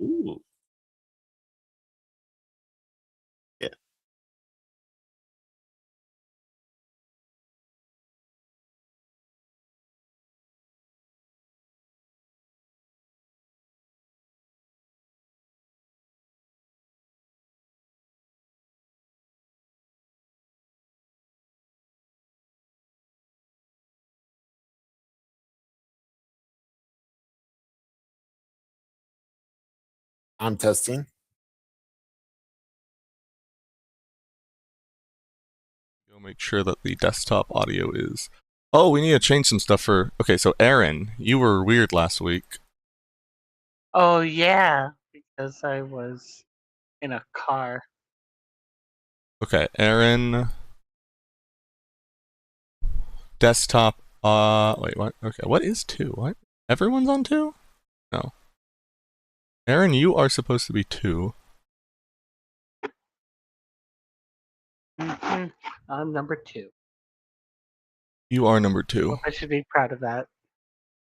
Ooh. Yeah. I'm testing. Go make sure that the desktop audio is. Oh, we need to change some stuff for. Okay, so Aaron, you were weird last week. Oh yeah, because I was in a car. Okay, Aaron. Desktop. Wait, what? Okay, what is 2? What? Everyone's on 2? No. Aaron, you are supposed to be 2. I'm number 2. You are number 2. Well, I should be proud of that.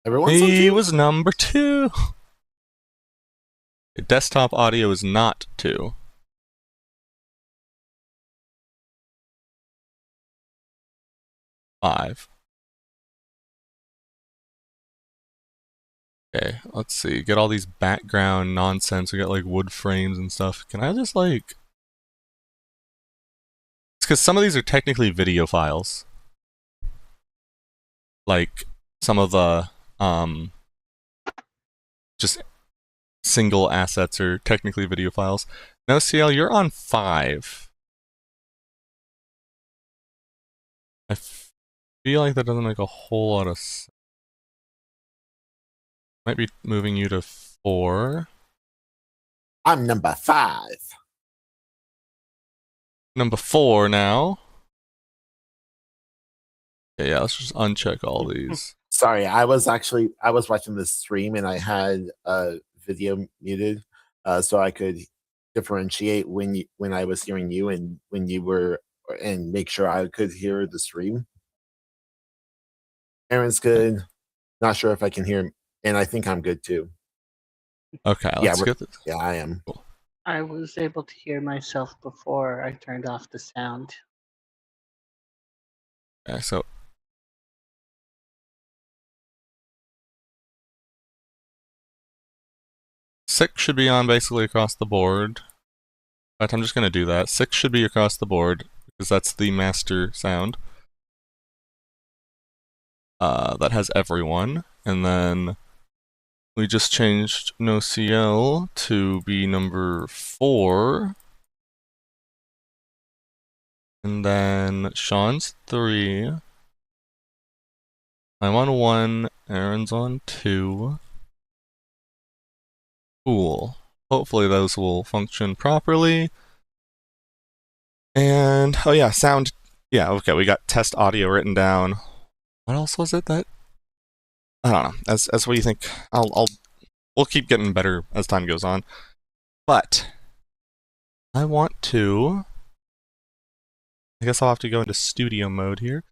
Everyone's on He two? was number 2. Desktop audio is not 2. Five. Okay, let's see. Get all these background nonsense. We got like wood frames and stuff. Can I just like... It's because some of these are technically video files. Like some of the just single assets are technically video files. No, CL, you're on 5. I feel like that doesn't make a whole lot of sense. Might be moving you to 4. I'm number 5. Number 4 now. Okay, yeah, let's just uncheck all these. Sorry, I was watching this stream and I had video muted, so I could differentiate when I was hearing you and when you were, and make sure I could hear the stream. Aaron's good. Not sure if I can hear him, and I think I'm good too. Okay, Yeah, let's get this. yeah, I am. Cool. I was able to hear myself before I turned off the sound. Okay, so 6 should be on basically across the board. In fact, I'm just going to do that. 6 should be across the board, because that's the master sound. That has everyone. And then we just changed NoCL to be number 4. And then Sean's 3. I'm on 1, Aaron's on 2. Cool. Hopefully those will function properly. And, oh yeah, sound. Yeah, okay, we got test audio written down. What else was it that... I don't know. As what do you think? We'll keep getting better as time goes on. But I want to... I guess I'll have to go into studio mode here.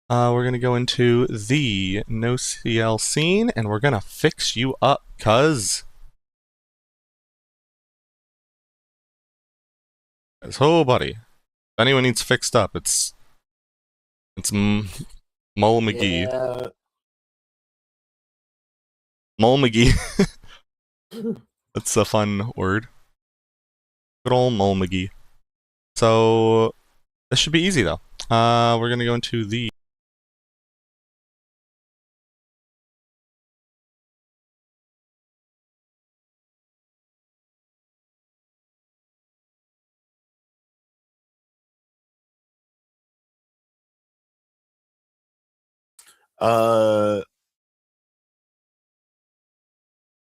We're going to go into the NoCL scene, and we're going to fix you up, cuz... Oh, buddy. If anyone needs fixed up, it's Mull McGee. Yeah. Mull McGee. That's a fun word. Good old Mull McGee. So, this should be easy, though. We're going to go into the...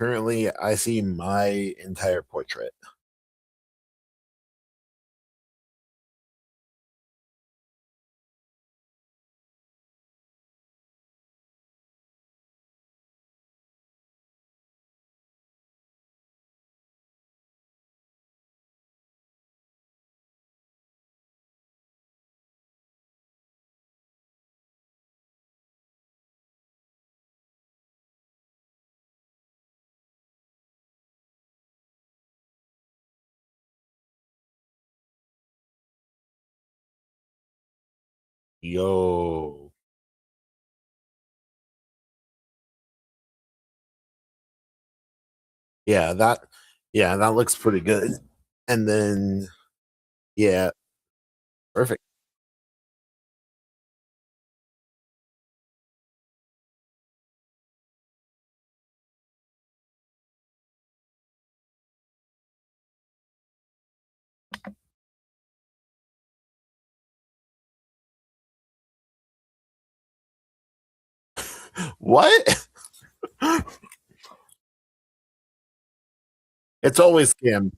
Currently, I see my entire portrait. Yo. Yeah, that looks pretty good. And then yeah, perfect. What? It's always scam.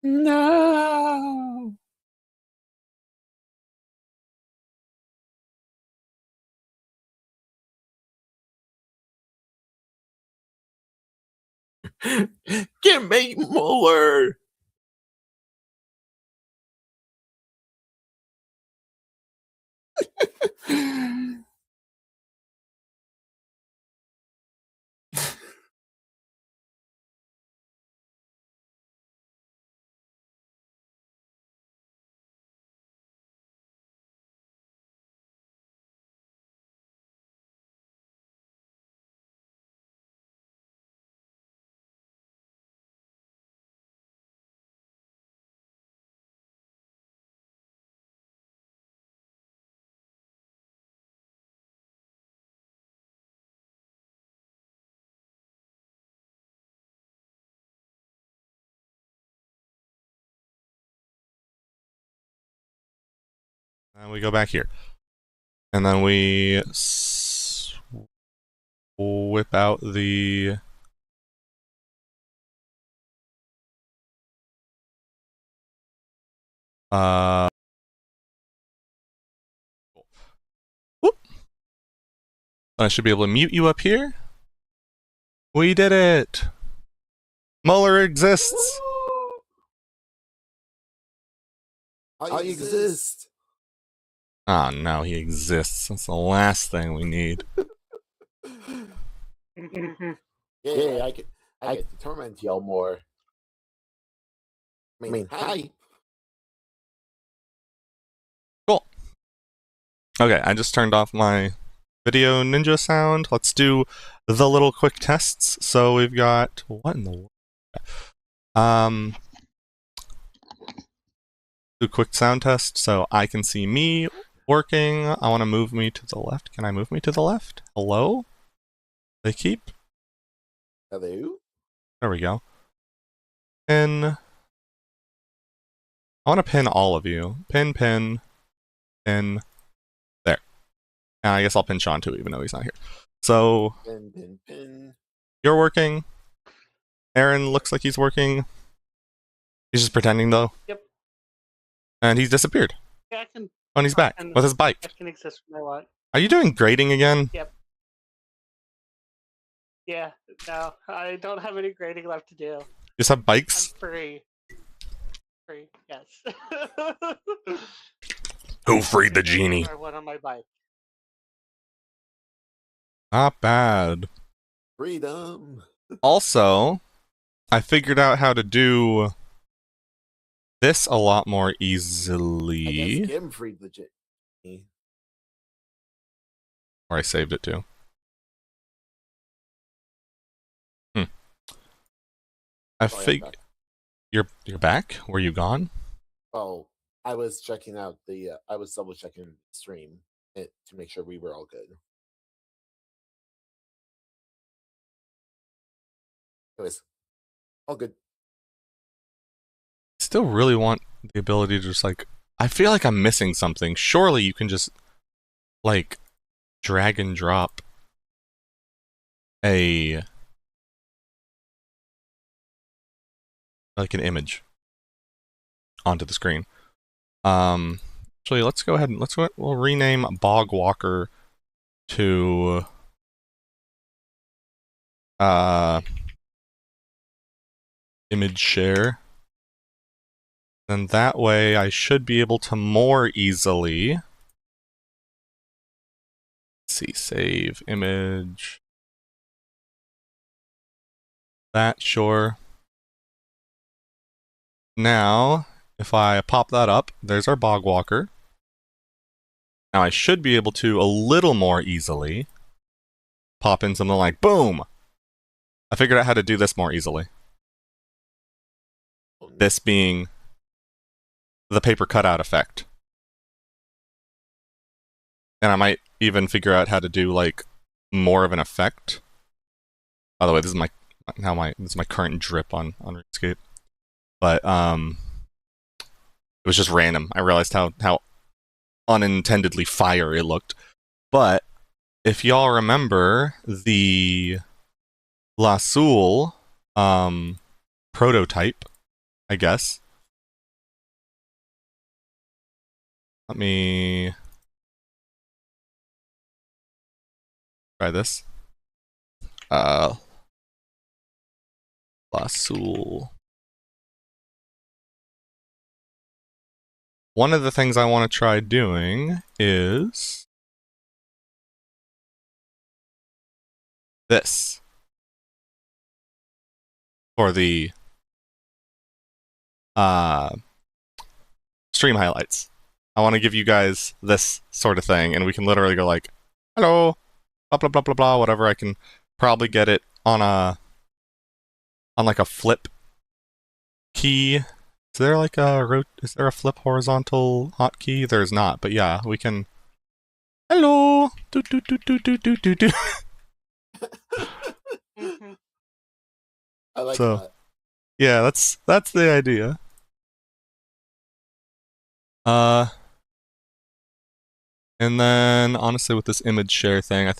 No. Give me more. And we go back here. And then we whip out the... Whoop. I should be able to mute you up here. We did it! Muller exists! I exist. Ah, oh, no, he exists. That's the last thing we need. Yeah, I could torment y'all more. I mean, hi. Cool. Okay, I just turned off my video ninja sound. Let's do the little quick tests. So we've got... What in the world? Do a quick sound test so I can see me working. I want to move me to the left. Can I move me to the left? Hello? They keep? Hello? There we go. Pin. I want to pin all of you. Pin, pin, pin. There. And I guess I'll pin Sean too, even though he's not here. So, Pin. You're working. Aaron looks like he's working. He's just pretending though. Yep. And he's disappeared. Yeah, I can. Oh, and he's back with his bike. I can exist when I want. Are you doing grading again? Yep. Yeah, no, I don't have any grading left to do. Just have I'm bikes? free. Free, yes. Who freed the Take over genie? where I want on my bike. Not bad. Freedom. Also, I figured out how to do this a lot more I guess easily. Gim freed the genie. Or I saved it too. I Oh, yeah, fig. You're back? Were you gone? Oh, I was checking out the. I was double checking the stream to make sure we were all good. Anyways, all good. Still really want the ability to just like. I feel like I'm missing something. Surely you can just like drag and drop a like an image onto the screen. Actually, let's go ahead and we'll rename Bog Walker to image share. Then that way I should be able to more easily see, save image. That, sure. Now, if I pop that up, there's our Bog Walker. Now I should be able to a little more easily pop in something like boom. I figured out how to do this more easily. This being the paper cutout effect. And I might even figure out how to do like more of an effect. By the way, this is my current drip on RuneScape. But it was just random. I realized how unintendedly fire it looked. But if y'all remember the Lasul prototype, I guess. Let me try this. Lasul. One of the things I want to try doing is this for the stream highlights. I want to give you guys this sort of thing, and we can literally go like, hello, blah blah blah blah blah, whatever. I can probably get it on like a flip key. Is there like is there a flip horizontal hotkey? There's not, but yeah, we can. Hello. Do do do do do do do do. I like So, that. yeah, that's the idea. And then honestly, with this image share thing, I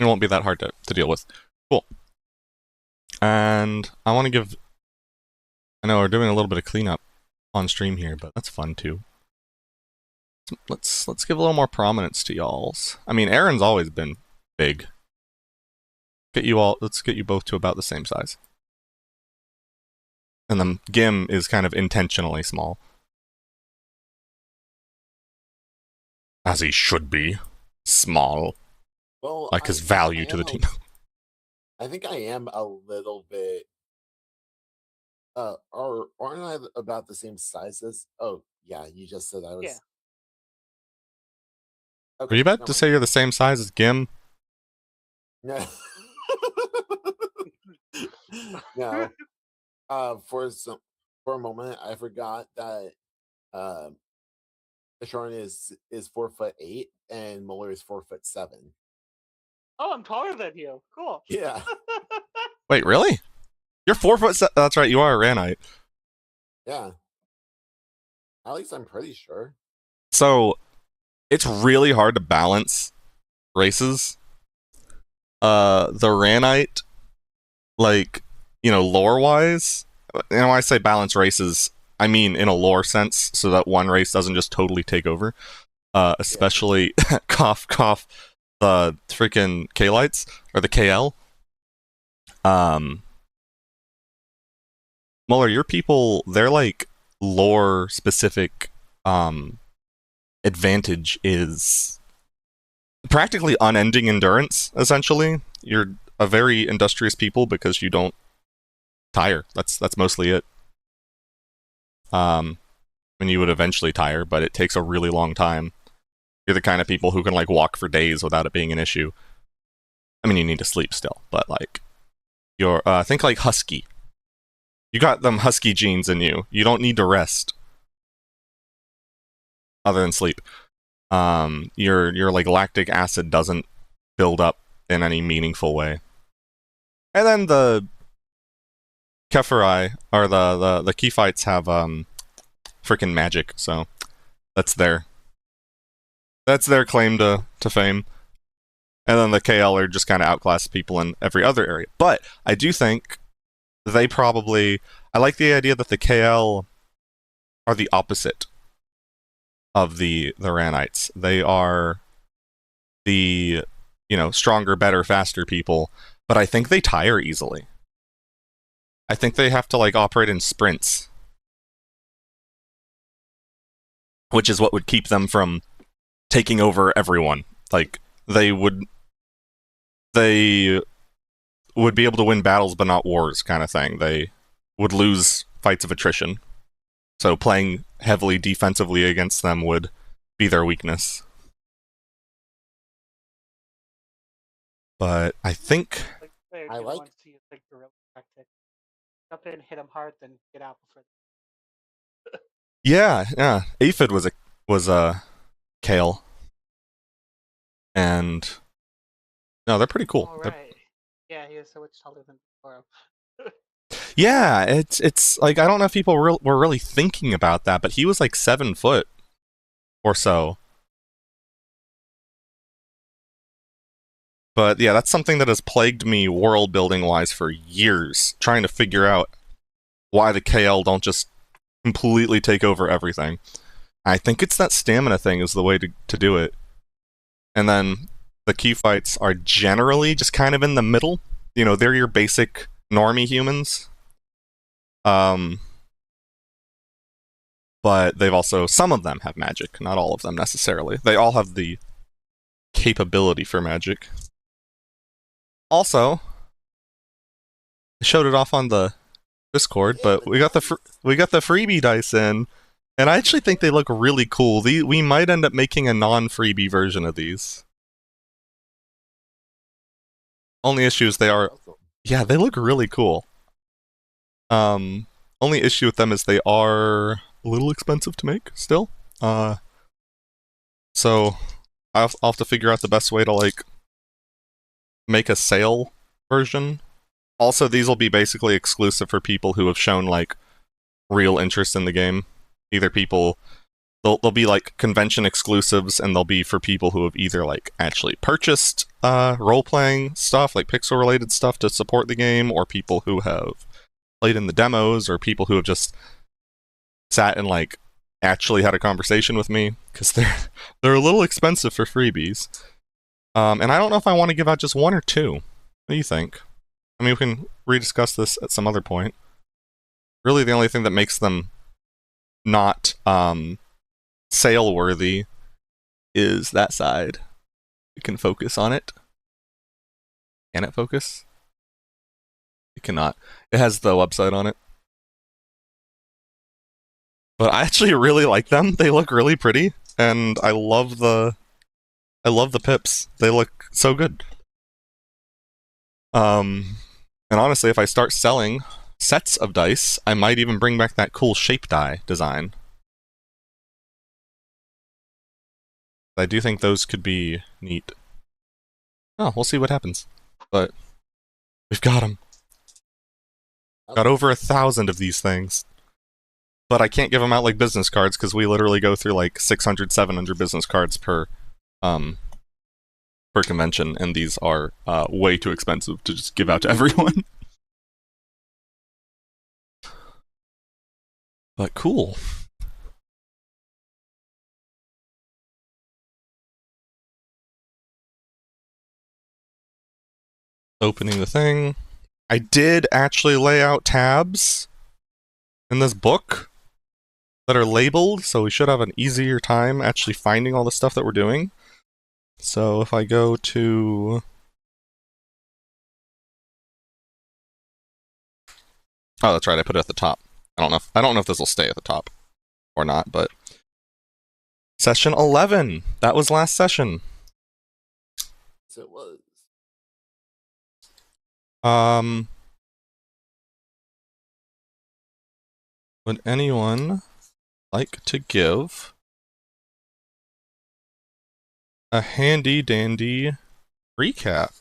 it won't be that hard to deal with. Cool. And I want to give. I know we're doing a little bit of cleanup on stream here, but that's fun too. Let's give a little more prominence to y'all's. I mean, Aaron's always been big. Let's get you both to about the same size. And then Gim is kind of intentionally small. As he should be. Small. Well, Like his value to the team. I think I am a little bit aren't I about the same size as? Oh, yeah, you just said I Yeah. was. Were you Okay, about never to mind. say you're the same size as Gim? No. No. For a moment, I forgot that um Sean is 4'8" and Mueller is 4'7". Oh, I'm taller than you. Cool. Yeah, Wait, really? You're 4 foot. That's right. You are a Ranite. yeah. At least I'm pretty sure. So it's really hard to balance races. The Ranite, like, lore wise, and when I say balance races, I mean in a lore sense, so that one race doesn't just totally take over. Especially cough cough, the freaking K-lights or the KL. Um, Muller, your people, they're like lore specific. Advantage is practically unending endurance. Essentially, you're a very industrious people because you don't tire. That's mostly it. When you would eventually tire, but it takes a really long time. You're the kind of people who can like walk for days without it being an issue. I mean, you need to sleep still, but like you're think like husky. You got them husky genes in you. You don't need to rest other than sleep. Your like lactic acid doesn't build up in any meaningful way. And then the Kepheri or the Kephites have freaking magic, so that's their claim to fame. And then the KL are just kind of outclass people in every other area. But I do think they probably, I like the idea that the KL are the opposite of the Ranites. They are the, stronger, better, faster people, but I think they tire easily. I think they have to like operate in sprints, which is what would keep them from taking over everyone. Like they would be able to win battles but not wars, kind of thing. They would lose fights of attrition. So playing heavily defensively against them would be their weakness. But I think I like- want to see like guerrilla tactic. Jump in, hit him hard, then get out before. yeah. Aphid was a Kale. And no, they're pretty cool. All right. Yeah, he is so much taller than Toro. Yeah, it's like I don't know if people were really thinking about that, but he was like 7 foot or so. But yeah, that's something that has plagued me world building wise for years, trying to figure out why the KL don't just completely take over everything. I think it's that stamina thing is the way to do it. And then the Kephites are generally just kind of in the middle. They're your basic normie humans. But they've also, some of them have magic, not all of them necessarily. They all have the capability for magic. Also, I showed it off on the Discord, but we got the freebie dice in, and I actually think they look really cool. We might end up making a non-freebie version of these. Only issue is they are, yeah, they look really cool. Only issue with them is they are a little expensive to make still. So I'll have to figure out the best way to like make a sale version. Also, these will be basically exclusive for people who have shown like real interest in the game. Either people, they'll be like convention exclusives, and they'll be for people who have either like actually purchased role playing stuff, like pixel related stuff to support the game, or people who have played in the demos, or people who have just sat and like actually had a conversation with me, because they're a little expensive for freebies. And I don't know if I want to give out just one or two. What do you think? I mean, we can rediscuss this at some other point. Really, the only thing that makes them not sale worthy is that side. We can focus on it. Can it focus? It cannot. It has the website on it. But I actually really like them. They look really pretty, and I love the pips. They look so good. And honestly, if I start selling sets of dice, I might even bring back that cool shape die design. I do think those could be neat. Oh, we'll see what happens. But we've got them. Got over 1,000 of these things. But I can't give them out like business cards because we literally go through like 600, 700 business cards per convention, and these are way too expensive to just give out to everyone. But cool. Opening the thing. I did actually lay out tabs in this book that are labeled, so we should have an easier time actually finding all the stuff that we're doing. So if I go to... Oh, that's right, I put it at the top. I don't know if this will stay at the top or not, but... Session 11! That was last session. So it was. Would anyone like to give a handy dandy recap?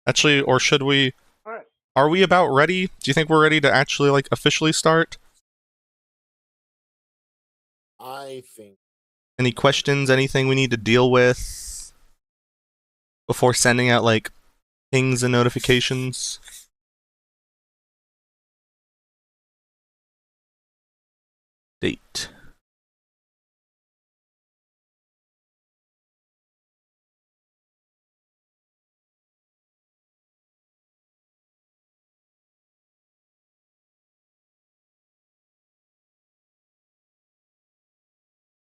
Actually, or should we... Alright. Are we about ready? Do you think we're ready to actually, like, officially start? I think. Any questions, anything we need to deal with before sending out, like, pings and notifications? Date.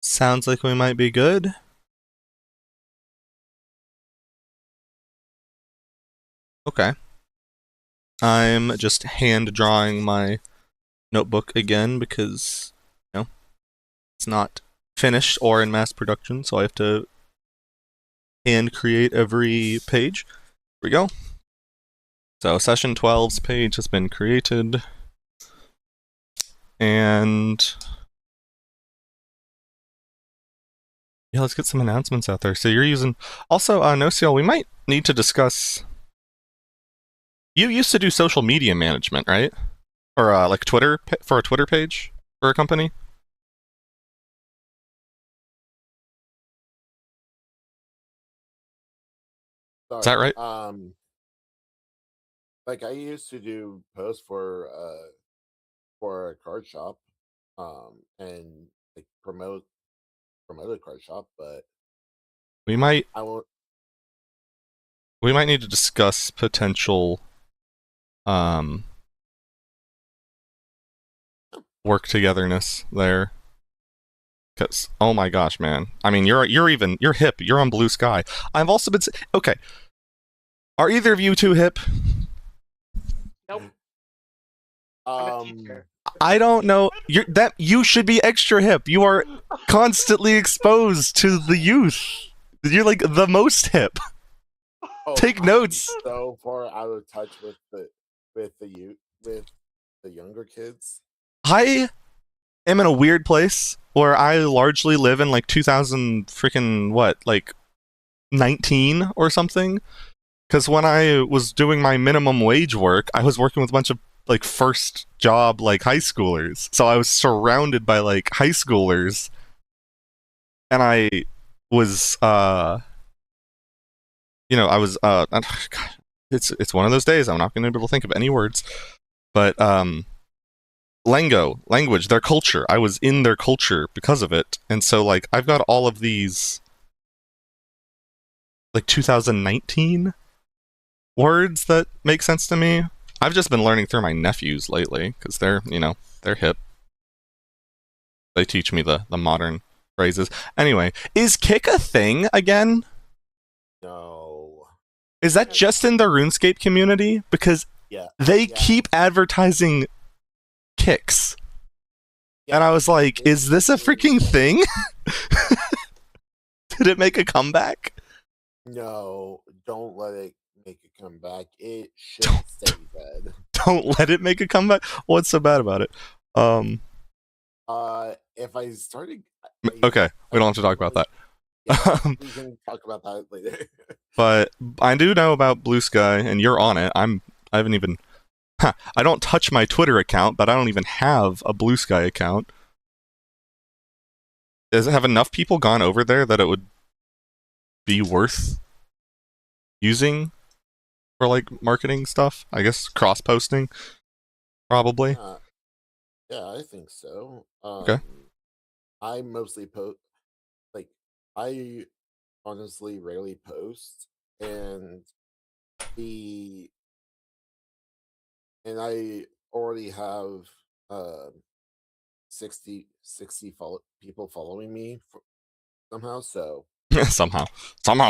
Sounds like we might be good. Okay. I'm just hand drawing my notebook again because, you know, it's not finished or in mass production, so I have to hand create every page. Here we go. So session 12's page has been created. And yeah, let's get some announcements out there. So you're using... Also, Nociel, we might need to discuss... You used to do social media management, right? Or like Twitter, for a Twitter page for a company? Sorry, Is that right? Like I used to do posts for a card shop, and like promote a card shop, but We might I won't. need to discuss potential work togetherness there. Cause oh my gosh, man! I mean, you're hip. You're on Blue Sky. I've also been okay. Are either of you too hip? Nope. I'm a teacher. I don't know. You should be extra hip. You are constantly exposed to the youth. You're like the most hip. Oh, Take notes. I'm so far out of touch with the youth, with the younger kids. I am in a weird place where I largely live in like 2000 freaking what, like 19 or something. Because when I was doing my minimum wage work, I was working with a bunch of like first job like high schoolers. So I was surrounded by like high schoolers, and I was I was it's one of those days I'm not going to be able to think of any words, but language, their culture. I was in their culture because of it, and so like I've got all of these like 2019 words that make sense to me. I've just been learning through my nephews lately because they're hip. They teach me the modern phrases. Anyway, is kick a thing again? No. Is that just in the RuneScape community? Because Yeah. they Yeah. keep advertising kicks. And I was like, is this a freaking thing? Did it make a comeback? No, don't let it make a comeback. It should Don't- stay dead. Don't let it make a comeback. What's so bad about it? If I started, Okay, we don't have to talk about that. Yeah, we can talk about that later. But I do know about Blue Sky, and you're on it. I haven't even. I don't touch my Twitter account, but I don't even have a Blue Sky account. Does it have enough people gone over there that it would be worth using for like marketing stuff? I guess cross posting, probably. Yeah, I think so. Okay. I mostly post, like, I honestly rarely post, and I already have 60 people following me somehow. So Somehow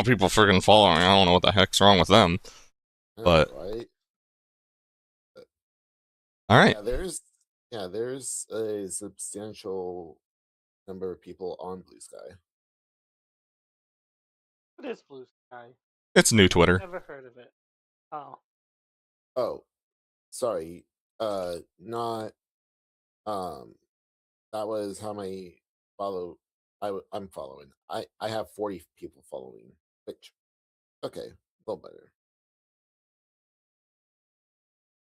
people freaking following. I don't know what the heck's wrong with them. I know, But right? all right. There's a substantial number of people on Blue Sky. What is Blue Sky? It's new Twitter. Never heard of it. Oh. Oh, sorry. Not that was how many I'm following. I have 40 people following, which okay, a little better.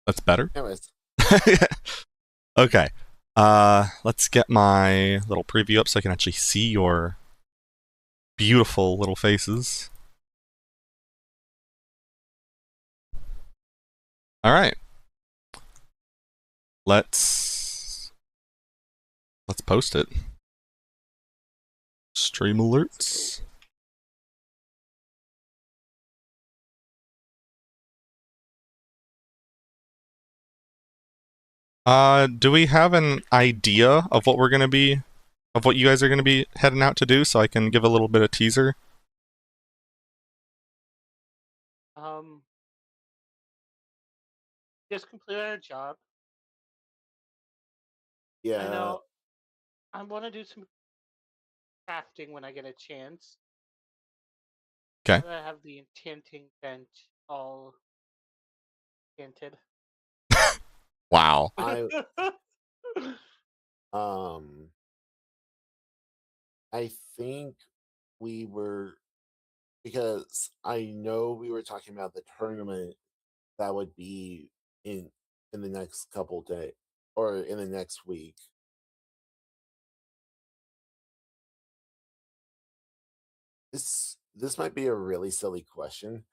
That's better. Anyways, Okay. Let's get my little preview up so I can actually see your beautiful little faces. All right. Let's post it. Stream alerts. Do we have an idea of what we're gonna be, of what you guys are gonna be heading out to do, so I can give a little bit of teaser? Just completed our job. yeah. I know. I want to do some crafting when I get a chance. Okay. I have the enchanting bench all enchanted. Wow. I think we were, because I know we were talking about the tournament that would be in the next couple days or in the next week. This might be a really silly question.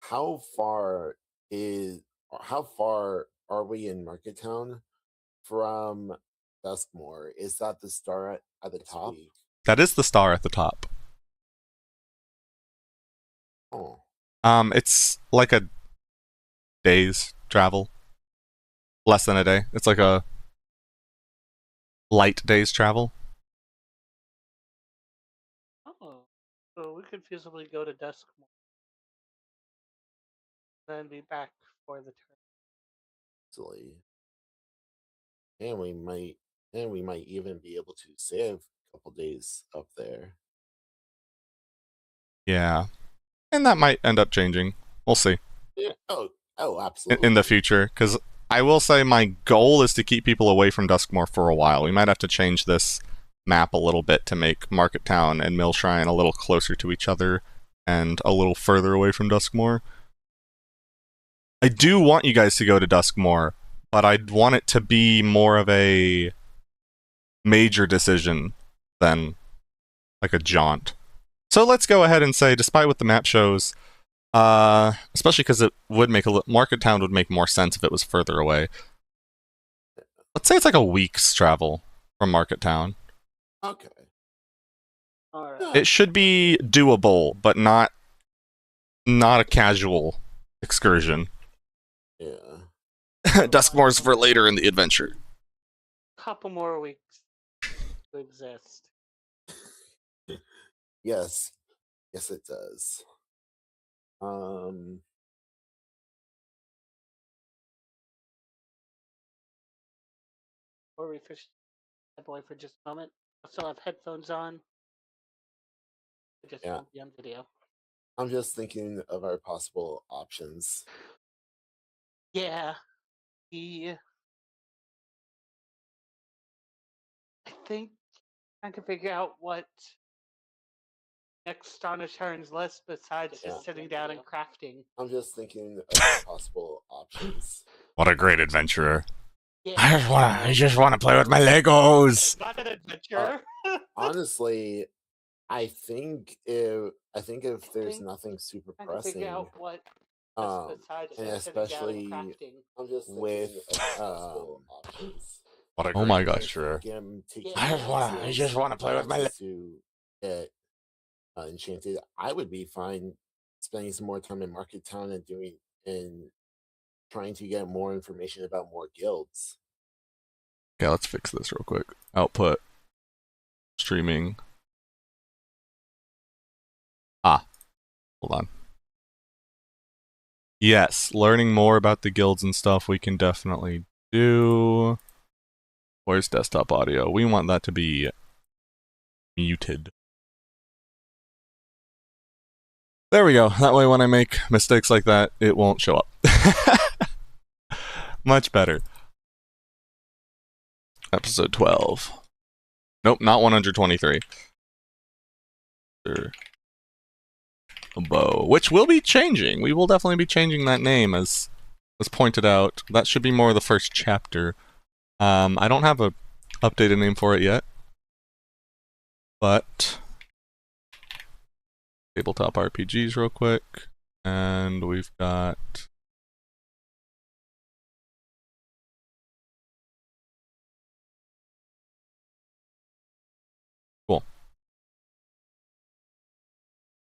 How far how far are we in Market Town from Duskmore? Is that the star at the top? That is the star at the top. Oh, It's like a day's travel. Less than a day. It's like a light day's travel. Oh, so we could feasibly go to Duskmore, then be back for the turn. easily. And we might even be able to save a couple days up there. Yeah. And that might end up changing. We'll see. Yeah. Oh, absolutely. In the future, because I will say my goal is to keep people away from Duskmore for a while. We might have to change this map a little bit to make Market Town and Mill Shrine a little closer to each other and a little further away from Duskmore. I do want you guys to go to Duskmore, but I'd want it to be more of a major decision than like a jaunt. So let's go ahead and say, despite what the map shows, especially because it would make Market Town would make more sense if it was further away. Let's say it's like a week's travel from Market Town. Okay. All right. It should be doable, but not a casual excursion. Yeah. Duskmore's for later in the adventure. Couple more weeks to exist. Yes. Yes, it does. Or we fish step away for just a moment. I still have headphones on. I just Yeah. won't be on video. I'm just thinking of our possible options. Yeah. I think I can figure out what next on a turn's list besides Yeah. just sitting down and crafting. I'm just thinking of our possible options. What a great adventurer. Yeah. I just wanna play with my Legos. Not an adventure. Honestly, I think if there's nothing super I can figure out pressing, what besides and just sitting down and especially crafting. I'm just with options. What a great If adventurer. Gim takes I just wanna play with my chances to get enchanted, I would be fine spending some more time in Market Town and trying to get more information about more guilds. Okay, let's fix this real quick. Output. Streaming. Hold on. Yes, learning more about the guilds and stuff we can definitely do. Where's desktop audio? We want that to be muted. There we go. That way when I make mistakes like that, it won't show up. Much better. Episode 12. Nope, not 123. A bow, which will be changing. We will definitely be changing that name, as pointed out. That should be more of the first chapter. I don't have a updated name for it yet, but tabletop RPGs real quick, and we've got cool.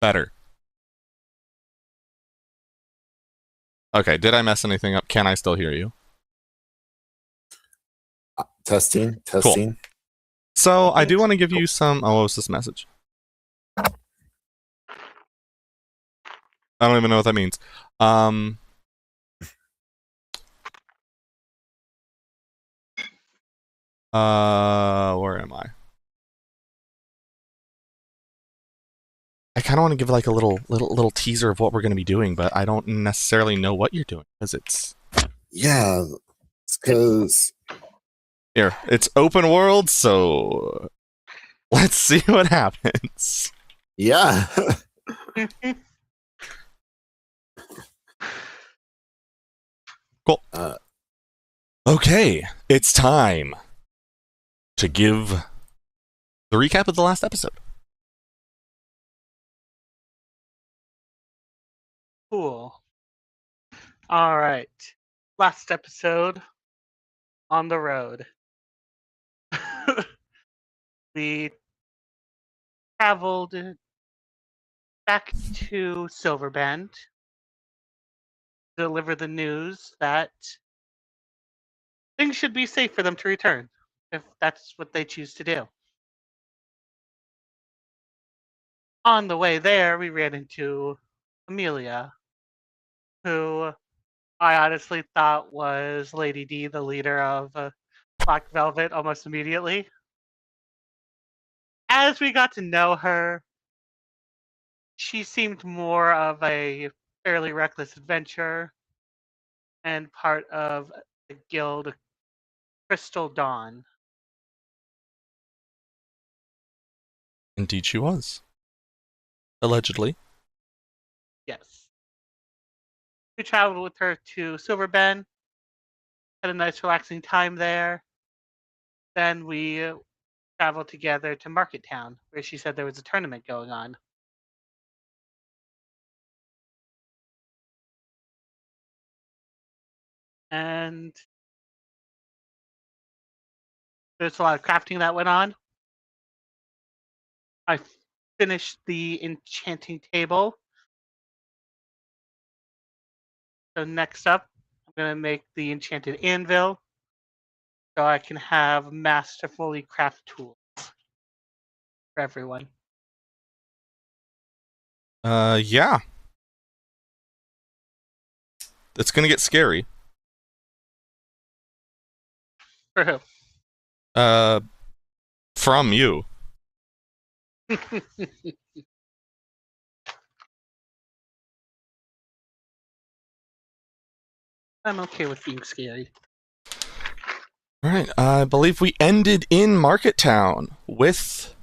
Better. Okay, did I mess anything up? Can I still hear you? Testing. So I do want to give you some. Oh, what was this message? I don't even know what that means. Where am I? I kind of want to give like a little teaser of what we're going to be doing, but I don't necessarily know what you're doing because it's because here. It's open world, so let's see what happens. yeah. Cool. Okay, it's time to give the recap of the last episode. Cool. All right. Last episode on the road. We traveled back to Silverbend to deliver the news that things should be safe for them to return if that's what they choose to do. On the way there, we ran into Amelia, who I honestly thought was Lady D, the leader of Black Velvet, almost immediately. As we got to know her, she seemed more of a fairly reckless adventurer and part of the guild Crystal Dawn. Indeed, she was. Allegedly. Yes. We traveled with her to Silverbend, had a nice relaxing time there. Then we traveled together to Market Town, where she said there was a tournament going on. And there's a lot of crafting that went on. I finished the enchanting table. So next up, I'm going to make the enchanted anvil so I can have masterfully craft tools for everyone. Yeah. It's gonna get scary. For who? from you. I'm okay with being scary. All right, I believe we ended in Market Town with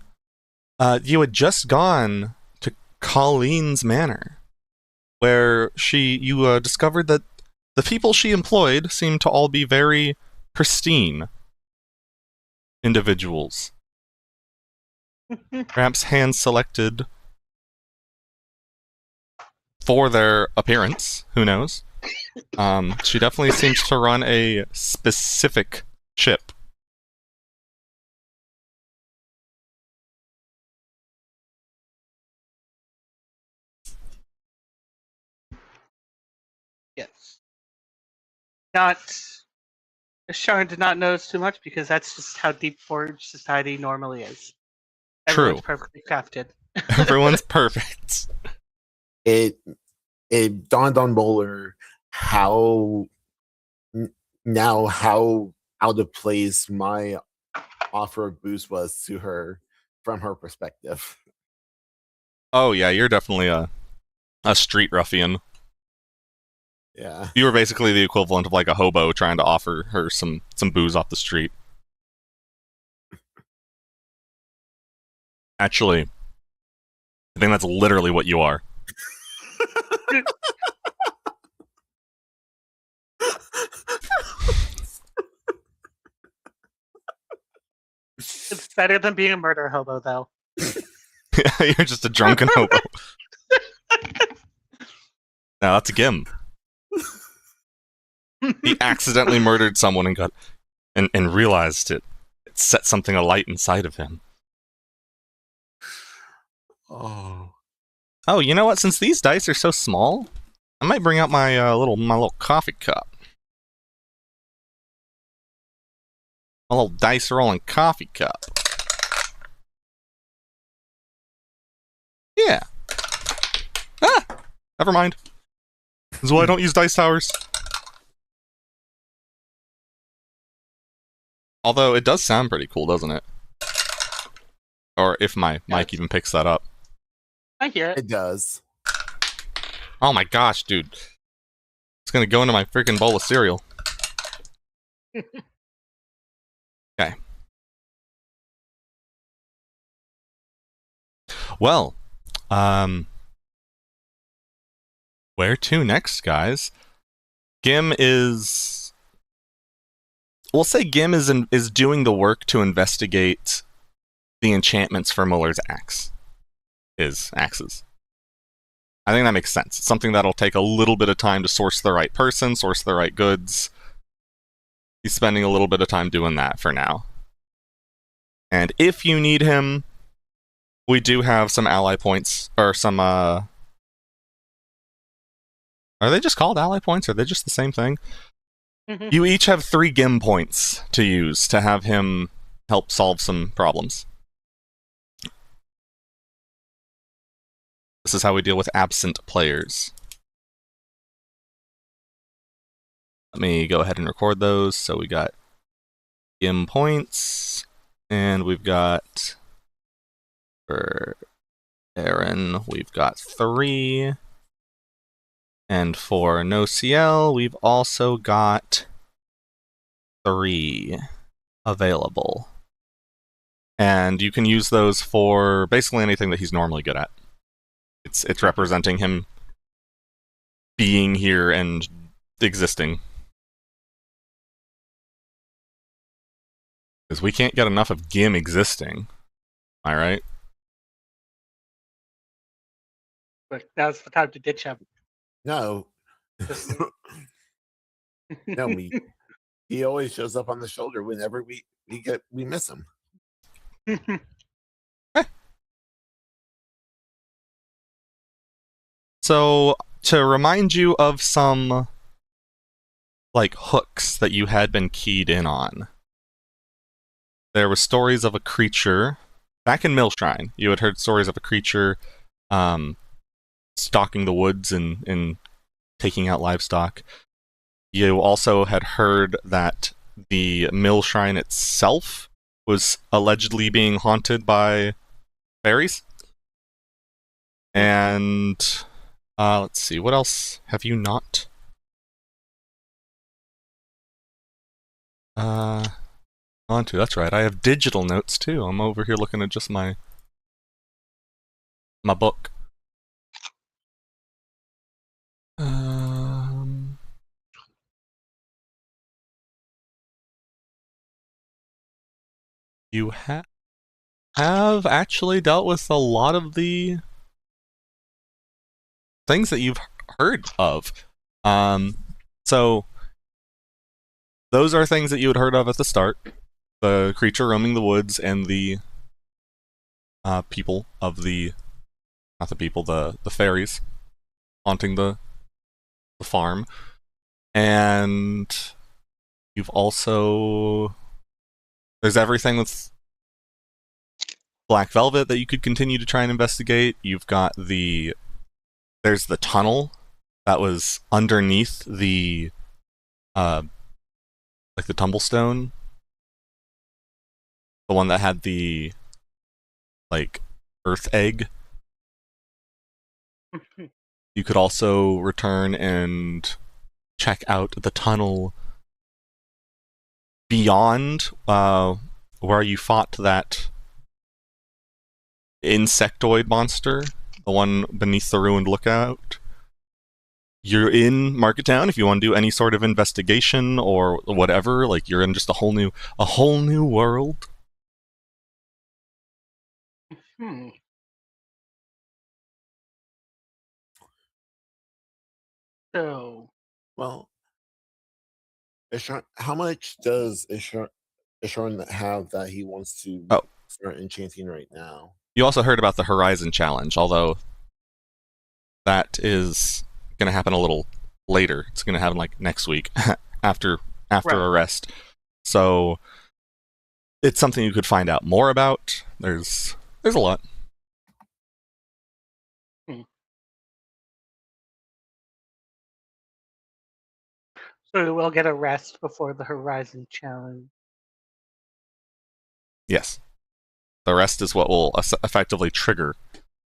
you had just gone to Colleen's Manor, where you discovered that the people she employed seemed to all be very pristine individuals. Perhaps hand-selected for their appearance. Who knows? She definitely seems to run a specific ship. Yes. Not. Sharon did not notice too much because that's just how Deep Forge society normally is. Everyone's True. perfectly crafted. Everyone's perfect. It dawned on Bowler how how out of place my offer of boost was to her from her perspective. Oh yeah, you're definitely a street ruffian. Yeah. You were basically the equivalent of like a hobo trying to offer her some booze off the street. Actually, I think that's literally what you are. It's better than being a murder hobo, though. You're just a drunken hobo. Now that's a Gim. He accidentally murdered someone and got and realized it set something alight inside of him. Oh. Oh, you know what? Since these dice are so small, I might bring out my little coffee cup. My little dice rolling coffee cup. Yeah. Ah! Never mind. This is why I don't use dice towers. Although it does sound pretty cool, doesn't it? Or if my mic even picks that up. I hear it. It does. Oh my gosh, dude. It's gonna go into my freaking bowl of cereal. Okay. Well, where to next, guys? Gim is... We'll say Gim is doing the work to investigate the enchantments for Muller's axe. His axes. I think that makes sense. It's something that'll take a little bit of time to source the right person, source the right goods. He's spending a little bit of time doing that for now. And if you need him, we do have some ally points, or some, Are they just called ally points? Or are they just the same thing? You each have 3 Gim points to use to have him help solve some problems. This is how we deal with absent players. Let me go ahead and record those. So we got Gim points, and we've got, for Aaron, we've got 3. And for NoCL, we've also got 3 available. And you can use those for basically anything that he's normally good at. It's representing him being here and existing. Because we can't get enough of Gim existing. Am I right? But now's the time to ditch him. No. No, he always shows up on the shoulder whenever we miss him. So, to remind you of some, like, hooks that you had been keyed in on. There were stories of a creature, back in Millshrine, you had heard stories of a creature stalking the woods and taking out livestock. You also had heard that the Millshrine itself was allegedly being haunted by fairies. And let's see, what else have you not? Onto, that's right. I have digital notes too. I'm over here looking at just my book. You have actually dealt with a lot of the things that you've heard of. So those are things that you had heard of at the start. The creature roaming the woods and the people of the, not the people, the fairies haunting the farm. And you've also, there's everything with Black Velvet that you could continue to try and investigate. You've got there's the tunnel that was underneath the like the tumblestone, the one that had the like earth egg. You could also return and check out the tunnel beyond where you fought that insectoid monster, the one beneath the ruined lookout. You're in Market Town if you want to do any sort of investigation or whatever. Like, you're in just a whole new world. So, Well, Ishran, how much does Ishran have that he wants to start enchanting right now? You also heard about the Horizon Challenge, although that is going to happen a little later. It's going to happen like next week after right. Arrest. So it's something you could find out more about. There's a lot. So we'll get a rest before the Horizon Challenge. Yes. The rest is what will effectively trigger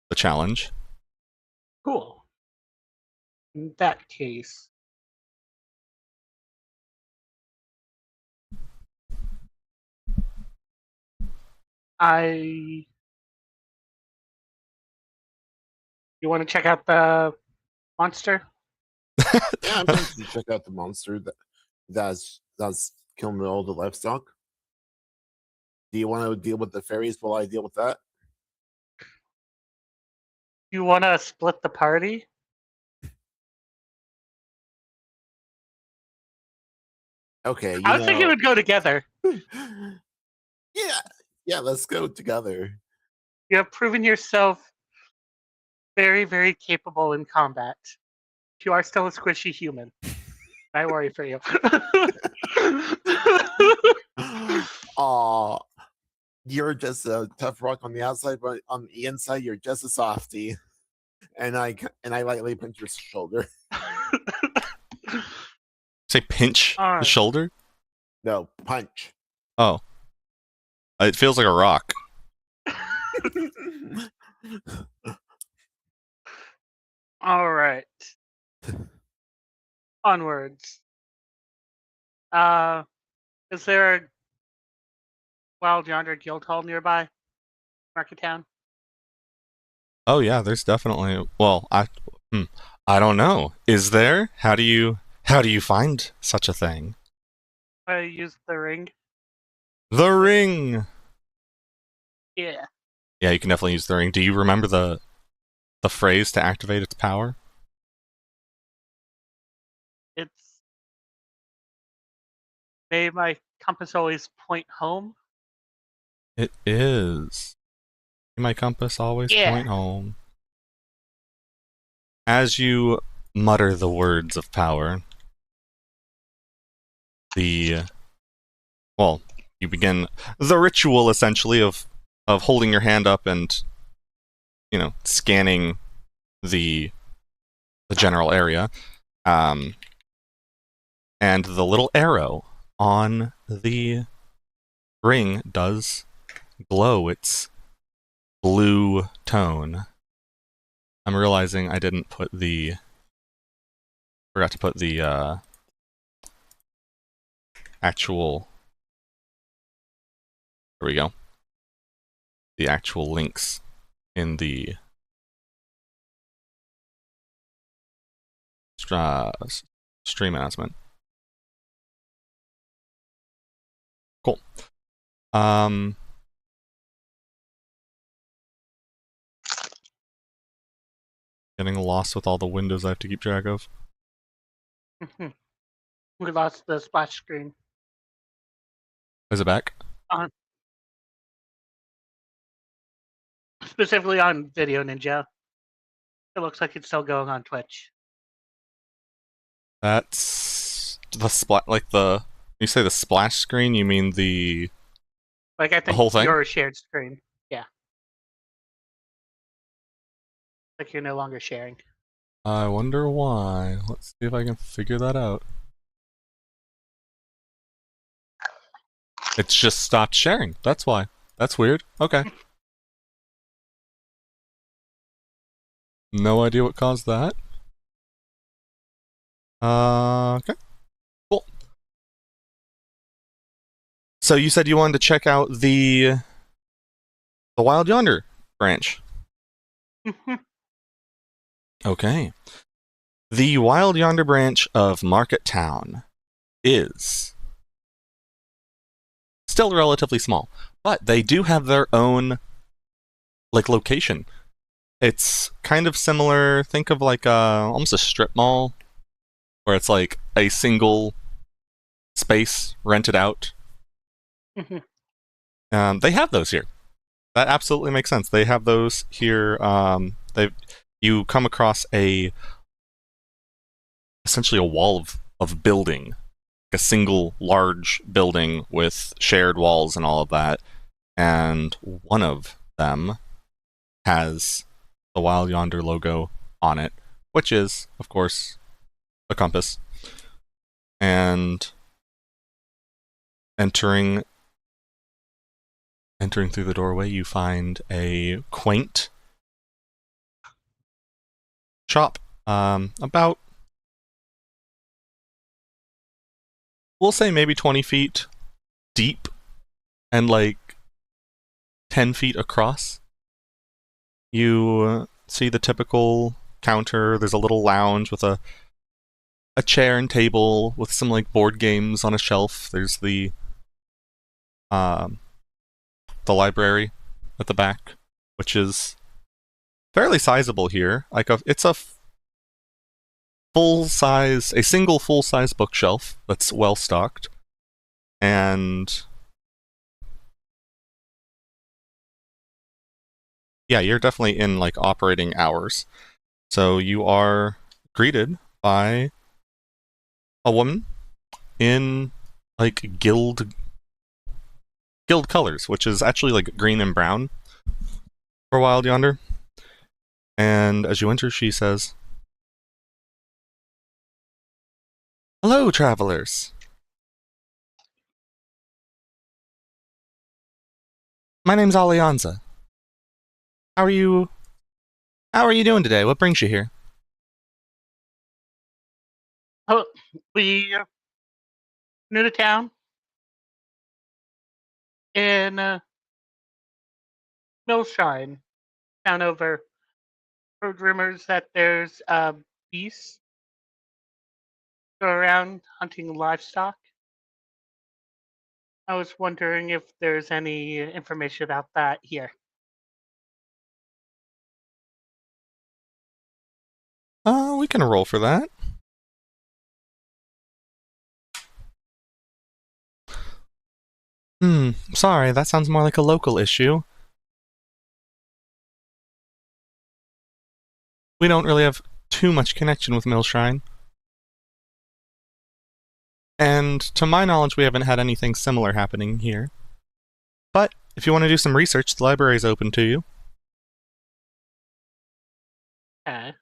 the challenge. Cool. In that case, you want to check out the monster? Yeah, I'm going to check out the monster that's killing all the livestock. Do you want to deal with the fairies while I deal with that? You want to split the party? Okay. I was thinking it would go together. Yeah, let's go together. You have proven yourself very, very capable in combat. You are still a squishy human. I worry for you. Aw, you're just a tough rock on the outside, but on the inside, you're just a softie. And I lightly pinch your shoulder. Say pinch the shoulder? No, punch. Oh. It feels like a rock. All right. Onwards. Is there a Wild Yonder Guild Hall nearby? Market Town? Oh yeah, there's definitely. Well, I don't know. Is there? How do you find such a thing? I use the ring. The ring. Yeah. Yeah, you can definitely use the ring. Do you remember the phrase to activate its power? It's may my compass always point home. It is. May my compass always point home. As you mutter the words of power, you begin the ritual essentially of holding your hand up and scanning the general area, and the little arrow on the ring does glow its blue tone. I'm realizing I didn't put the... Forgot to put the actual... There we go. The actual links in the stream announcement. Cool. Getting lost with all the windows I have to keep track of. We lost the splash screen. Is it back? Specifically on Video Ninja. It looks like it's still going on Twitch. That's the splat. Like the... You say the splash screen, you mean the... Like, I think whole thing? your shared screen. Yeah. Like you're no longer sharing. I wonder why. Let's see if I can figure that out. It's just stopped sharing. That's why. That's weird. Okay. No idea what caused that. Okay. Cool. So you said you wanted to check out the Wild Yonder branch. Okay. The Wild Yonder branch of Market Town is still relatively small, but they do have their own location. It's kind of similar. Think of almost a strip mall, where it's like a single space rented out. They have those here. That absolutely makes sense. They have those here. You come across essentially a wall of building, a single large building with shared walls and all of that, and one of them has the Wild Yonder logo on it, which is, of course, a compass. And entering through the doorway, you find a quaint shop, about, we'll say maybe 20 feet deep and 10 feet across. You see the typical counter. There's a little lounge with a chair and table with some board games on a shelf. There's the library at the back, which is fairly sizable here. It's a single full-size bookshelf that's well stocked, and yeah, you're definitely in operating hours. So you are greeted by a woman in guild colors, which is actually green and brown for Wild Yonder. And as you enter, she says, "Hello, travelers. My name's Alianza. How are you doing today? What brings you here?" Oh, we new to town in Millshine. Town over. Heard rumors that there's beasts go around hunting livestock. I was wondering if there's any information about that here. We can roll for that. Sorry, that sounds more like a local issue. We don't really have too much connection with Millshrine. And to my knowledge, we haven't had anything similar happening here. But if you want to do some research, the library is open to you. Okay.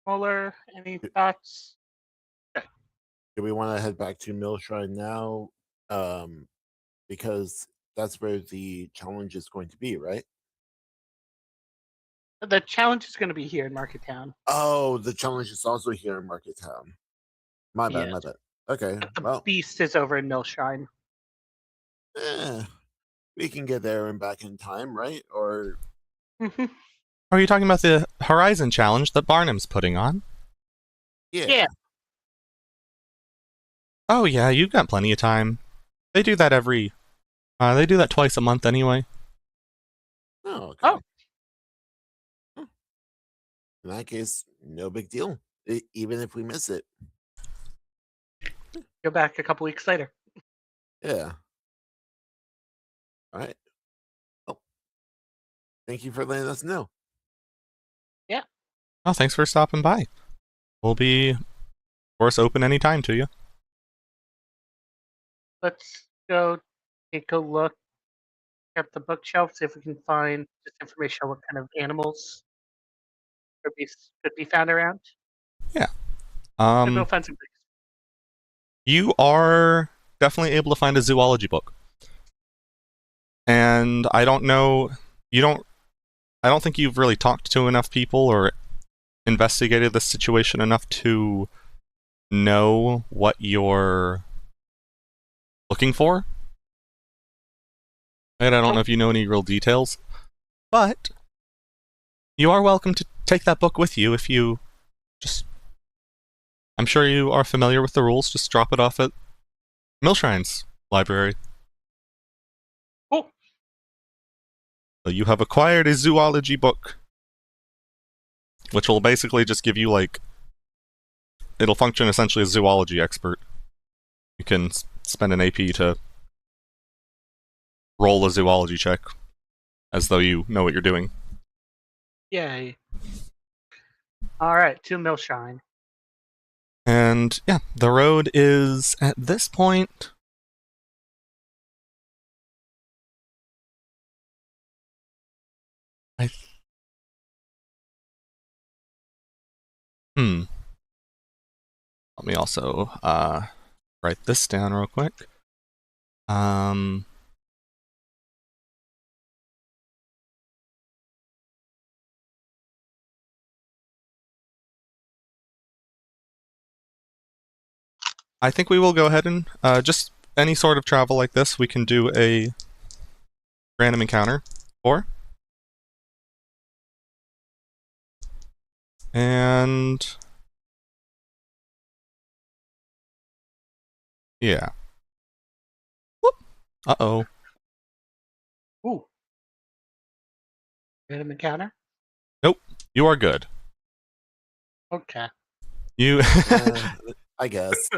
Muller, any thoughts? Do we want to head back to Mill Shrine now? Because that's where the challenge is going to be, right? The challenge is going to be here in Market Town. Oh, the challenge is also here in Market Town. My bad, Yes. my bad. Okay, But the well, beast is over in Mill Shrine. we can get there and back in time, right? Or Are you talking about the Horizon Challenge that Barnum's putting on? Yeah. Oh yeah, you've got plenty of time. They do that they do that twice a month anyway. Oh, okay. Oh. In that case, no big deal. Even if we miss it. Go back a couple weeks later. Yeah. All right. Well, thank you for letting us know. Oh, thanks for stopping by. We'll be, of course, open anytime to you. Let's go take a look at the bookshelf, see if we can find just information on what kind of animals could be found around. And we'll find some things. You are definitely able to find a zoology book. And I don't think you've really talked to enough people or investigated the situation enough to know what you're looking for. And I don't know if you know any real details, but you are welcome to take that book with you if you just... I'm sure you are familiar with the rules. Just drop it off at Millshrine's library. Cool. So you have acquired a zoology book, which will basically just give you, it'll function essentially as a zoology expert. You can spend an AP to roll a zoology check as though you know what you're doing. Yay. All right, to Millshine. And yeah, the road is at this point... Let me also write this down real quick. I think we will go ahead and just any sort of travel like this, we can do a random encounter for. And yeah. Whoop. Uh-oh. Ooh. Random encounter? Nope. You are good. Okay. You I guess.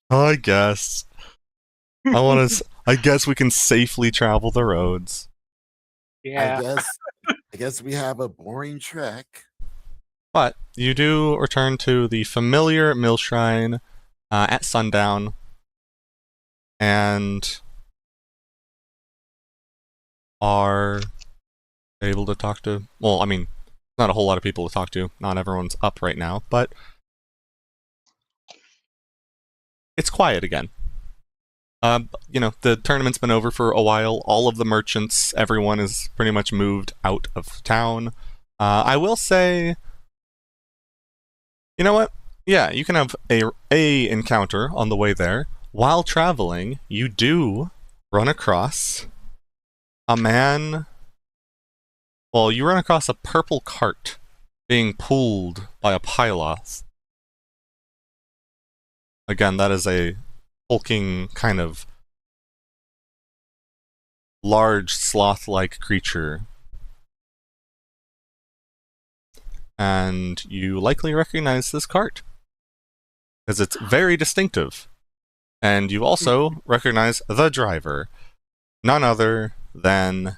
I guess. I guess we can safely travel the roads. Yeah. I guess we have a boring trek. But you do return to the familiar mill shrine at sundown, and are able to talk to... Well, I mean, not a whole lot of people to talk to. Not everyone's up right now, but it's quiet again. The tournament's been over for a while. All of the merchants, everyone is pretty much moved out of town. I will say... You know what? Yeah, you can have a encounter on the way there. While traveling, you do run across a man... Well, you run across a purple cart being pulled by a Pyloth. Again, that is a hulking kind of large sloth-like creature. And you likely recognize this cart, because it's very distinctive. And you also recognize the driver, none other than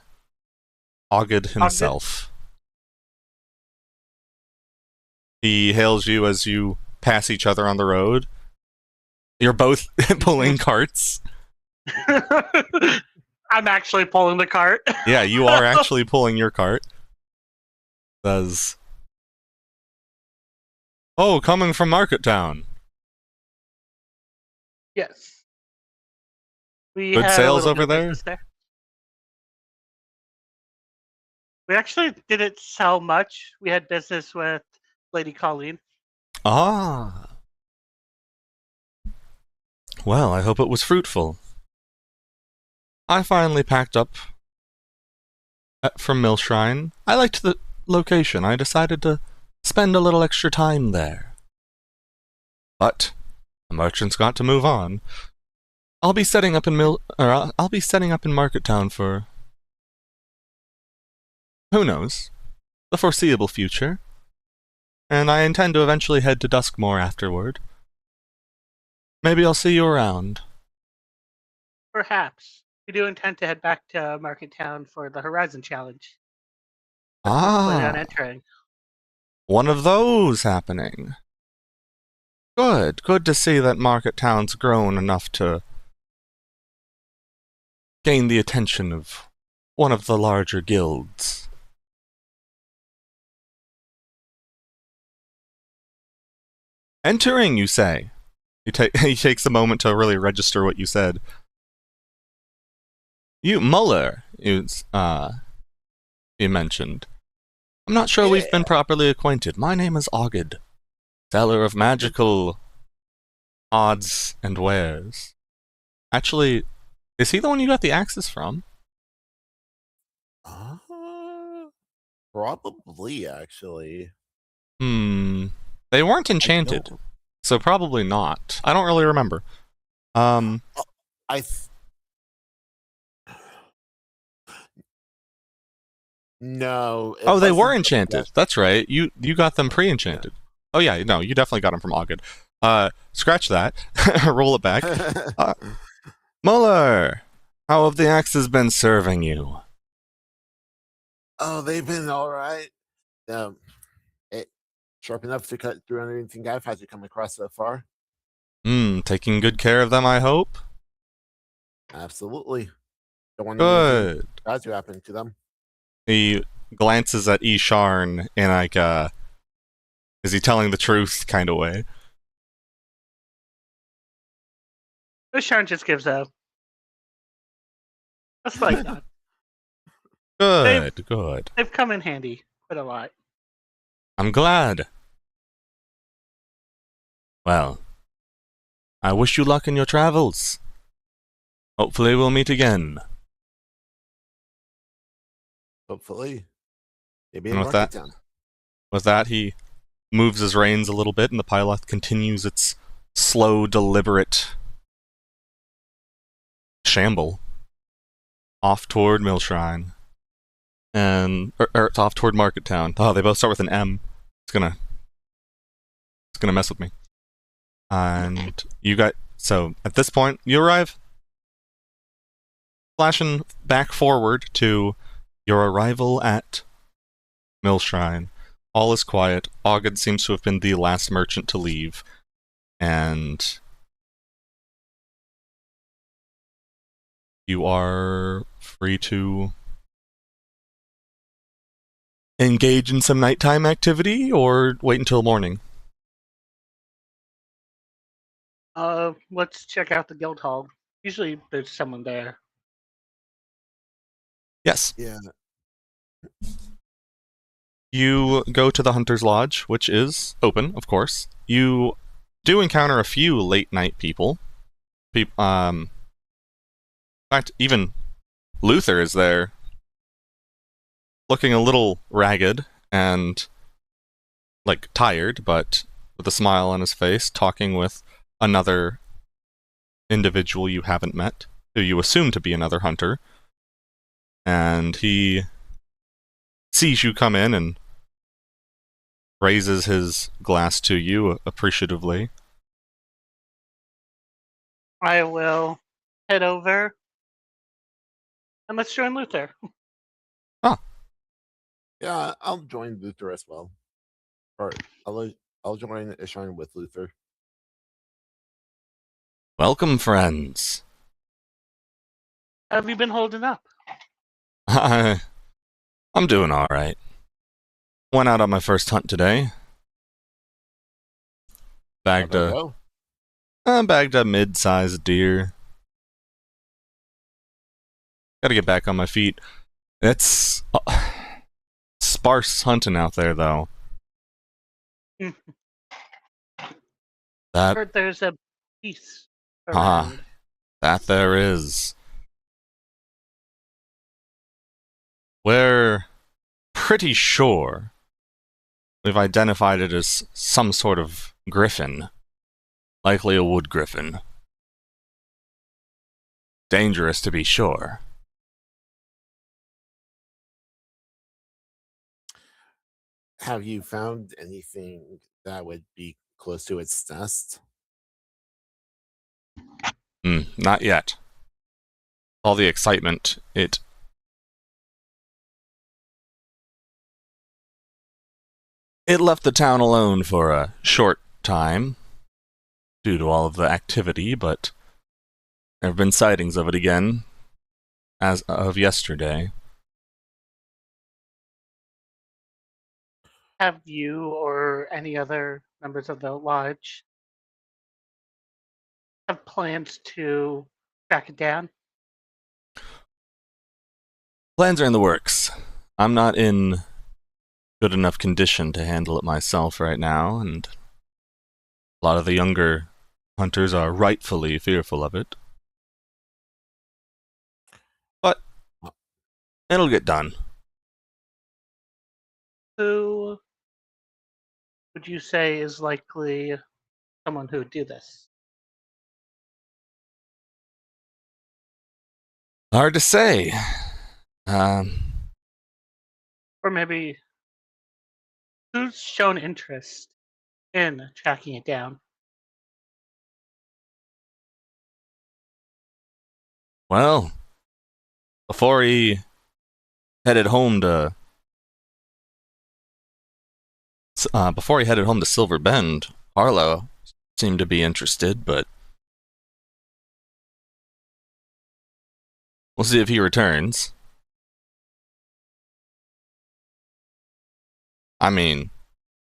Oged himself. He hails you as you pass each other on the road. You're both pulling carts. I'm actually pulling the cart. Yeah, you are actually pulling your cart. Oh, coming from Market Town. Yes. We Good had a sales little bit over of there? business there. We actually didn't sell much. We had business with Lady Colleen. Ah. Well, I hope it was fruitful. I finally packed up from Millshrine. I liked the location. I decided to spend a little extra time there. But the merchants got to move on. I'll be setting up in I'll be setting up in Market Town for who knows, the foreseeable future. And I intend to eventually head to Duskmoor afterward. Maybe I'll see you around. Perhaps. We do intend to head back to Market Town for the Horizon Challenge. Plan on Ah, entering. one of those happening. Good. Good to see that Market Town's grown enough to gain the attention of one of the larger guilds. Entering, you say? He takes a moment to really register what you said. You, Muller, you mentioned. I'm not sure we've been properly acquainted. My name is Ogid, seller of magical odds and wares. Actually, is he the one you got the axes from? Uh, Probably, actually. They weren't I enchanted, don't- so probably not. I don't really remember. I th- No. Oh, they were wasn't the enchanted. best. That's right. You got them pre-enchanted. Oh yeah, no, you definitely got them from Ogid. Scratch that. Roll it back. Muller, how have the axes been serving you? Oh, they've been all right. Sharp enough to cut through anything I've had to come across so far. Taking good care of them, I hope? Absolutely. Don't want anything Good. bad to happen to them. He glances at Isharn in like is he telling the truth kind of way. Sharon just gives a slight nod. Good. They've come in handy quite a lot. I'm glad. Well, I wish you luck in your travels. Hopefully we'll meet again. Hopefully. Maybe And in with Market that- Town. With that, he moves his reins a little bit, and the Piloth continues its slow, deliberate shamble off toward Millshrine. And it's off toward Market Town. Oh, they both start with an M. It's gonna mess with me. And you got so at this point you arrive. Flashing back forward to your arrival at Millshrine. All is quiet. Ogid seems to have been the last merchant to leave, and you are free to engage in some nighttime activity or wait until morning. Let's check out the guild hall. Usually there's someone there. Yes. Yeah. You go to the Hunter's Lodge, which is open, of course. You do encounter a few late night people. In fact, even Luther is there, looking a little ragged and like tired, but with a smile on his face, talking with another individual you haven't met, who you assume to be another hunter. And he sees you come in and raises his glass to you appreciatively. I will head over and let's join Luther. Yeah, I'll join Luther as well. Or I'll join Isharn with Luther. Welcome, friends. How have you been holding up? I'm doing all right. Went out on my first hunt today. Bagged How'd that a go? bagged a mid-sized deer. Got to get back on my feet. It's sparse hunting out there, though. That Heard there's a piece ah, around. that there is. We're pretty sure we've identified it as some sort of griffin, likely a wood griffin. Dangerous to be sure. Have you found anything that would be close to its nest? Not yet. All the excitement, it left the town alone for a short time due to all of the activity, but there have been sightings of it again as of yesterday. Have you or any other members of the lodge have plans to track it down? Plans are in the works. I'm not in good enough condition to handle it myself right now, and a lot of the younger hunters are rightfully fearful of it. But it'll get done. Who would you say is likely someone who would do this? Hard to say. Or maybe who's shown interest in tracking it down? Well, before he headed home to Silver Bend, Harlow seemed to be interested, but we'll see if he returns. I mean,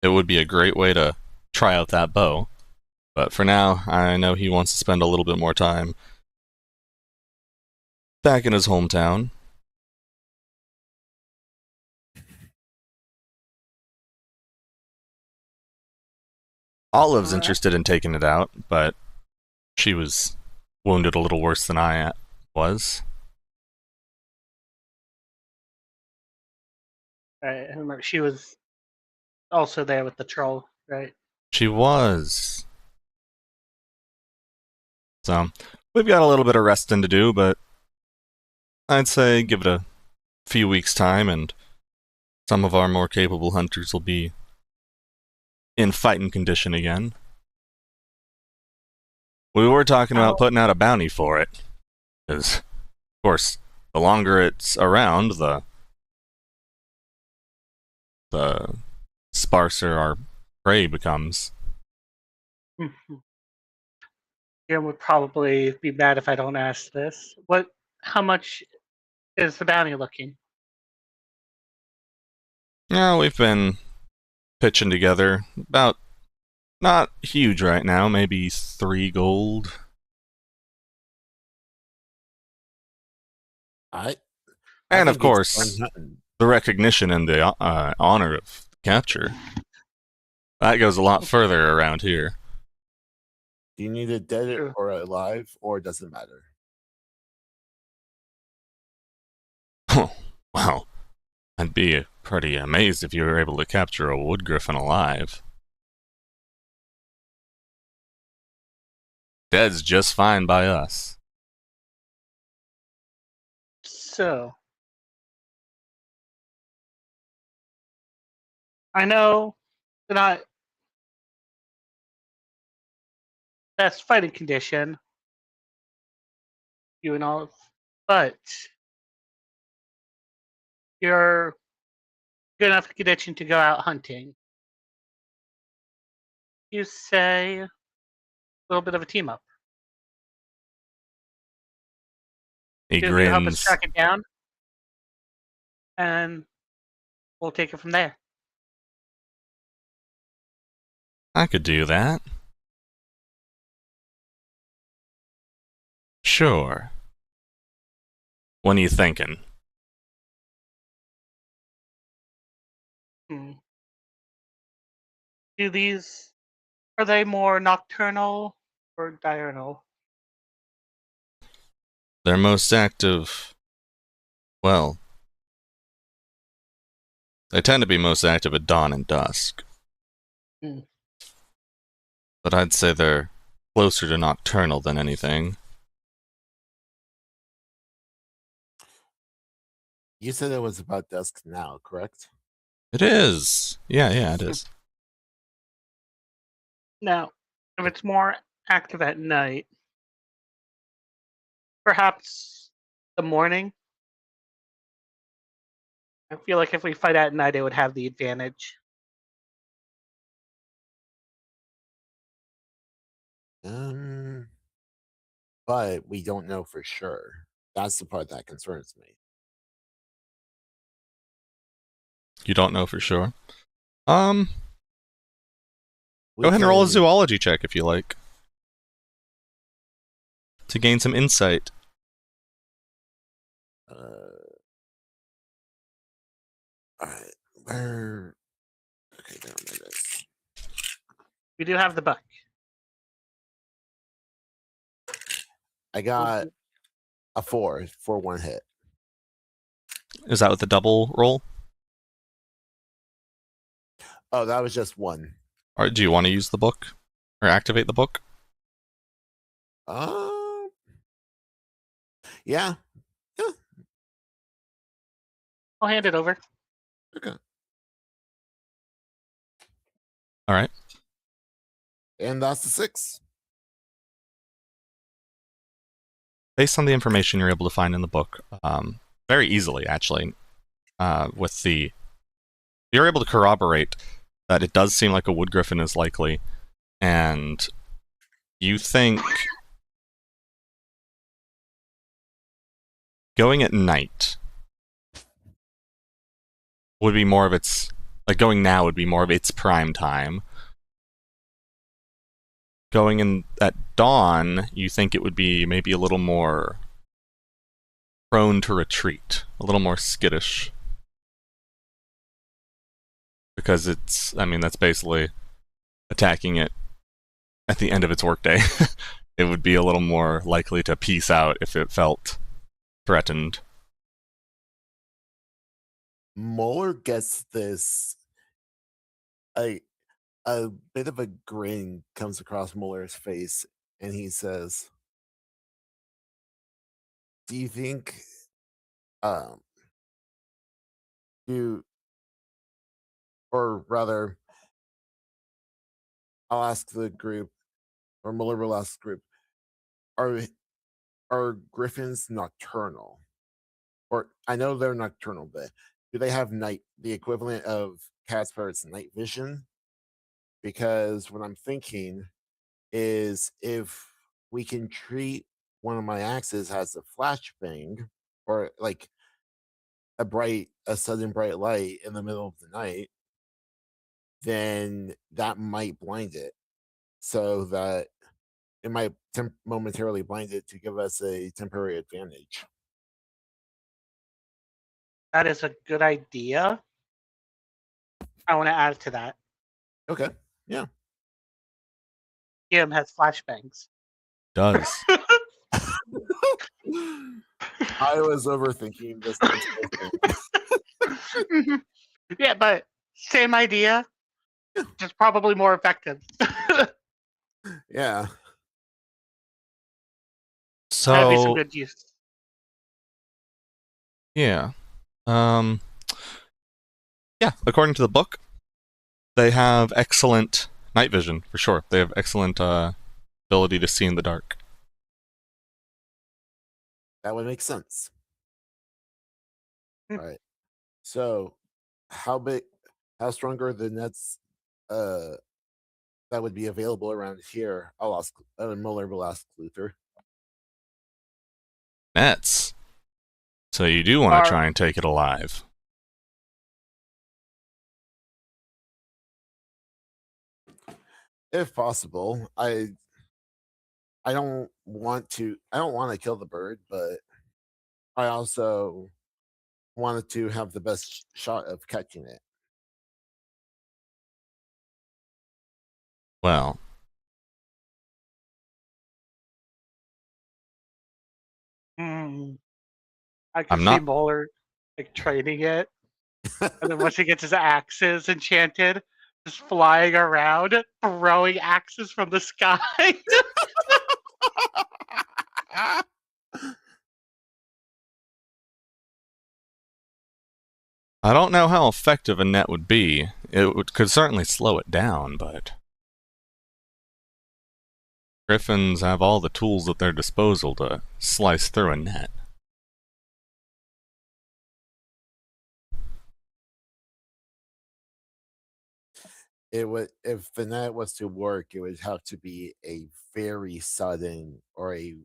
it would be a great way to try out that bow, but for now, I know he wants to spend a little bit more time back in his hometown. Olive's Alright. interested in taking it out, but she was wounded a little worse than I was. Right, I remember she was also there with the troll, right? She was. So, we've got a little bit of resting to do, but I'd say give it a few weeks' time and some of our more capable hunters will be in fighting condition again. We were talking about putting out a bounty for it, because, of course, the longer it's around, the sparser our prey becomes. Jim would probably be mad if I don't ask this. How much is the bounty looking? Yeah, we've been pitching together about, not huge right now, maybe 3 gold. And of think it's course, fun hunting. the recognition and the honor of capture. That goes a lot further around here. Do you need it dead True. or alive, or does it matter? Wow. I'd be pretty amazed if you were able to capture a wood griffin alive. Dead's just fine by us. So, I know they're not best fighting condition, you and all, but you're good enough condition to go out hunting. You say a little bit of a team up. He You help us grins. track it down, and we'll take it from there. I could do that. sure. When are you thinking? Hmm. Are they more nocturnal or diurnal? They're most active. Well, they tend to be most active at dawn and dusk. Hmm. But I'd say they're closer to nocturnal than anything. You said it was about dusk now, correct? It is. Yeah, it is. Now, if it's more active at night, perhaps the morning. I feel like if we fight at night, it would have the advantage. Um, but we don't know for sure. That's the part that concerns me. You don't know for sure. We Go ahead and roll a can- zoology check if you like. To gain some insight. Alright, where? Okay, there it is. We do have the book. I got a 4 for one hit. Is that with the double roll? Oh, that was just one. Or do you want to use the book? Or activate the book? Yeah. I'll hand it over. Okay. Alright. And that's the 6. Based on the information you're able to find in the book, very easily, actually, you're able to corroborate that it does seem like a wood griffin is likely, and you think going at night would be more of its, like going now would be more of its prime time. Going in at dawn, you think it would be maybe a little more prone to retreat, a little more skittish. Because that's basically attacking it at the end of its workday. It would be a little more likely to peace out if it felt threatened. Moeller gets this. A bit of a grin comes across Muller's face, and he says, "Do you think, um, you, or rather, I'll ask the group, or Muller will ask the group, are are griffins nocturnal? Or I know they're nocturnal, but do they have the equivalent of cat's parrot's night vision? Because what I'm thinking is if we can treat one of my axes as a flashbang or like a sudden bright light in the middle of the night, then that might blind it so that it might momentarily blind it to give us a temporary advantage. That is a good idea. I want to add to that. Okay. Yeah. Kim has flashbangs. Does. I was overthinking this next thing. Mhm. Yeah, but same idea, just probably more effective. Yeah. That'd be some So, good use. yeah. Yeah, according to the book, they have excellent night vision, for sure. They have excellent ability to see in the dark. That would make sense. Hmm. All right. So, how strong are the nets uh, that would be available around here? I'll ask, Muller will ask Luther. Nets. So you do want to try and take it alive. If possible. I don't want to kill the bird, but I also wanted to have the best shot of catching it. Well, Hmm. I can I'm see not. Moeller like training it, and then once he gets his axes enchanted, just flying around, throwing axes from the sky. I don't know how effective a net would be. Could certainly slow it down, but griffins have all the tools at their disposal to slice through a net. It would, if the net was to work, it would have to be a very sudden or a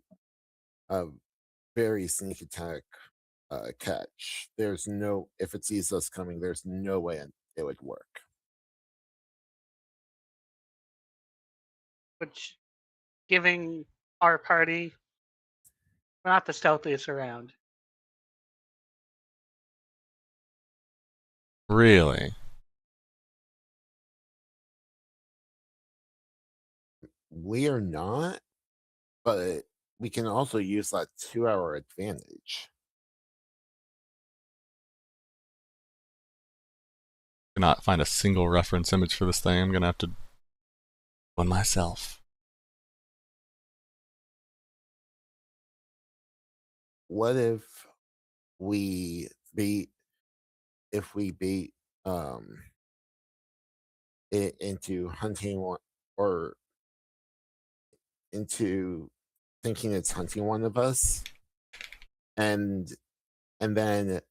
very sneak attack catch. There's no, if it sees us coming, there's no way it would work. Which, giving our party, we're not the stealthiest around. Really? We are not, but we can also use that to our advantage. Cannot find a single reference image for this thing. I'm gonna have to one myself. What if we beat it into hunting one, or into thinking it's hunting one of us, and then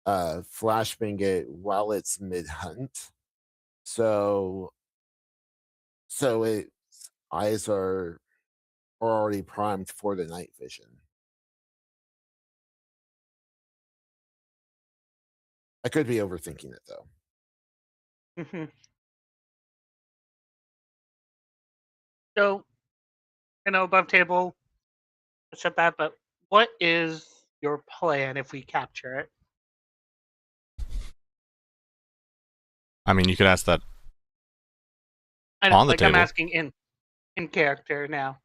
flashbang it while it's mid hunt, so its eyes are already primed for the night vision. I could be overthinking it though. Mm-hmm. So, above table, accept that, but what is your plan if we capture it? I mean, you could ask that I know, on the like I'm table. asking in character now.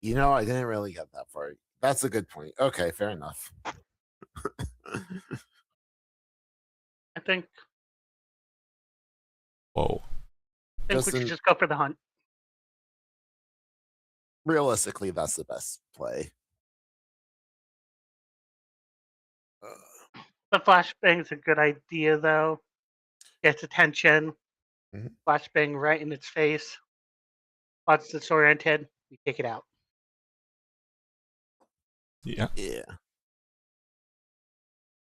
I didn't really get that far. That's a good point. Okay, fair enough. I think Whoa. we should just go for the hunt. Realistically, that's the best play. The flashbang's a good idea though. Gets attention. Mhm. Flashbang right in its face. Once it's oriented, we take it out. Yeah. Yeah.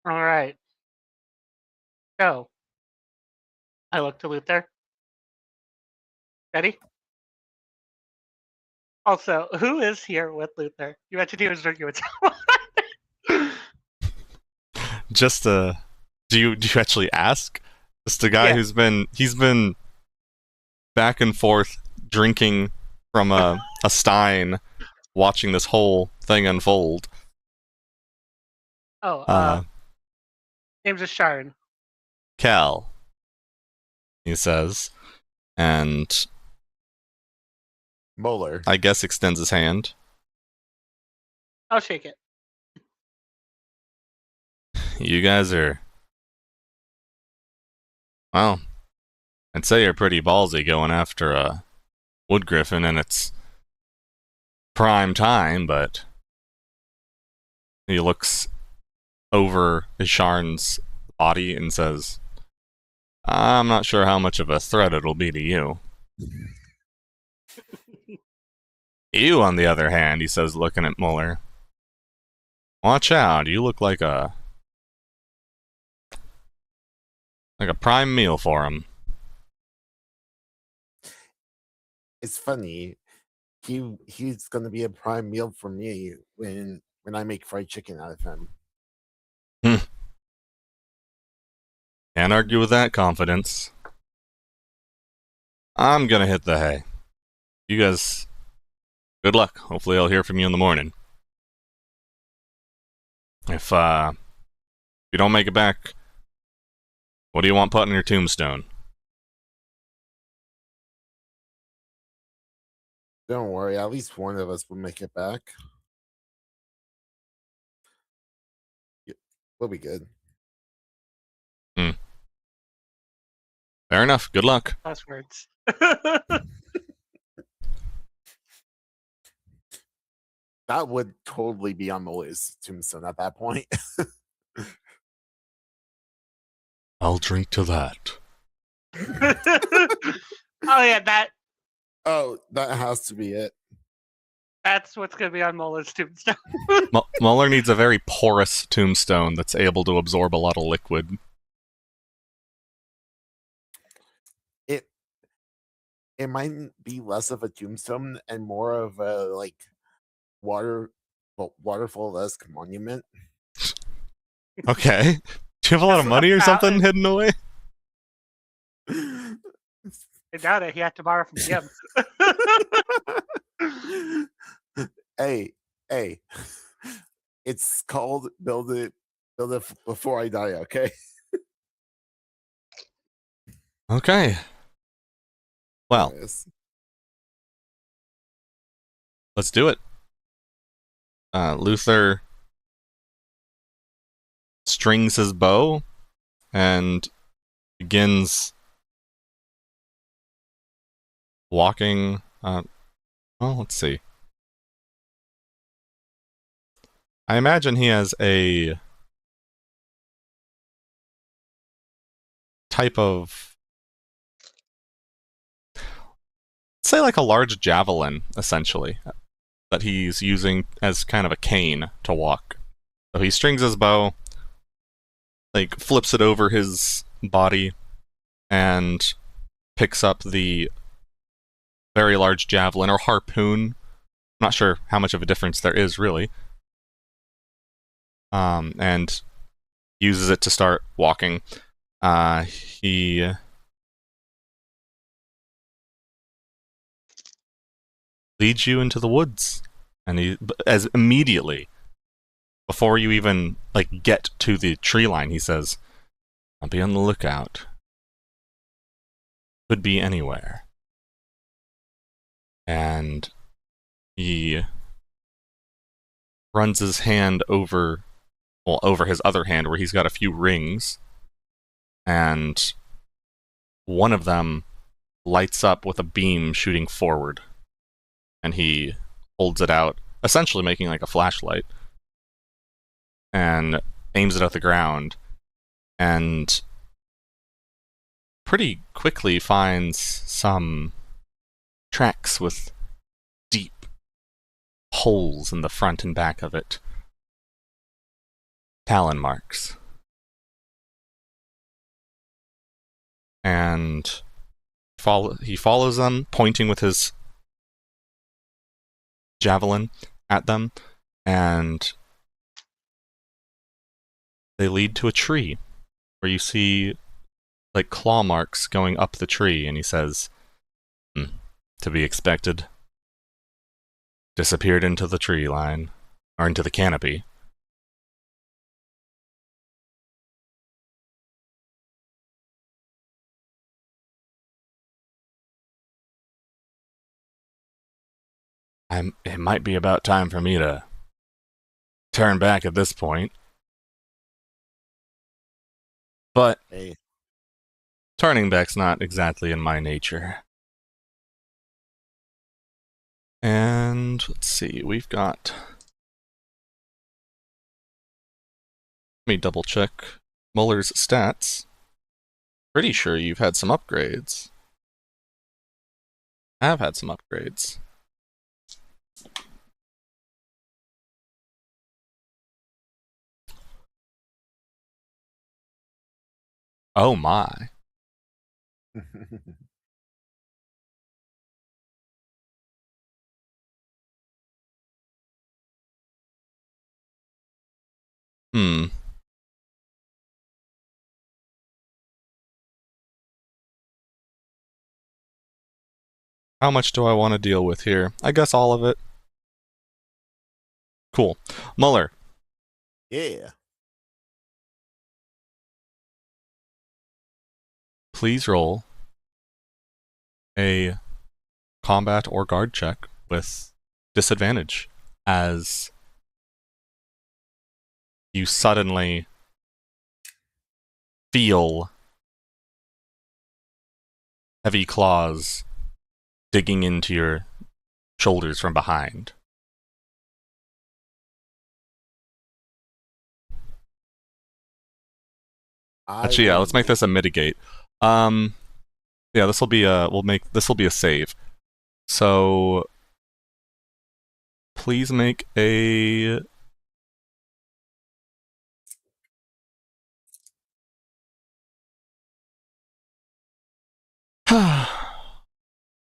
All right. So, I look to Luther. Ready? Also, who is here with Luther? You mentioned he was drinking with someone. Just do you actually ask? Just a guy Yeah. he's been back and forth drinking from a stein, watching this whole thing unfold. Name's is Sharon. Cal, he says, and Moeller. I guess extends his hand. I'll shake it. You guys are, well, I'd say you're pretty ballsy going after a wood griffin and it's prime time, but he looks over Isharn's body and says, I'm not sure how much of a threat it'll be to you. You, on the other hand, he says, looking at Muller, watch out, you look like a prime meal for him. It's funny. He's gonna be a prime meal for me when I make fried chicken out of him. Can't argue with that confidence. I'm gonna hit the hay. You guys, good luck. Hopefully I'll hear from you in the morning. If you don't make it back, what do you want put on your tombstone? Don't worry, at least one of us will make it back. We'll be good. Fair enough. Good luck. Last words. That would totally be on Molly's tombstone at that point. I'll drink to that. Oh yeah, Oh, that has to be it. that's what's gonna be on Muller's tombstone. Muller needs a very porous tombstone that's able to absorb a lot of liquid. It might be less of a tombstone and more of a like waterfall-esque monument. Okay. Do you have a lot of money or something hidden away? I doubt it. He had to borrow from Jim. Hey, it's called build it before I die. Okay. Okay. Well, Yes. let's do it. Luther strings his bow and begins walking. Well, let's see. I imagine he has a type of, say, like a large javelin, essentially, that he's using as kind of a cane to walk. So he strings his bow, like flips it over his body, and picks up the very large javelin or harpoon. I'm not sure how much of a difference there is, really. And uses it to start walking. He leads you into the woods, and as immediately before you even like get to the tree line, he says, "I'll be on the lookout. Could be anywhere." And he runs his hand over his other hand where he's got a few rings, and one of them lights up with a beam shooting forward, and he holds it out, essentially making like a flashlight, and aims it at the ground, and pretty quickly finds some tracks with deep holes in the front and back of it. Talon marks. And he follows them, pointing with his javelin at them, and they lead to a tree where you see like claw marks going up the tree, and he says, "To be expected." Disappeared into the tree line, or into the canopy. It might be about time for me to turn back at this point. But Hey, turning back's not exactly in my nature. And let's see, we've got... Let me double check Muller's stats. Pretty sure you've had some upgrades. I've had some upgrades. Oh my. Hmm. How much do I want to deal with here? I guess all of it. Cool. Muller, Yeah. please roll a combat or guard check with disadvantage as you suddenly feel heavy claws digging into your shoulders from behind. Actually, yeah, let's make this a mitigate. Yeah, this will be a save. So please make a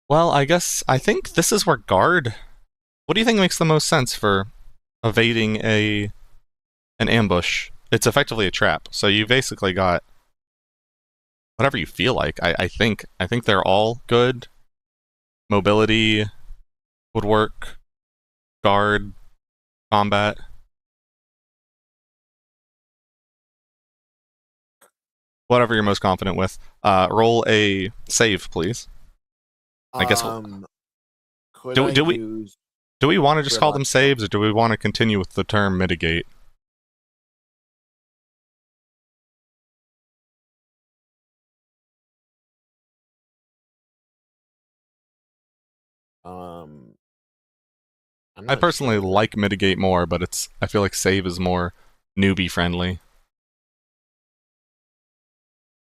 well, I think this is where guard. What do you think makes the most sense for evading an ambush? It's effectively a trap. So you basically got whatever you feel like. I think they're all good. Mobility would work. Guard, combat. Whatever you're most confident with. Roll a save, please. I guess could do- I do we- use Do we want to just call them Relax. saves, or do we want to continue with the term mitigate? I'm I not personally sure. like mitigate more, but I feel like save is more newbie friendly.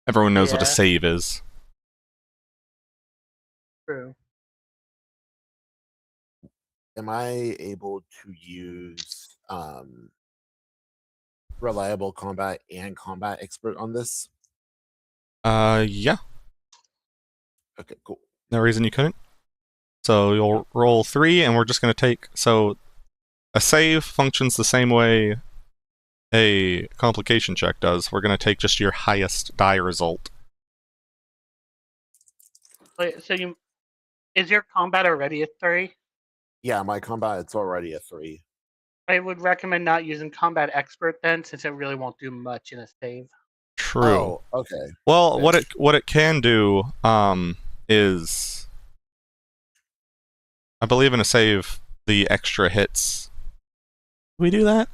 Everyone knows what a Yeah. save is. True. Am I able to use reliable combat and combat expert on this? Yeah. Okay, cool. No reason you couldn't. So you'll roll 3, and we're just going to take. So a save functions the same way a complication check does. We're going to take just your highest die result. Wait, is your combat already a 3? Yeah, my combat it's already a 3. I would recommend not using combat expert then, since it really won't do much in a save. True. Oh, okay. Well, Okay. what it can do is, I believe in a save, the extra hits. Do we do that?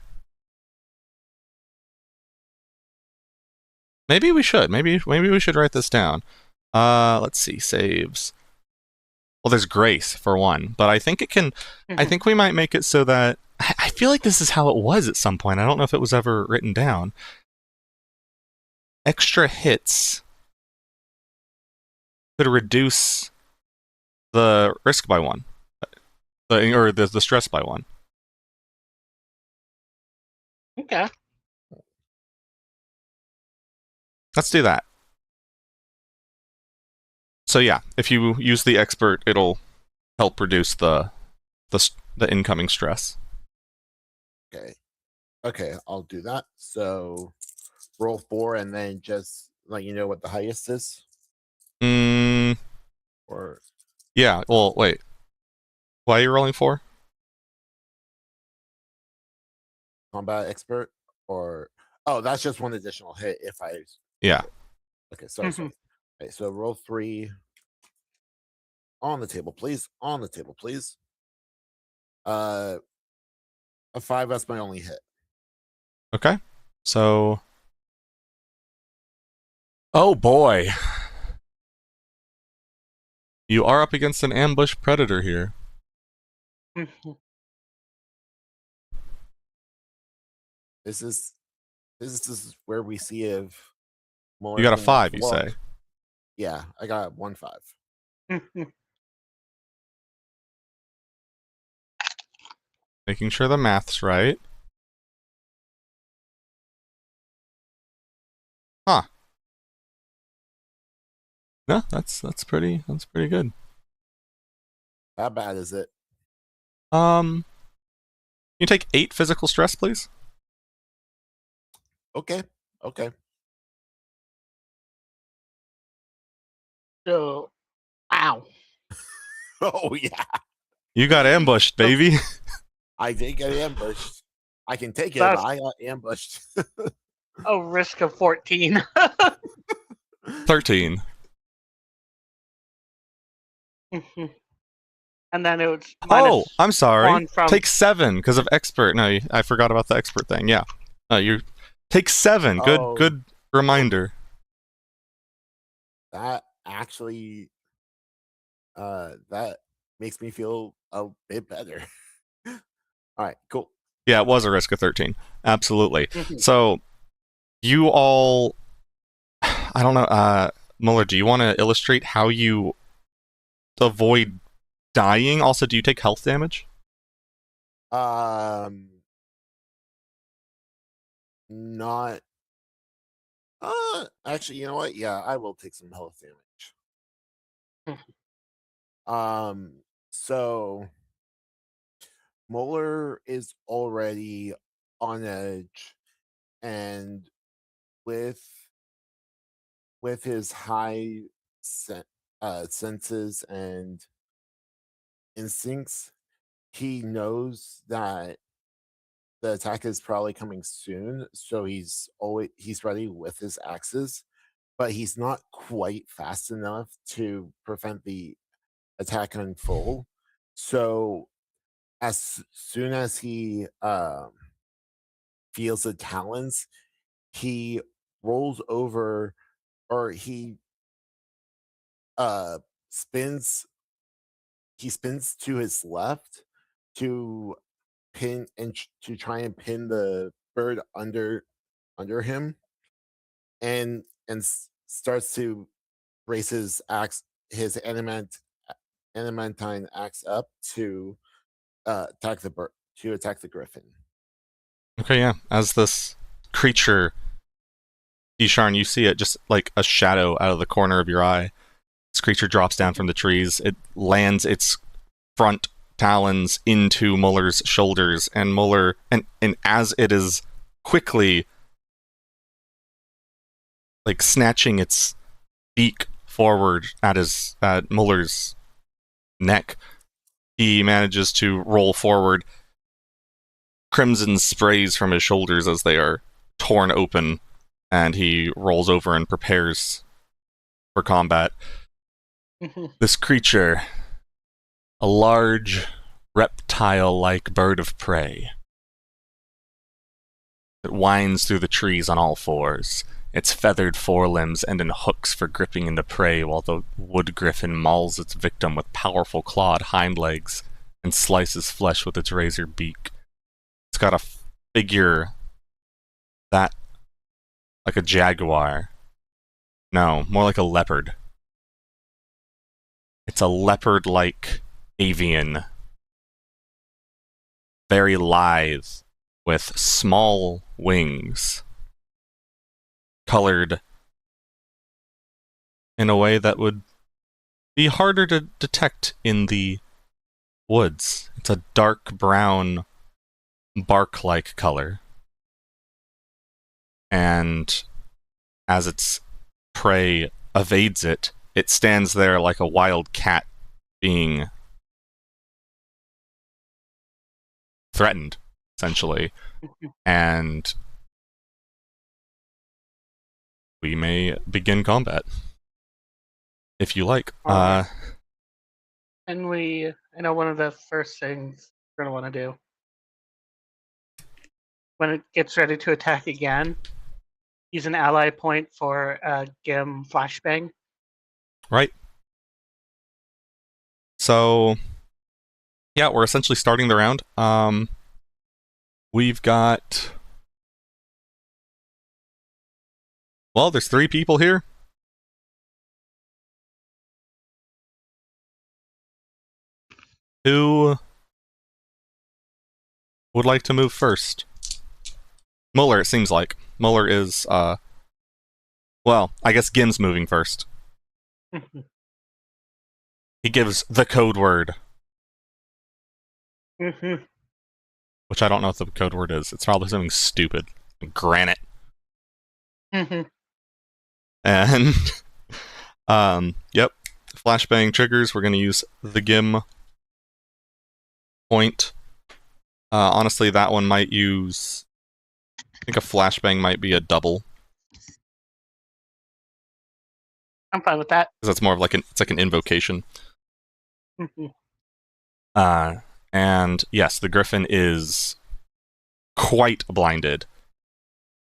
Maybe we should. Maybe we should write this down. Let's see, saves. Well, there's grace for one, but I think it can. I think we might make it so that I feel like this is how it was at some point. I don't know if it was ever written down. Extra hits could reduce the risk by 1, or the stress by 1. Okay. Let's do that. So yeah, if you use the expert, it'll help reduce the incoming stress. Okay, I'll do that. So roll 4 and then just let you know what the highest is. Or Yeah. Well, wait. Why are you rolling 4? combat expert, or that's just one additional hit if I. Yeah. Okay, sorry. Okay, so roll 3 on the table, please. On the table, please. A 5. That's my only hit. Okay. So. Oh boy. You are up against an ambush predator here. This is where we see if You got a 5, you say? Yeah, I got 1 5. Making sure the math's right. Huh. No, that's pretty good. How bad is it? Can you take 8 physical stress, please? Okay. So, ow. Oh yeah, You got ambushed, baby. I did get ambushed. I can take it, but That's- I got ambushed. Oh, risk of 14. 13. Mhm. And then it was Oh, minus I'm sorry. one from. Take 7 because of expert. No, I forgot about the expert thing. Yeah. No, you take 7. Oh. Good reminder. That actually, that makes me feel a bit better. All right, cool. Yeah, it was a risk of 13. Absolutely. Mhm. So, you all, I don't know, Muller, do you want to illustrate how you avoid dying? Also, do you take health damage? Not. Actually, you know what? Yeah, I will take some health damage. So Moeller is already on edge, and with his high senses and instincts, he knows that the attack is probably coming soon, so he's ready with his axes, but he's not quite fast enough to prevent the attack in full. So as soon as he feels the talons, he rolls over, or he uh spins he spins to his left to pin and to try and pin the bird under him, and starts to raise his adamantine axe up to attack the bird, to attack the griffin. Okay, yeah. As this creature, Isharn, you see it just like a shadow out of the corner of your eye. This creature drops down from the trees. It lands its front talons into Muller's shoulders, and Muller, and as it is quickly like snatching its beak forward at Muller's neck, he manages to roll forward. Crimson sprays from his shoulders as they are torn open, and he rolls over and prepares for combat. Mhm. This creature, a large reptile-like bird of prey, it winds through the trees on all fours, its feathered forelimbs end in hooks for gripping into prey, while the wood griffin mauls its victim with powerful clawed hind legs and slices flesh with its razor beak. It's got a figure that, like a jaguar. No, more like a leopard. It's a leopard-like avian, very lithe, with small wings, colored in a way that would be harder to detect in the woods. It's a dark brown, bark-like color. And as its prey evades it, it stands there like a wild cat being threatened, essentially. And we may begin combat, if you like. Alright. And I know one of the first things we're going to want to do when it gets ready to attack again, use an ally point for Gim Flashbang. Right. So, yeah, we're essentially starting the round. We've got... Well, there's 3 people here. Who would like to move first? Muller, it seems like. Muller is, well, I guess Gim's moving first. He gives the code word, which I don't know what the code word is. It's probably something stupid. Granite. And, yep. flashbang triggers, we're going to use the Gim point. Honestly, that one might use... I think a flashbang might be a double. I'm fine with that. Because that's more of like it's like an invocation. Mhm. And yes, the Griffin is quite blinded.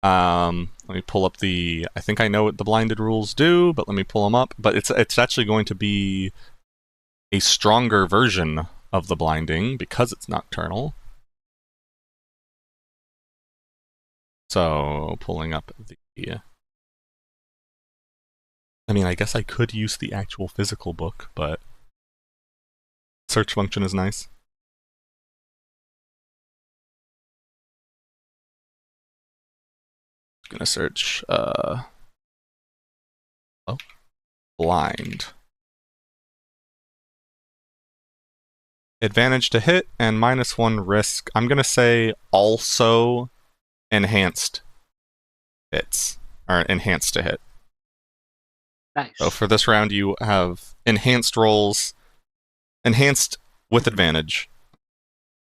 Let me pull up the... I think I know what the blinded rules do, but let me pull them up. But it's actually going to be a stronger version of the blinding because it's nocturnal. So, pulling up the... I mean, I guess I could use the actual physical book, but search function is nice. Gonna search blind. Advantage to hit and -1 risk. I'm gonna say also enhanced hits, or enhanced to hit. Nice. So for this round, you have enhanced rolls, enhanced with advantage,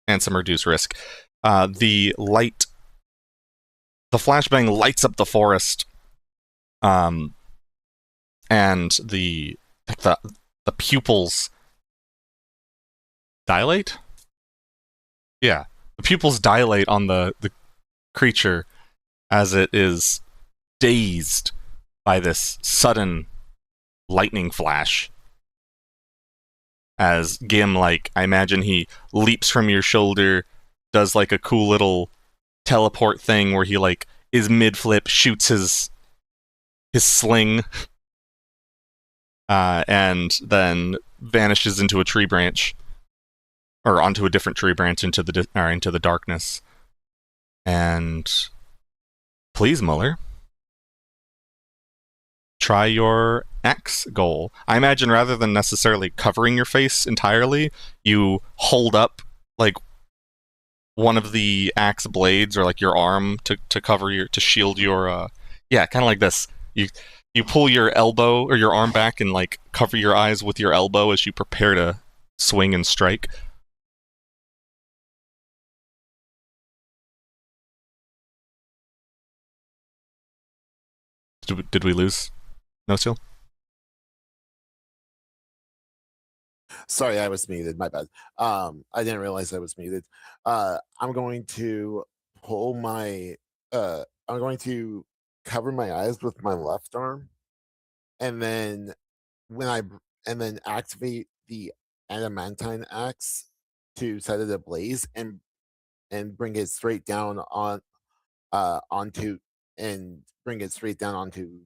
and some reduced risk. The flashbang lights up the forest, and the pupils dilate. Yeah, the pupils dilate on the creature as it is dazed by this sudden lightning flash. As Gim, like, I imagine he leaps from your shoulder, does like a cool little teleport thing where he like is mid-flip, shoots his sling, and then vanishes into a tree branch, or onto a different tree branch into the darkness. And please, Muller, try your axe goal. I imagine rather than necessarily covering your face entirely, you hold up like one of the axe blades or like your arm to cover to shield your yeah, kind of like this. You pull your elbow or your arm back and like cover your eyes with your elbow as you prepare to swing and strike. Did we lose? No seal? Sorry, I was muted. My bad. I didn't realize I was muted. I'm going to pull my. I'm going to cover my eyes with my left arm, and then activate the adamantine axe to set it ablaze and bring it straight down onto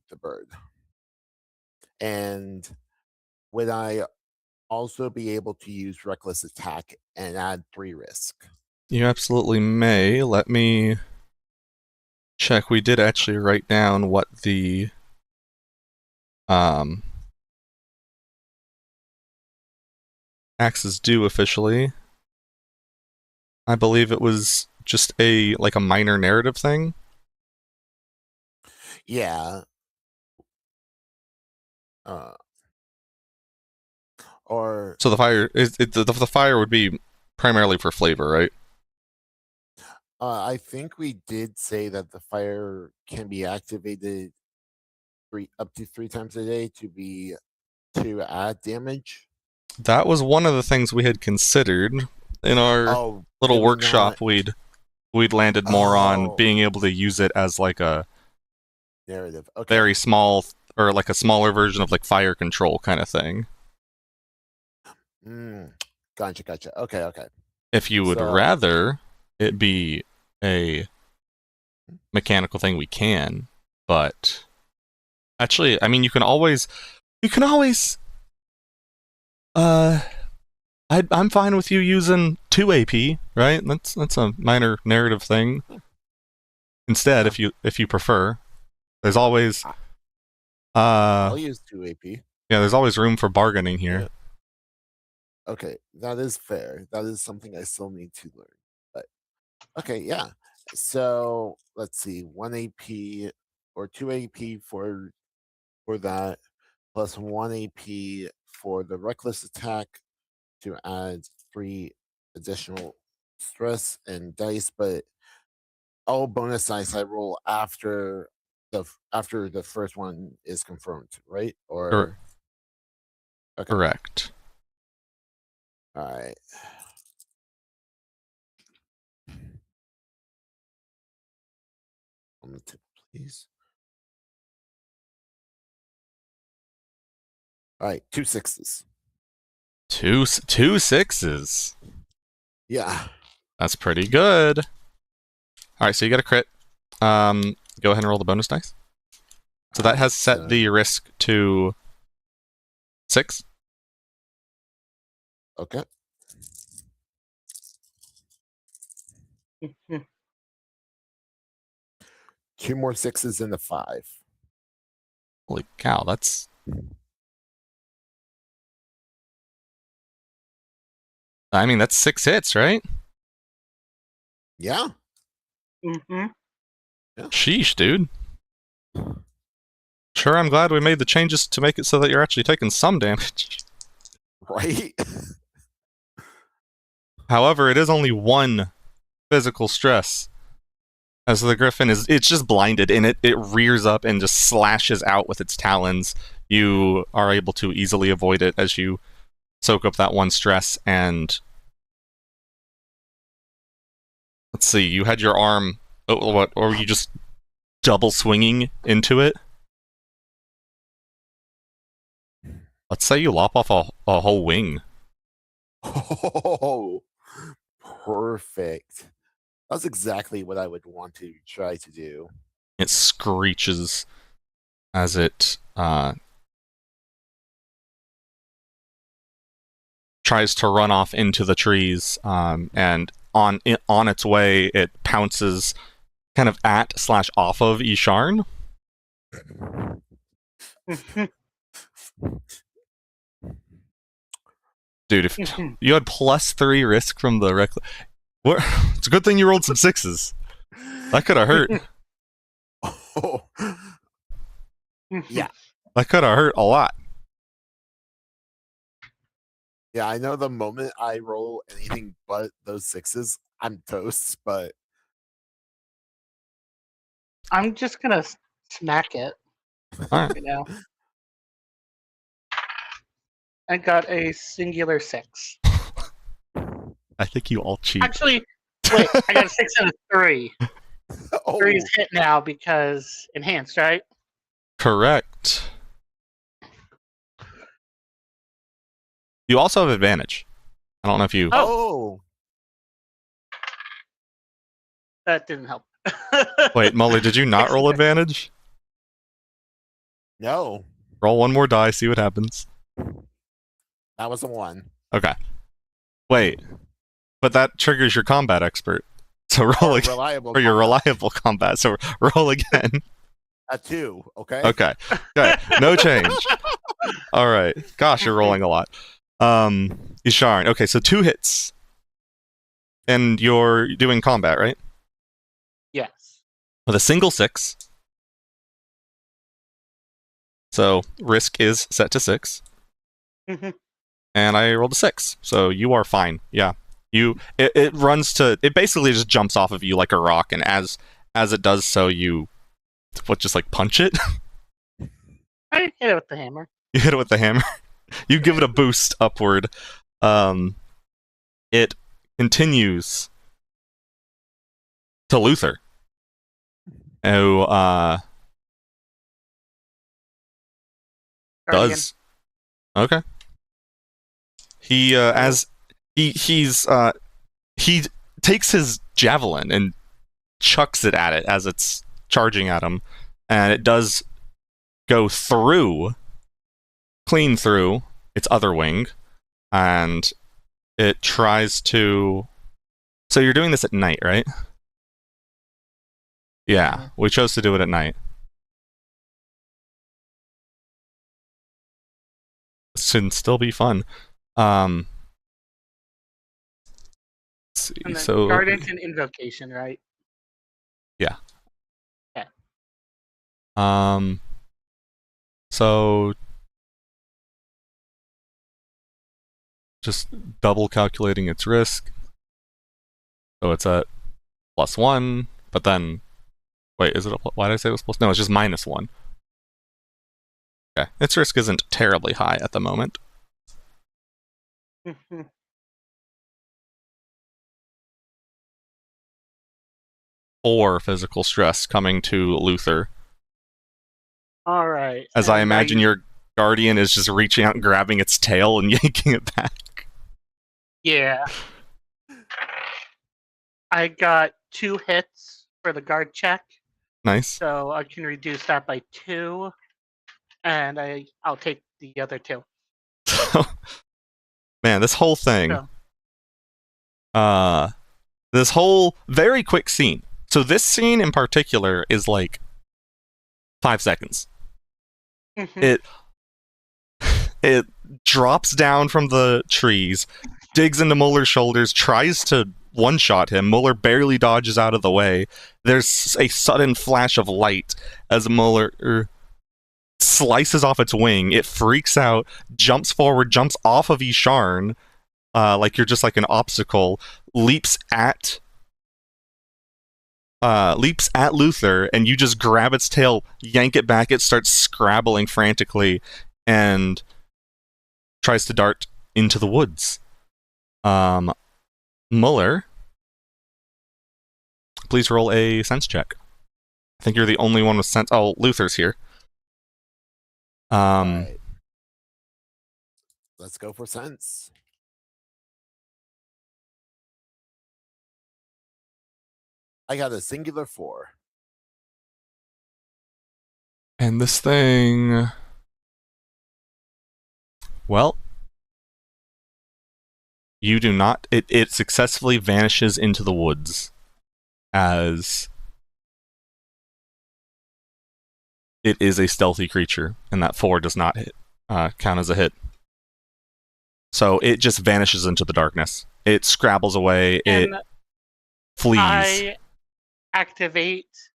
the bird. And would I also be able to use reckless attack and add 3 risk? You absolutely may. Let me check. We did actually write down what the axes do officially. I believe it was just a minor narrative thing. Yeah. Or so the fire the fire would be primarily for flavor, right? I think we did say that the fire can be activated up to 3 times a day to add damage. That was one of the things we had considered in our little workshop. We'd landed more on being able to use it as like a narrative, very small, or like a smaller version of like fire control kind of thing. Gotcha. Okay. If you would rather it be a mechanical thing, we can. But actually, I mean, you can always. I'm fine with you using 2 AP, right? That's a minor narrative thing. Instead, if you prefer, there's always. I'll use 2 AP. Yeah, there's always room for bargaining here. Yeah. Okay, that is fair. That is something I still need to learn. But okay, yeah. So let's see, 1 AP or 2 AP for that, plus 1 AP for the reckless attack to add 3 additional stress and dice, but all bonus dice I roll after the first one is confirmed, right? Or okay, Correct. all right. On the tip, please. All right, 2 6s. Two 6s. Yeah. That's pretty good. All right, so you got a crit. Go ahead and roll the bonus dice. So that has set the risk to 6. Okay. Two more 6s and a 5. Holy cow, that's... I mean, that's 6 hits, right? Yeah. Mm-hmm. Sheesh, dude. Sure, I'm glad we made the changes to make it so that you're actually taking some damage. Right. However, it is only 1 physical stress. As the griffin it's just blinded, and it rears up and just slashes out with its talons. You are able to easily avoid it as you soak up that 1 stress, and let's see, you had your arm, or were you just double swinging into it? Let's say you lop off a whole wing. Oh, perfect. That's exactly what I would want to try to do. It screeches as it tries to run off into the trees, and on its way, it pounces kind of at/off of Isharn. Dude, if you had +3 risk from the reckless... It's a good thing you rolled some 6s. That could have hurt. Oh. Yeah. That could have hurt a lot. Yeah, I know the moment I roll anything but those 6s, I'm toast, but I'm just gonna smack it. All right. You know. I got a singular 6. I think you all cheat. Actually, wait, I got a 6 and a 3. oh, 3 is hit now because enhanced, right? Correct. You also have advantage. I don't know if you... oh, That didn't help. Wait, Molly, did you not roll advantage? no, Roll 1 more die, see what happens. that was a 1. Okay. Wait. But that triggers your combat expert. So roll again. Reliable. Or your combat. reliable combat. So roll again. A 2, okay? Okay. Okay. No change. All right. Gosh, you're rolling a lot. Isharn. Okay, so 2 hits. And you're doing combat, right? Yes. With a single 6. So risk is set to 6. Mhm. And I rolled a 6. So you are fine. Yeah. It runs to... It basically just jumps off of you like a rock, and as it does so, you... just like punch it? I hit it with the hammer. You hit it with the hammer. You give it a boost upward. It continues to Luther. Who Guardian. does... Okay. He he takes his javelin and chucks it at it as it's charging at him, and it does go through, clean through its other wing, and it tries to... So you're doing this at night, right? Yeah, we chose to do it at night. This should still be fun. Let's see. And then So Guardian's an invocation, right? so just double calculating its risk. So it's at +1, but then wait, is it why did I say it was plus? No, it's just -1. Okay, its risk isn't terribly high at the moment. Mhm. 4 physical stress coming to Luther. All right. As I and imagine your guardian is just reaching out and grabbing its tail and yanking it back. Yeah. I got 2 hits for the guard check, Nice. so I can reduce that by 2, and I'll take the other 2. Man, this whole thing. So, This whole very quick scene. So this scene in particular is like 5 seconds. mhm. It drops down from the trees, digs into Muller's shoulders, tries to one-shot him. Muller barely dodges out of the way. There's a sudden flash of light as Muller slices off its wing. It freaks out, jumps forward, jumps off of Isharn, like you're just like an obstacle, leaps at Luther, and you just grab its tail, yank it back. It starts scrabbling frantically, and tries to dart into the woods. Muller, please roll a sense check. I think you're the only one with sense. Oh, Luther's here. Alright. Let's go for sense. I got a singular 4. And this thing, well, you do not. It successfully vanishes into the woods as it is a stealthy creature, and that 4 does not count as a hit. So it just vanishes into the darkness. It scrabbles away. And it flees. I activate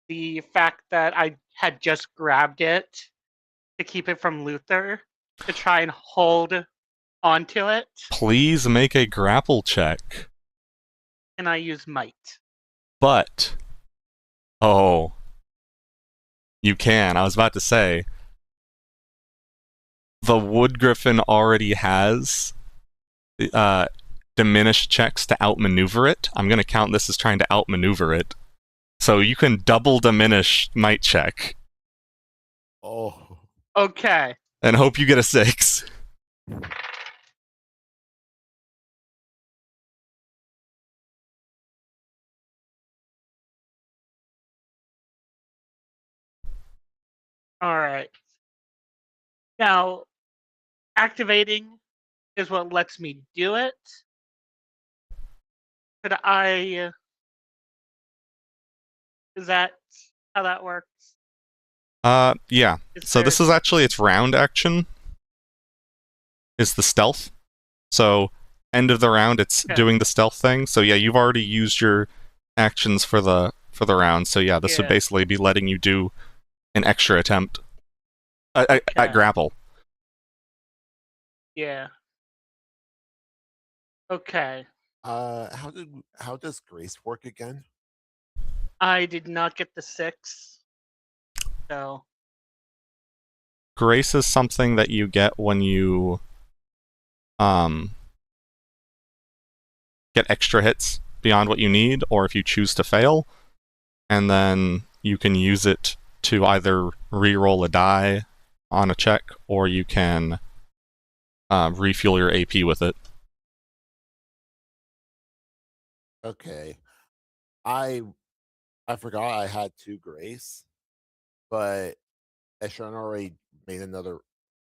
the fact that I had just grabbed it to keep it from Luther to try and hold onto it, Please make a grapple check. and I use might. But, oh, you can. I was about to say, the Wood Griffin already has diminished checks to outmaneuver it. I'm going to count this as trying to outmaneuver it. So you can double diminish might check Oh. Okay. and hope you get a 6. All right. Now, activating is what lets me do it. Could I? Is that how that works? Yeah. Is So there- this is actually its round action. Is the stealth. So end of the round, it's Okay. doing the stealth thing. So yeah, you've already used your actions for the round. So yeah, this would Yeah. basically be letting you do an extra attempt at Okay. grapple. Yeah. Okay. How does Grace work again? I did not get the 6. So Grace is something that you get when you get extra hits beyond what you need, or if you choose to fail, and then you can use it to either re-roll a die on a check, or you can refuel your AP with it. Okay. I forgot I had 2 Grace, but Esharon already made another.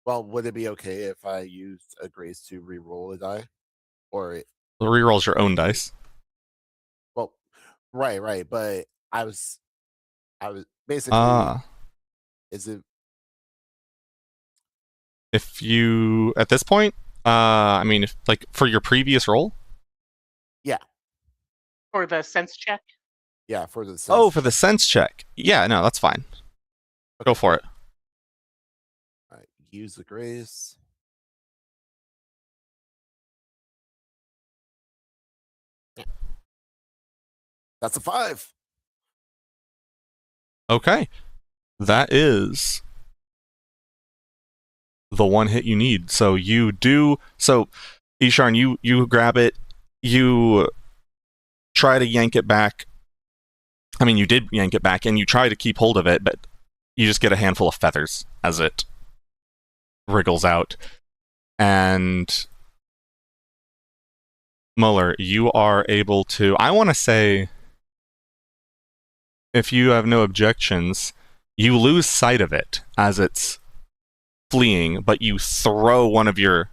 Well, would it be okay if I used a Grace to re-roll a die? Or The re-roll's your own dice. well, right, but I was basically is it If you at this point, I mean, if like for your previous roll. for the sense check. yeah, for the Oh, sense for the check. sense check. Yeah, no, that's fine. Go for it. Alright, use the Grace. That's a 5. Okay. That is the one hit you need. So you do. So, Isharn, you grab it. You try to yank it back. I mean, you did yank it back, and you try to keep hold of it, but you just get a handful of feathers as it wriggles out. And Muller, you are able to. I want to say, if you have no objections, you lose sight of it as it's fleeing, but you throw one of your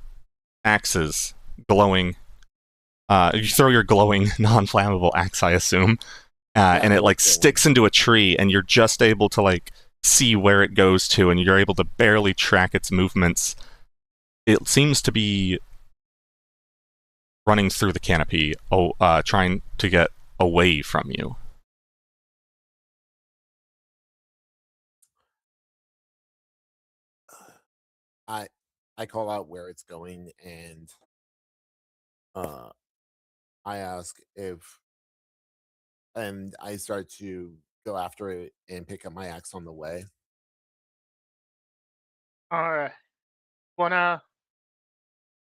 axes, glowing. You throw your glowing, non-flammable axe, I assume, and it like sticks into a tree, and you're just able to like see where it goes to, and you're able to barely track its movements. It seems to be running through the canopy, trying to get away from you. I call out where it's going, and I ask if, and I start to go after it and pick up my axe on the way. Alright. Wanna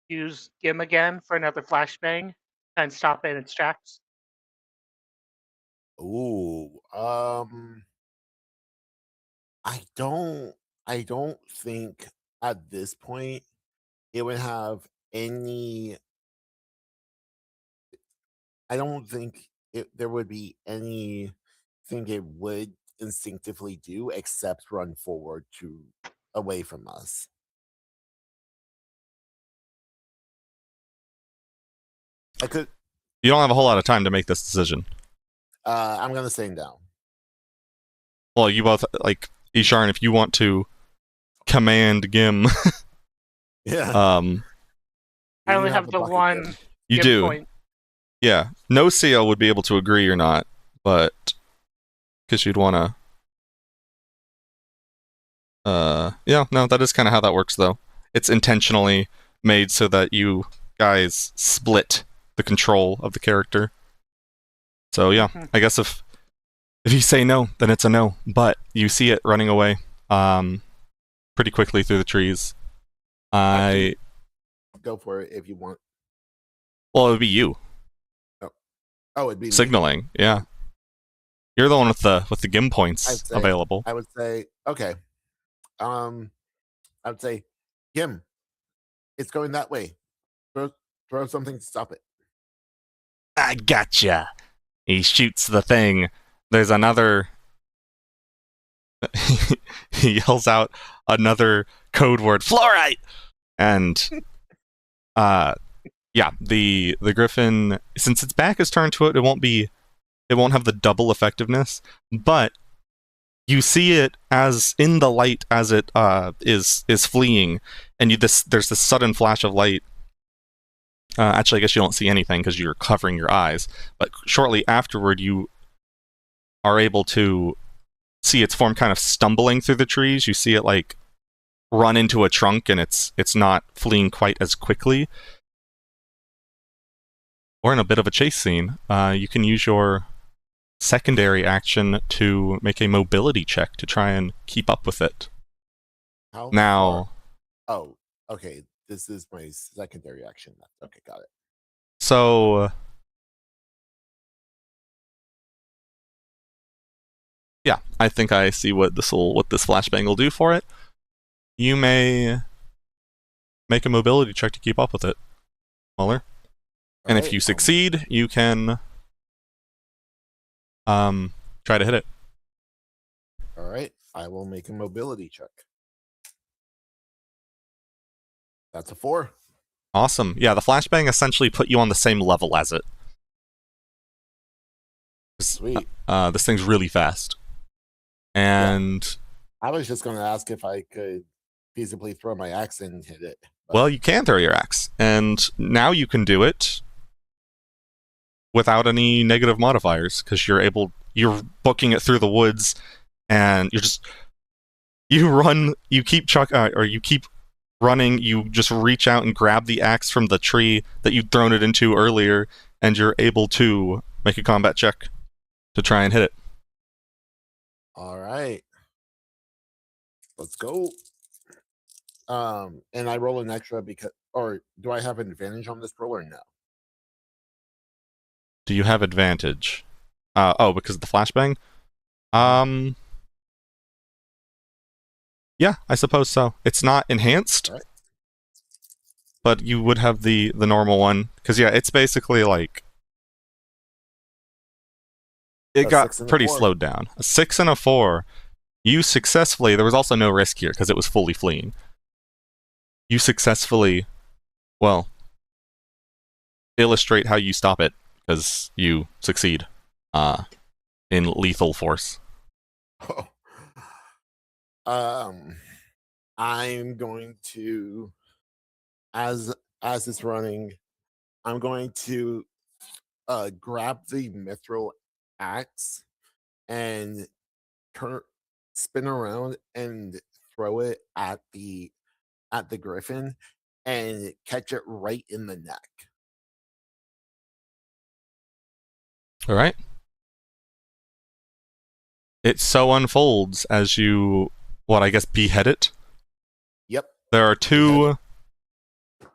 use Gim again for another flashbang and stop it in its tracks? Ooh, I don't think at this point it would have any. I don't think there would be anything it would instinctively do except run forward to away from us. I could. You don't have a whole lot of time to make this decision. I'm gonna say no. Well, you both, like, Isharn, if you want to command Gim, Yeah. I You only have have the the bucket one then. you Gim do. point. Yeah. No CO would be able to agree or not, but because you'd want to. Yeah, no, that is kind of how that works, though. It's intentionally made so that you guys split the control of the character. So yeah, I guess if you say no, then it's a no. But you see it running away, pretty quickly through the trees. Actually, go for it if you want. Well, it would be you Oh, it'd be me. signaling. Yeah, you're the one with the Gim points I'd say- available. I would say okay. I would say, Gim, it's going that way. Throw something to stop it. I gotcha. He shoots the thing. There's another. He yells out another code word, fluorite, and yeah, the griffin, since its back is turned to it, it won't have the double effectiveness, but you see it as in the light as it is fleeing, and there's this sudden flash of light. Actually, I guess you don't see anything because you're covering your eyes, but shortly afterward, you are able to see its form kind of stumbling through the trees. You see it like run into a trunk, and it's not fleeing quite as quickly. Or in a bit of a chase scene, you can use your secondary action to make a mobility check to try and keep up with it. How Now, far- Oh, okay. This is my secondary action. Okay, got it. so yeah, I think I see what this flashbang will do for it. You may make a mobility check to keep up with it, Muller. And if Alright, you succeed, you can try to hit it. all right, I will make a mobility check. That's a 4. Awesome. Yeah, the flashbang essentially put you on the same level as it. Sweet. This thing's really fast. And I was just going to ask if I could feasibly throw my axe and hit it. but- well, you can throw your axe, and now you can do it without any negative modifiers because you're booking it through the woods, and you keep running, you just reach out and grab the axe from the tree that you'd thrown it into earlier, and you're able to make a combat check. to try and hit it. All right. Let's go. And I roll an extra because, or do I have an advantage on this roll or no? Do you have advantage? Oh, because of the flashbang? Yeah, I suppose so. It's not enhanced, All right. but you would have the normal one. Because, yeah, it's basically like... It A got 6 and a pretty 4. slowed down. A 6 and a 4. You successfully... There was also no risk here, because it was fully fleeing. You successfully... Well... illustrate how you stop it, because you succeed. In lethal force. I'm going to, as it's running, I'm going to grab the mithril axe and spin around and throw it at the griffin and catch it right in the neck. All right. It so unfolds as you, what I guess, behead it. Yep. There are two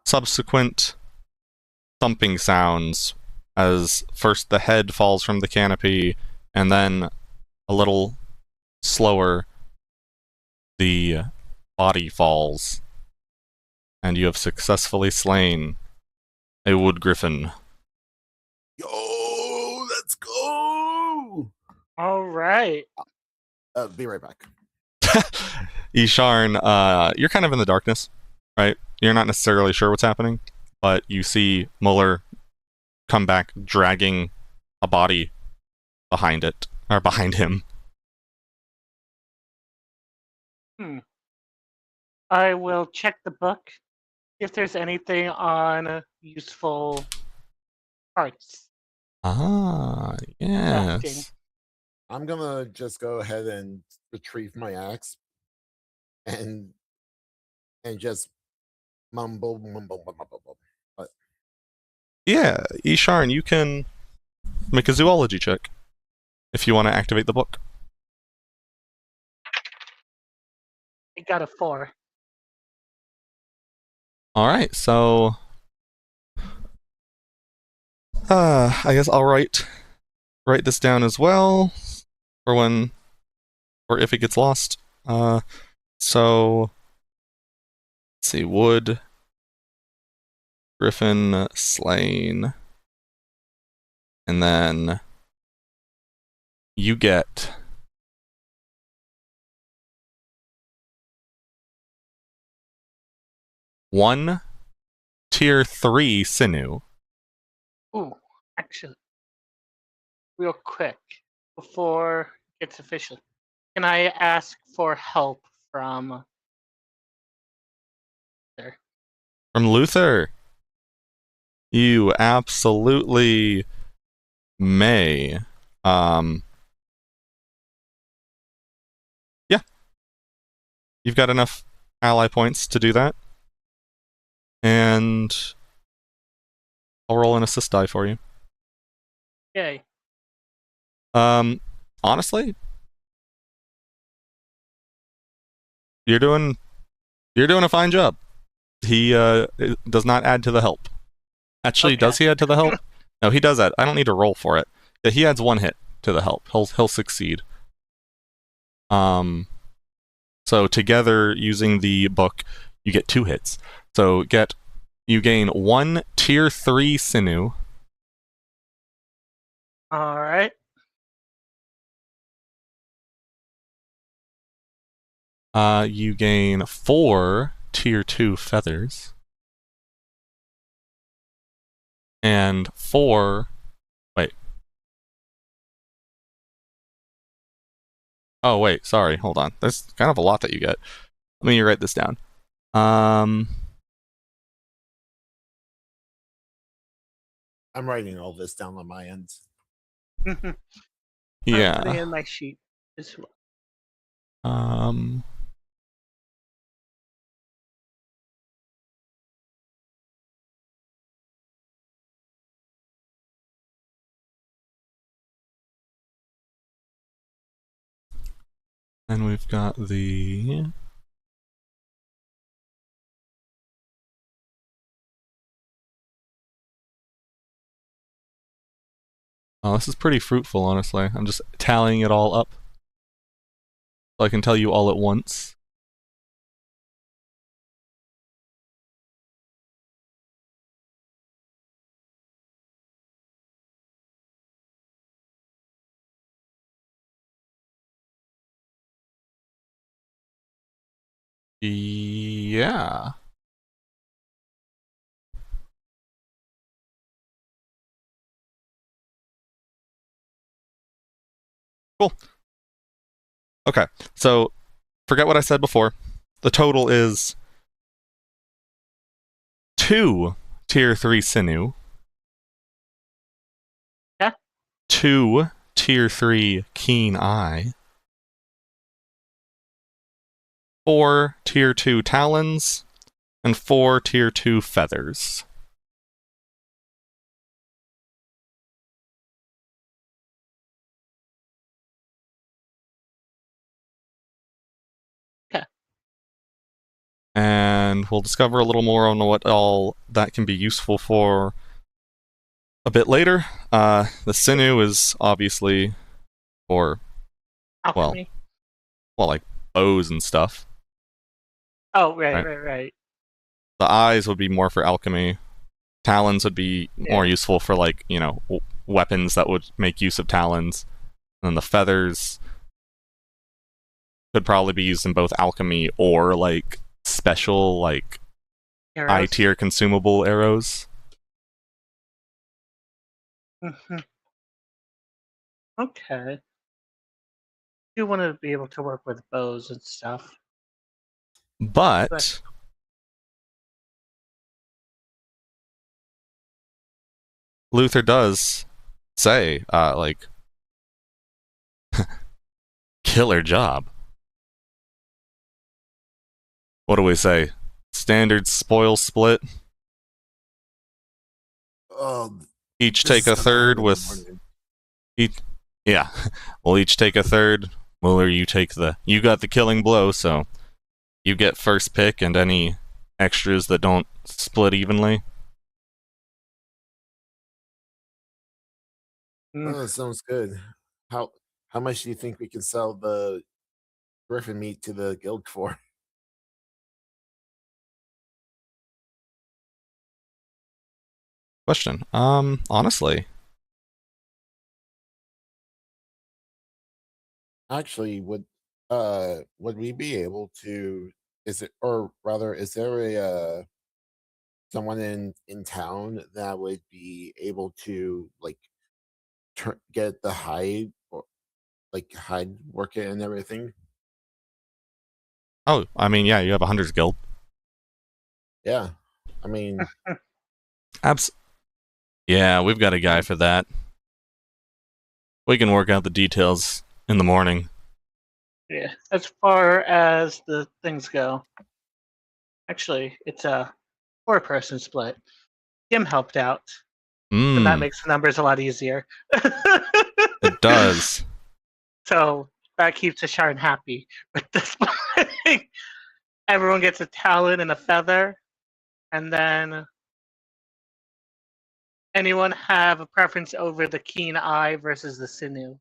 subsequent thumping sounds as first the head falls from the canopy, and then a little slower the body falls, and you have successfully slain a wood griffin. Yo, let's go. All right. Be right back. Isharn, you're kind of in the darkness, right? You're not necessarily sure what's happening, but you see Muller come back dragging a body behind him. I will check the book if there's anything on useful parts. Ah, yes. Crafting. I'm gonna just go ahead and retrieve my axe and just mumble. But Yeah, Isharn, you can make a zoology check if you want to activate the book. I got a 4. All right, so I guess I'll write this down as well for when or if it gets lost. So let's see, wood griffin slain, and then you get one tier 3 sinew. Ooh, actually, real quick, before it gets official, can I ask for help from there? From Luther. You absolutely may. Yeah. You've got enough ally points to do that. And I'll roll an assist die for you. Yay. Honestly, you're doing a fine job. He does not add to the help. Actually, Okay. does he add to the help? No, he does add. I don't need to roll for it. Yeah, he adds 1 hit to the help. He'll succeed. So together, using the book, you get 2 hits. So you gain 1 tier 3 sinew. All right. You gain 4 tier 2 feathers. And 4... Wait. Oh, wait, sorry, hold on. There's kind of a lot that you get. Let me write this down. I'm writing all this down on my end. I'm putting Yeah. in my sheet as well. And we've got the... Oh, this is pretty fruitful, honestly. I'm just tallying it all up, so I can tell you all at once. Yeah. Cool. Okay, so forget what I said before. The total is 2 Tier 3 Sinew. Yeah. 2 Tier 3 Keen Eye. 4 Tier 2 Talons. And 4 Tier 2 Feathers. Okay. And we'll discover a little more on what all that can be useful for a bit later. The Sinew is obviously for, Alchemy. well, like bows and stuff. Oh, right. The eyes would be more for alchemy. Talons would be more useful for, like, you know, weapons that would make use of talons. And then the feathers could probably be used in both alchemy or, like, special, like, Arrows. high tier consumable arrows. Mhm. Okay. You want to be able to work with bows and stuff. But Luther does say, like, killer job. What do we say? Standard spoil split. Oh, Each this take is a gonna third happen in the with morning. yeah. We'll each take a third. Mueller, you got the killing blow, so you get first pick and any extras that don't split evenly. Oh, that sounds good. How much do you think we can sell the griffin meat to the guild for? Question. Honestly, Actually, would we be able to? Is it, or rather, is there a someone in town that would be able to, like, get the hide, or like hide work it and everything? oh, I mean, yeah, you have a hunters guild. Yeah, I mean, Yeah, we've got a guy for that. We can work out the details in the morning. Yeah. As far as the things go, actually, it's a 4-person split. Jim helped out, and that makes the numbers a lot easier. It does. So that keeps Asharn happy with this splitting. Everyone gets a talon and a feather, and then anyone have a preference over the keen eye versus the sinew?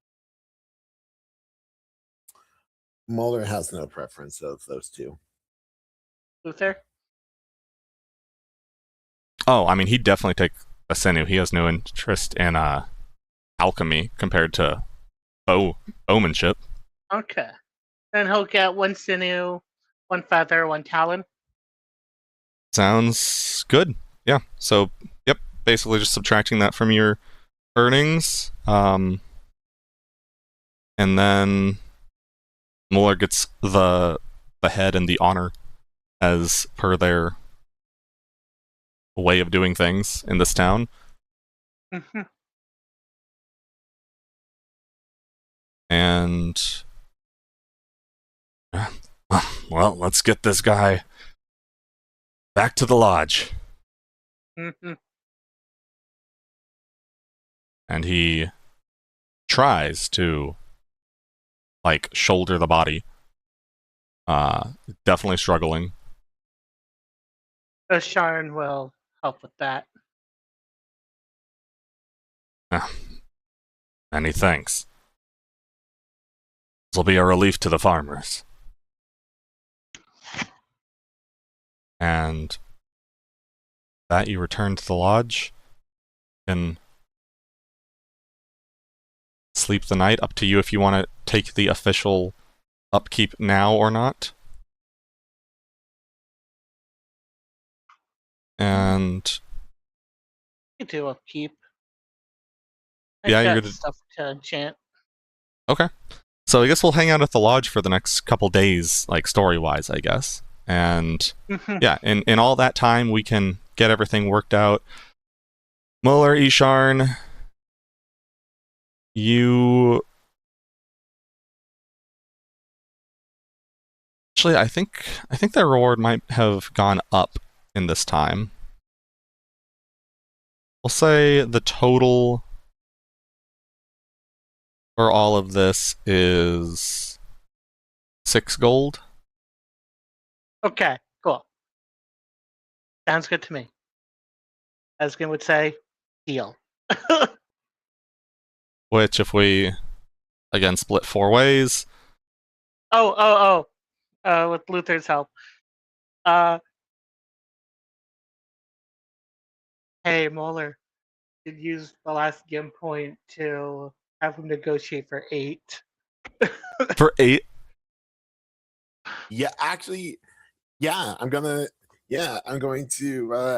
Mulder has no preference of those two. Luther? Oh, I mean, he'd definitely take a sinew. He has no interest in alchemy compared to bowmanship. Okay. Then he'll get 1 sinew, 1 feather, 1 talon. Sounds good. Yeah. So, yep. Basically, just subtracting that from your earnings, and then Mueller gets the head and the honor as per their way of doing things in this town. Mm-hmm. And well, let's get this guy back to the lodge. Mm-hmm. And he tries to, like, shoulder the body Definitely struggling. Sharon will help with that. Many thanks. This will be a relief to the farmers. And that you return to the lodge and sleep the night. Up to you if you want to take the official upkeep now or not. And You do upkeep. Yeah, I've you're got gonna- stuff to enchant. okay. So I guess we'll hang out at the lodge for the next couple days, like story-wise, I guess. And yeah, in all that time, we can get everything worked out. Muller, Isharn, you... Actually, I think their reward might have gone up in this time. We'll say the total for all of this is 6 gold. Okay, cool. Sounds good to me. Eskin would say, deal. Which, if we, again, split 4 ways... With Luther's help. Hey, Moeller, you used the last game point to have him negotiate for 8. For 8? Yeah, actually, I'm going to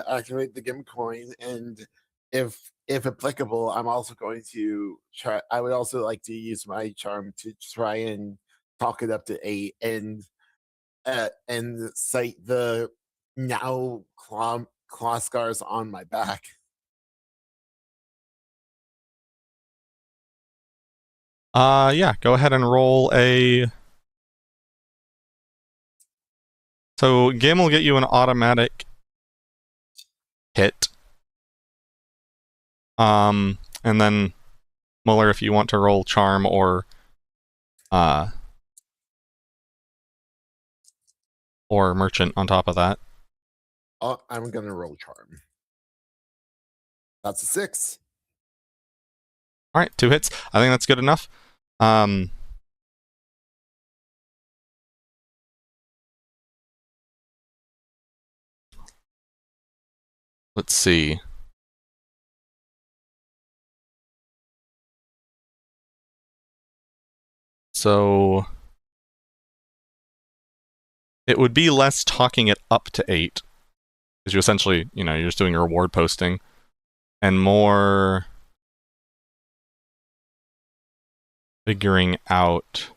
activate the Gim coin, and if applicable, I'm also going to try. I would also like to use my charm to try and talk it up to 8, and cite the now claw scars on my back. Yeah, go ahead and roll a... So, Gim will get you an automatic hit. And then, Muller, if you want to roll charm or merchant on top of that. I'm gonna roll charm. That's a 6. All right, 2 hits. I think that's good enough. Let's see. So it would be less talking it up to 8, because you essentially, you're just doing a reward posting, and more figuring out.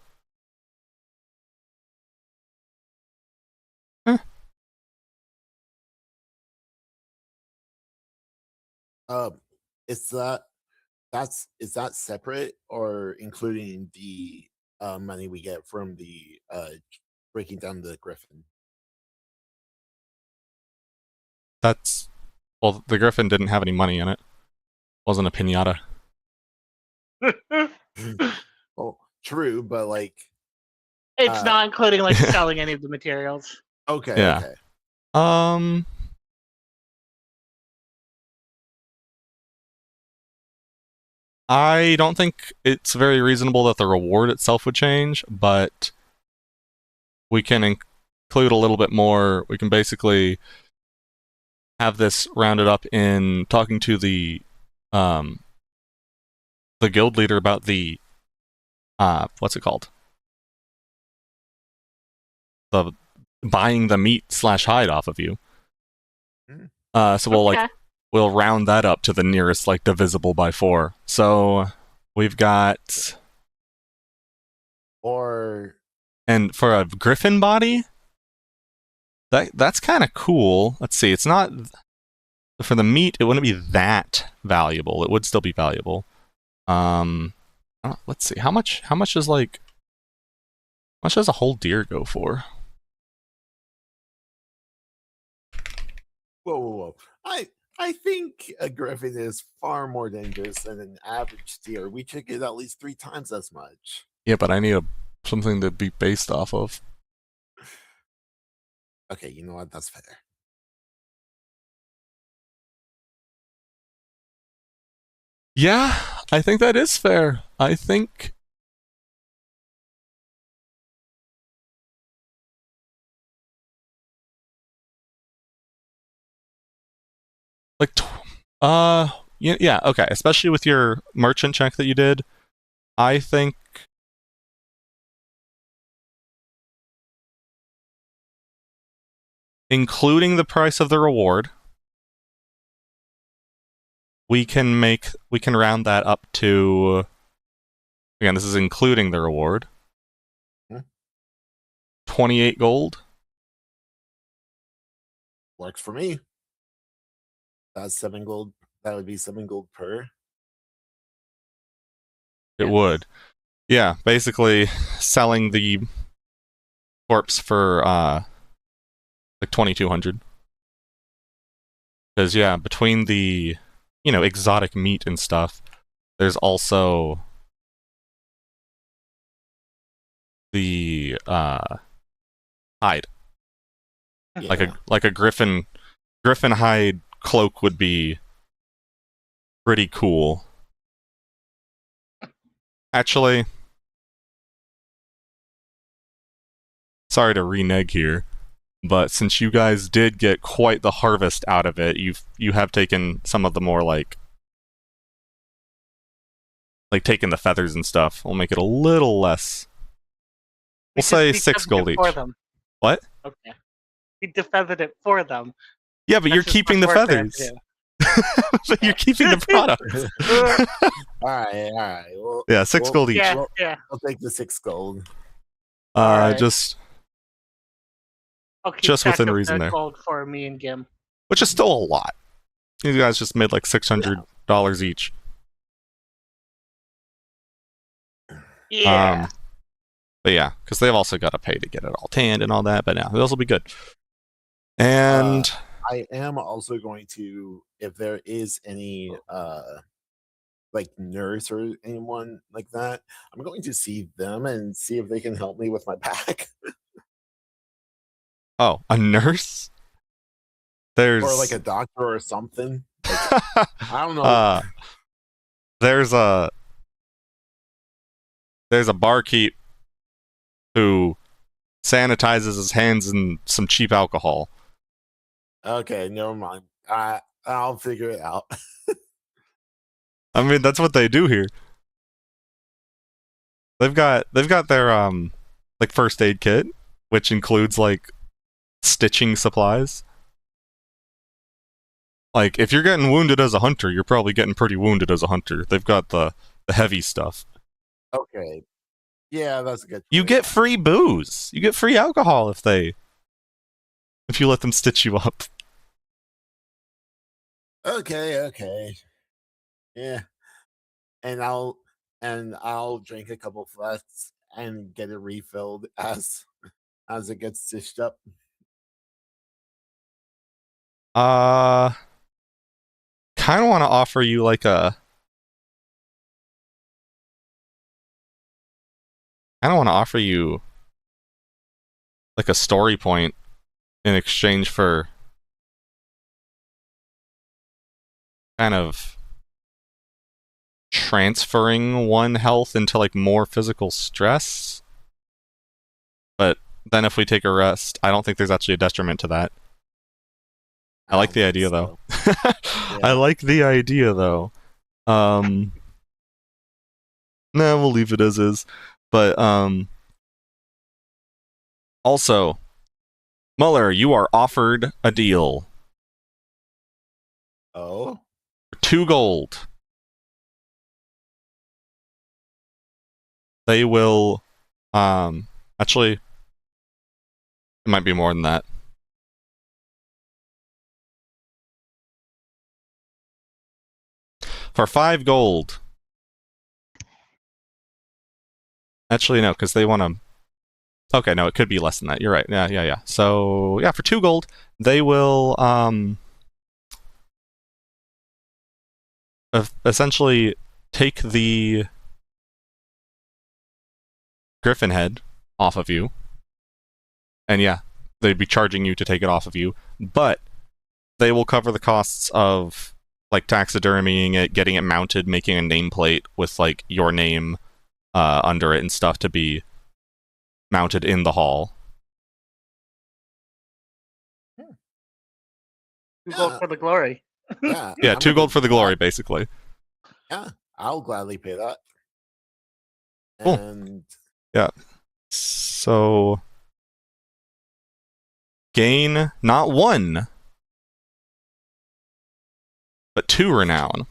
Is that separate or including the money we get from the breaking down the Griffin? That's... Well, the Griffin didn't have any money in it. Wasn't a pinata. Well, true, but like It's not including like selling any of the materials. okay, Yeah. okay. I don't think it's very reasonable that the reward itself would change, but we can include a little bit more. We can basically have this rounded up in talking to the guild leader about the what's it called? The buying the meat / hide off of you. So we'll we'll round that up to the nearest divisible by 4. So we've got... And for a griffin body, that's kind of cool. Let's see, it's not... For the meat, it wouldn't be that valuable. It would still be valuable. Let's see, how much is how much does a whole deer go for? Whoa. I think a griffin is far more dangerous than an average deer. We should get at least 3 times as much. Yeah, but I need something to be based off of. Okay, you know what? That's fair. Yeah, I think that is fair. I think like yeah, okay, especially with your merchant check that you did. I think including the price of the reward, we can round that up to, again, this is including the reward. 28 gold. Works for me. That's 7 gold. That would be 7 gold per. It would. Yeah, basically selling the corpse for like 2200. Because yeah, between the exotic meat and stuff, there's also the hide. Yeah. Like a griffin hide cloak would be pretty cool. Actually, sorry to renege here, but since you guys did get quite the harvest out of it, you have taken some of the more like taking the feathers and stuff. We'll make it a little less. We'll say 6 gold each. For them. What? Okay. We defeathered it for them. Yeah, but you're keeping the feathers. But you're keeping the product. All right. Well, yeah, 6 gold each. Yeah, I'll take the 6 gold. Alright. Just I'll keep just track within of reason the there. gold for me and Gim. Which is still a lot. You guys just made like $600 each. Yeah. But yeah, because they've also got to pay to get it all tanned and all that. But now those will be good. And I am also going to, if there is any like nurse or anyone like that, I'm going to see them and see if they can help me with my back. Oh, a nurse? There's or like a doctor or something. Like, I don't know. There's a barkeep who sanitizes his hands in some cheap alcohol. Okay, never mind. I'll figure it out. I mean, that's what they do here. They've got their like first aid kit, which includes like stitching supplies. Like if you're getting wounded as a hunter, you're probably getting pretty wounded as a hunter. They've got the heavy stuff. Okay. Yeah, that's a good. You get free booze. You get free alcohol if you let them stitch you up. Okay. Yeah. And I'll drink a couple flasks and get it refilled as it gets stitched up. Kind of want to offer you like a story point in exchange for kind of transferring 1 health into like more physical stress. But then if we take a rest, I don't think there's actually a detriment to that. I like the idea though. I like the idea though. No, we'll leave it as is. But also, Muller, you are offered a deal. Oh? 2 gold. They will actually it might be more than that. For 5 gold. Actually, no, because they want to. Okay, no, it could be less than that. You're right. Yeah. So, yeah, for 2 gold, they will essentially take the griffin head off of you. And yeah, they'd be charging you to take it off of you, but they will cover the costs of like taxidermying it, getting it mounted, making a nameplate with like your name under it and stuff to be mounted in the hall. 2 gold Yeah. for the glory. Yeah. Yeah, I'm 2 gold okay for the with glory, that. basically. Yeah, I'll gladly pay that. Cool. And Yeah. So gain not 1, but 2 renown,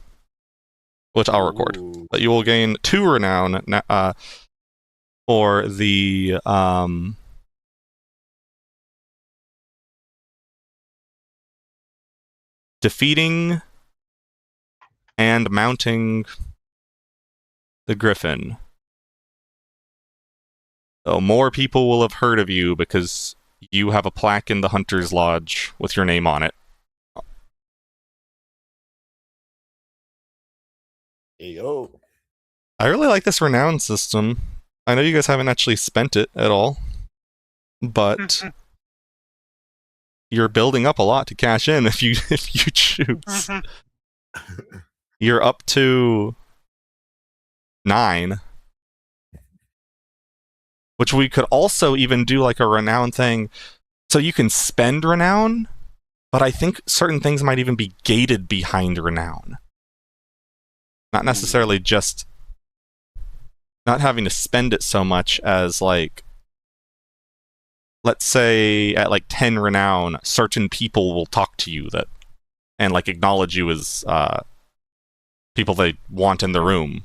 which I'll record. ooh, But you will gain 2 renown for the defeating and mounting the griffin. So more people will have heard of you because you have a plaque in the Hunter's Lodge with your name on it. yo. I really like this renown system. I know you guys haven't actually spent it at all, but you're building up a lot to cash in if you choose. You're up to 9, which we could also even do like a renown thing. So you can spend renown, but I think certain things might even be gated behind renown. Not necessarily just not having to spend it so much as like, let's say at like 10 renown, certain people will talk to you that and like acknowledge you as people they want in the room.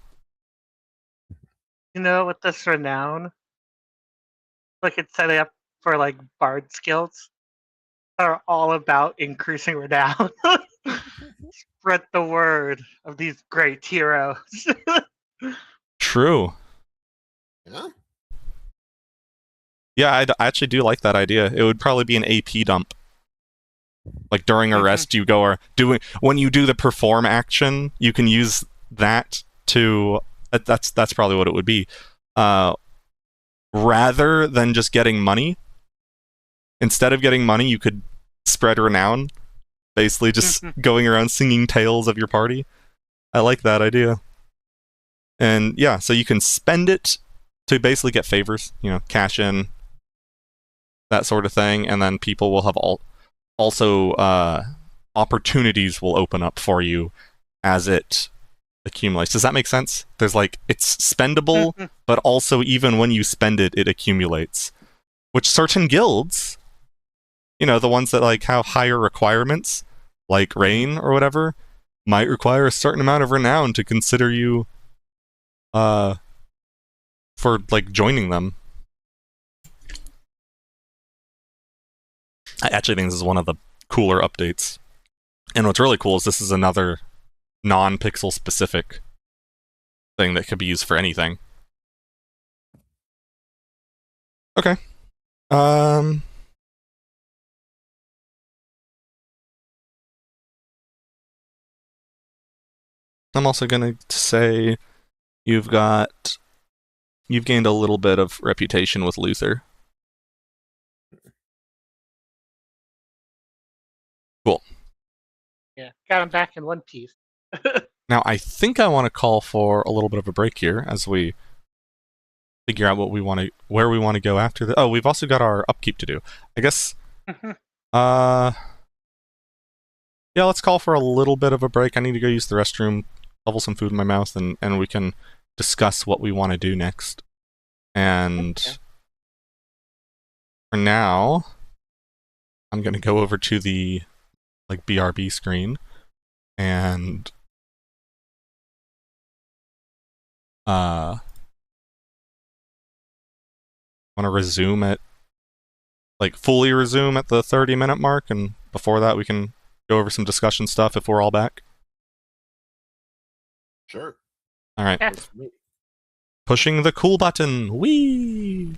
You know, with this renown, like it's setting up for like bard skills are all about increasing renown. Spread the word of these great heroes. True. Yeah. Yeah, I actually do like that idea. It would probably be an AP dump. Like during a rest, you go or doing when you do the perform action, you can use that to. That's probably what it would be. Rather than just getting money, instead of getting money, you could spread renown. Basically, just going around singing tales of your party. I like that idea. And yeah, so you can spend it to basically get favors, cash in, that sort of thing, and then people will have also opportunities will open up for you as it accumulates. Does that make sense? There's like, it's spendable, but also even when you spend it, it accumulates. Which certain guilds, the ones that like have higher requirements, like Rain or whatever, might require a certain amount of renown to consider you for like joining them. I actually think this is one of the cooler updates. And what's really cool is this is another non-pixel specific thing that could be used for anything. Okay. I'm also going to say you've gained a little bit of reputation with Luther. Cool. Yeah, got him back in one piece. Now, I think I want to call for a little bit of a break here as we figure out where we want to go after the. Oh, we've also got our upkeep to do. I guess. Yeah, let's call for a little bit of a break. I need to go use the restroom, level some food in my mouth, and we can discuss what we want to do next. And for now, I'm going to go over to the like BRB screen and want to resume at fully resume at the 30-minute mark, and before that we can go over some discussion stuff if we're all back. Sure. All right. Yeah. Works for me. Pushing the cool button. Whee!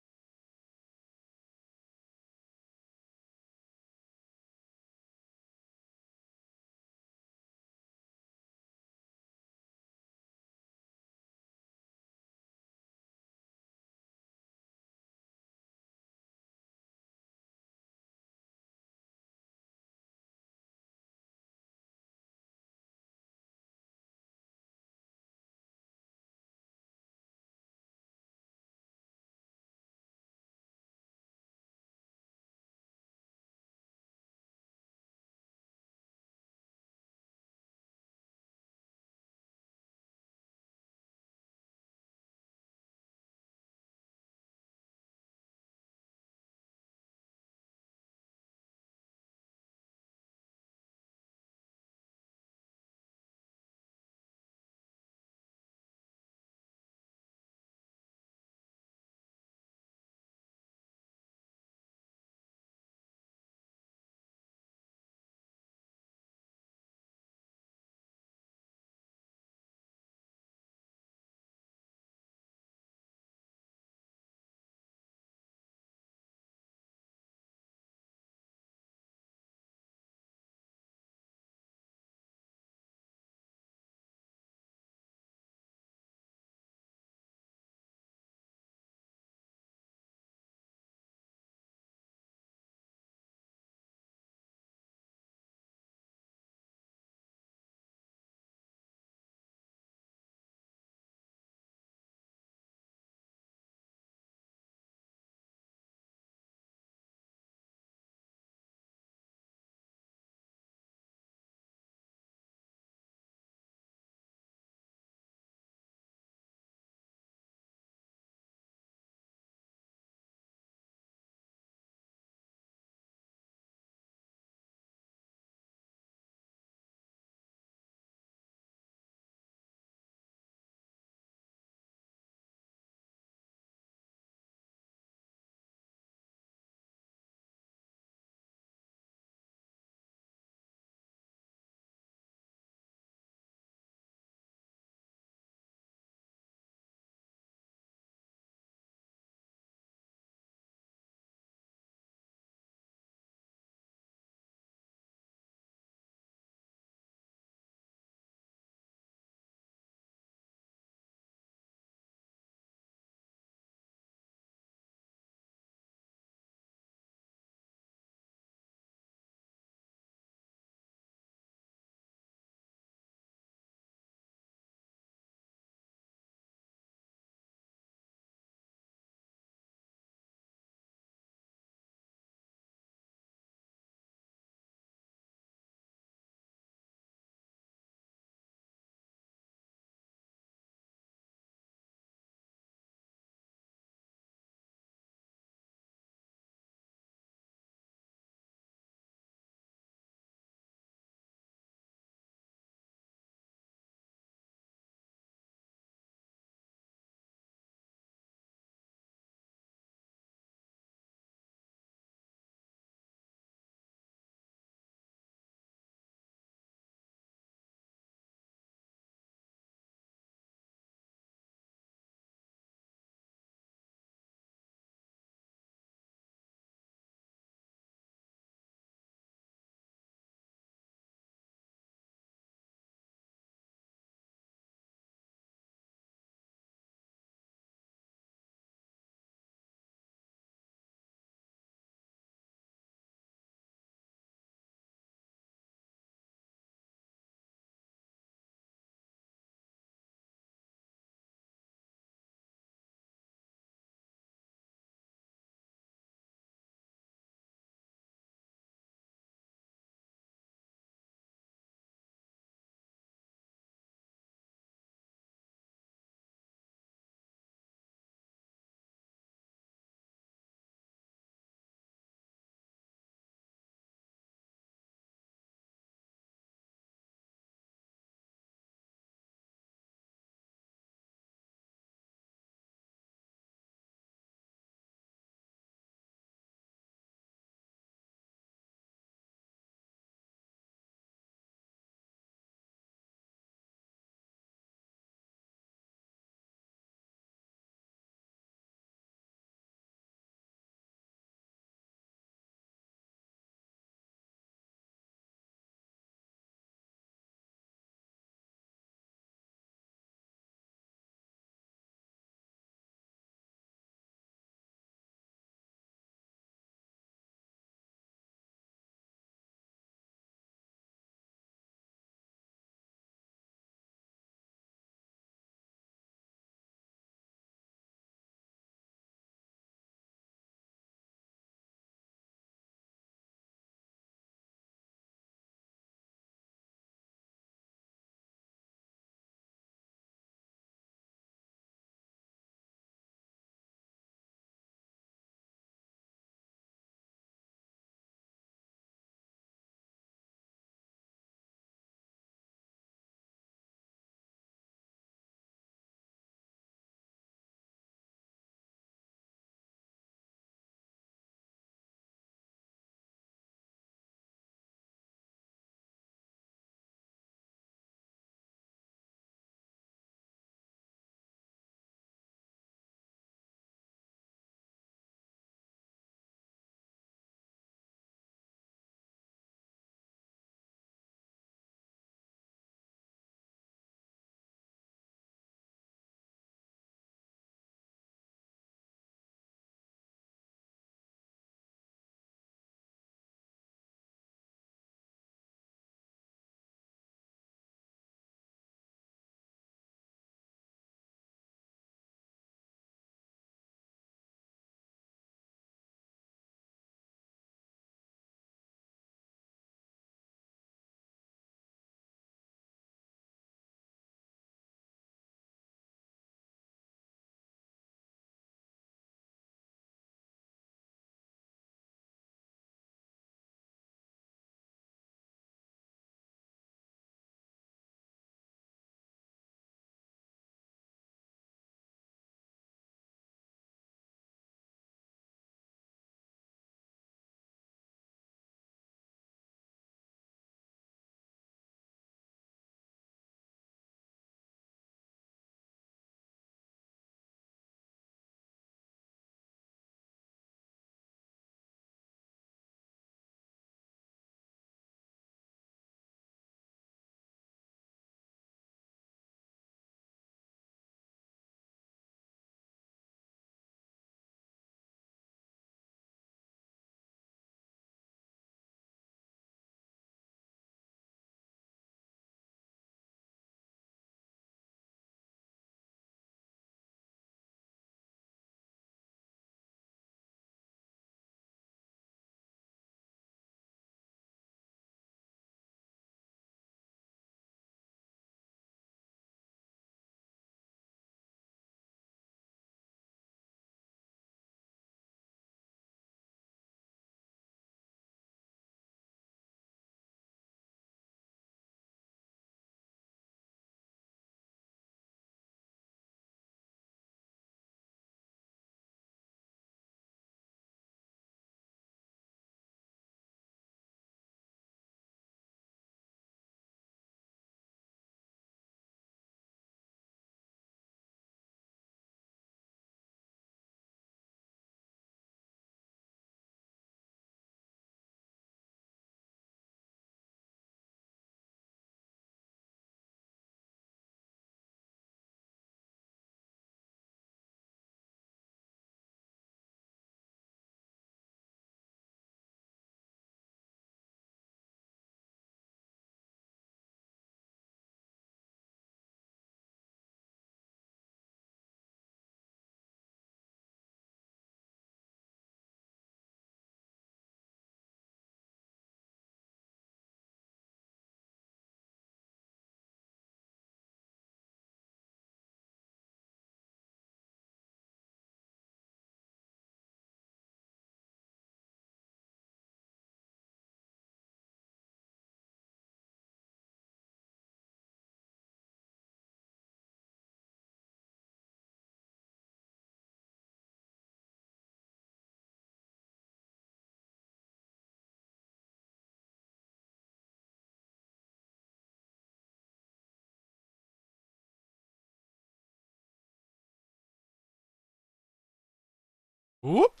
Whoop.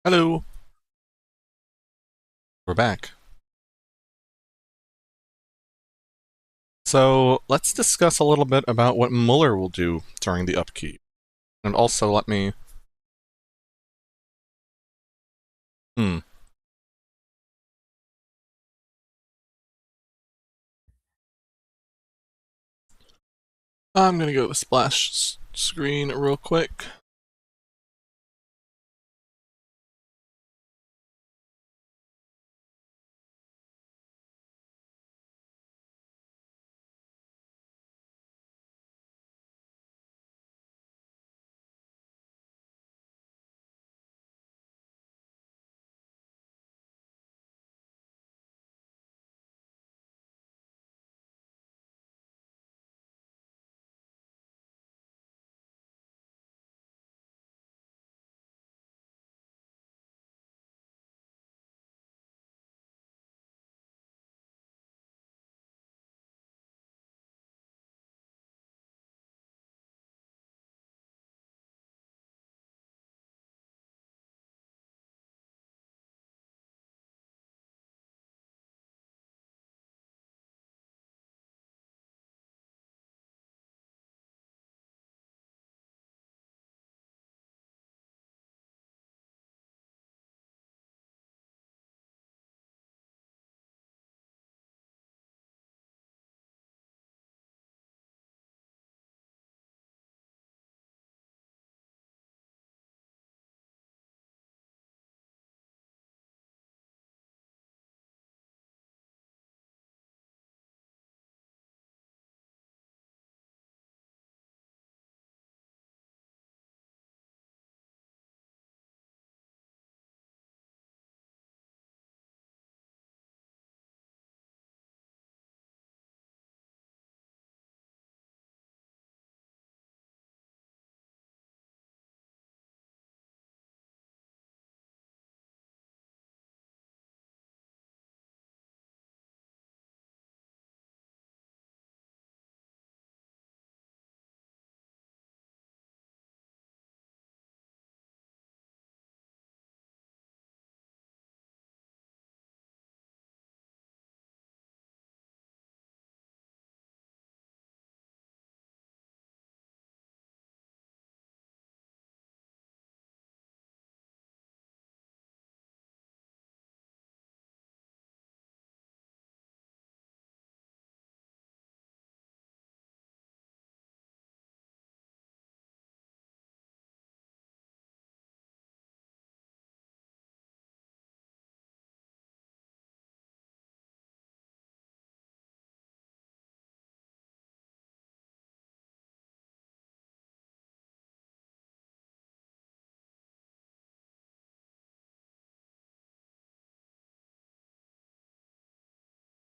Hello. We're back. So let's discuss a little bit about what Muller will do during the upkeep. And also let me... I'm gonna go to splash screen real quick.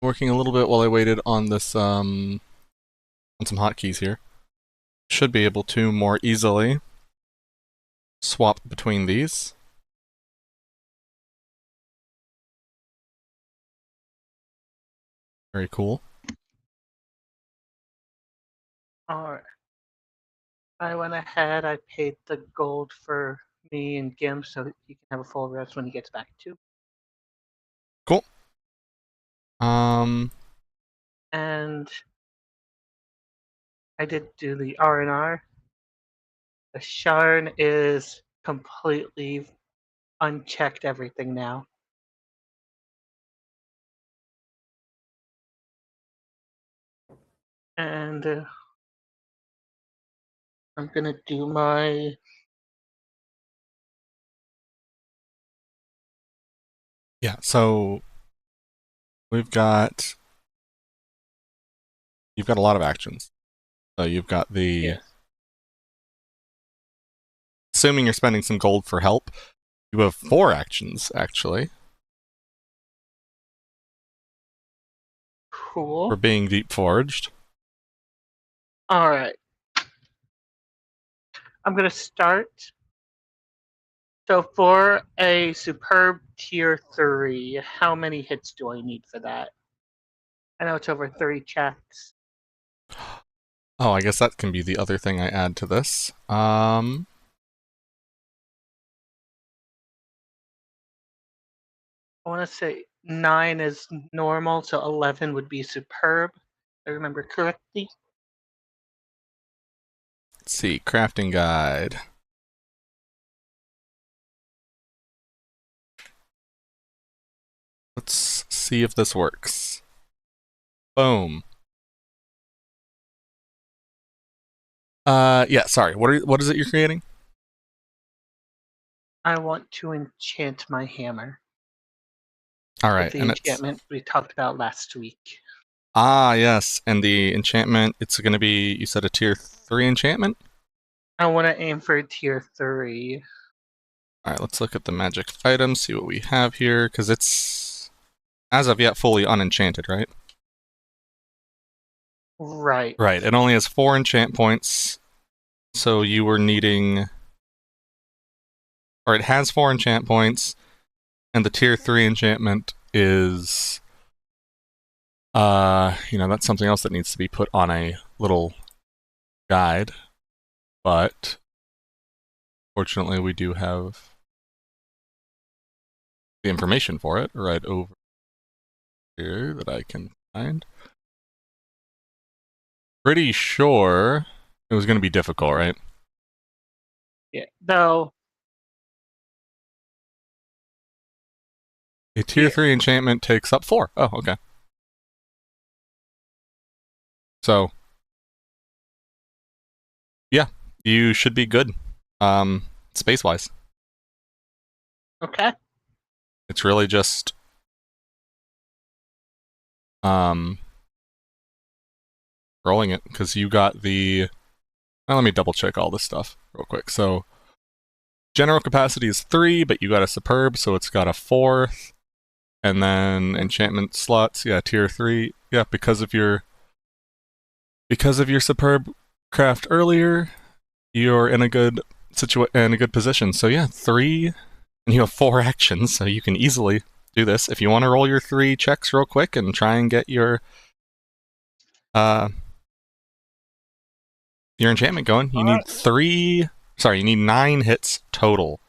Working a little bit while I waited on this, on some hotkeys here. Should be able to more easily swap between these. Very cool. Alright. I went ahead, I paid the gold for me and Gim so that he can have a full rest when he gets back too. Cool. And I did do the R&R. The Sharn is completely unchecked everything now. And I'm gonna do my... Yeah, so you've got a lot of actions. So you've got the... Yes. Assuming you're spending some gold for help, you have 4 actions, actually, Cool. for being deep forged. Alright. I'm gonna start. So for a superb tier 3, how many hits do I need for that? I know it's over 30 checks. Oh, I guess that can be the other thing I add to this. I want to say 9 is normal, so 11 would be superb. If I remember correctly. Let's see, crafting guide. Let's see if this works. Boom. Yeah, sorry. What is it you're creating? I want to enchant my hammer. All With right, the and it's enchantment we talked about last week. yes, and the enchantment. It's going to be, you said, a tier 3 enchantment. I want to aim for tier 3. All right, let's look at the magic items, see what we have here, because it's as of yet fully unenchanted, right? Right. Right. It only has 4 enchant points, so you were needing, or it has 4 enchant points, and the tier 3 enchantment is, that's something else that needs to be put on a little guide, but fortunately we do have the information for it right over here that I can find. Pretty sure it was going to be difficult, right? Yeah. Though. A tier 3 enchantment takes up 4. Oh, okay. So, yeah, you should be good, space-wise. Okay. It's really just, rolling it, because you got the, well, let me double-check all this stuff real quick. So, general capacity is 3, but you got a superb, so it's got a 4. And then enchantment slots, yeah, tier 3. Yeah, because of your superb craft earlier, you're in a good position. So yeah, 3, and you have 4 actions, so you can easily do this. If you want to roll your 3 checks real quick and try and get your enchantment going, you need 9 hits total.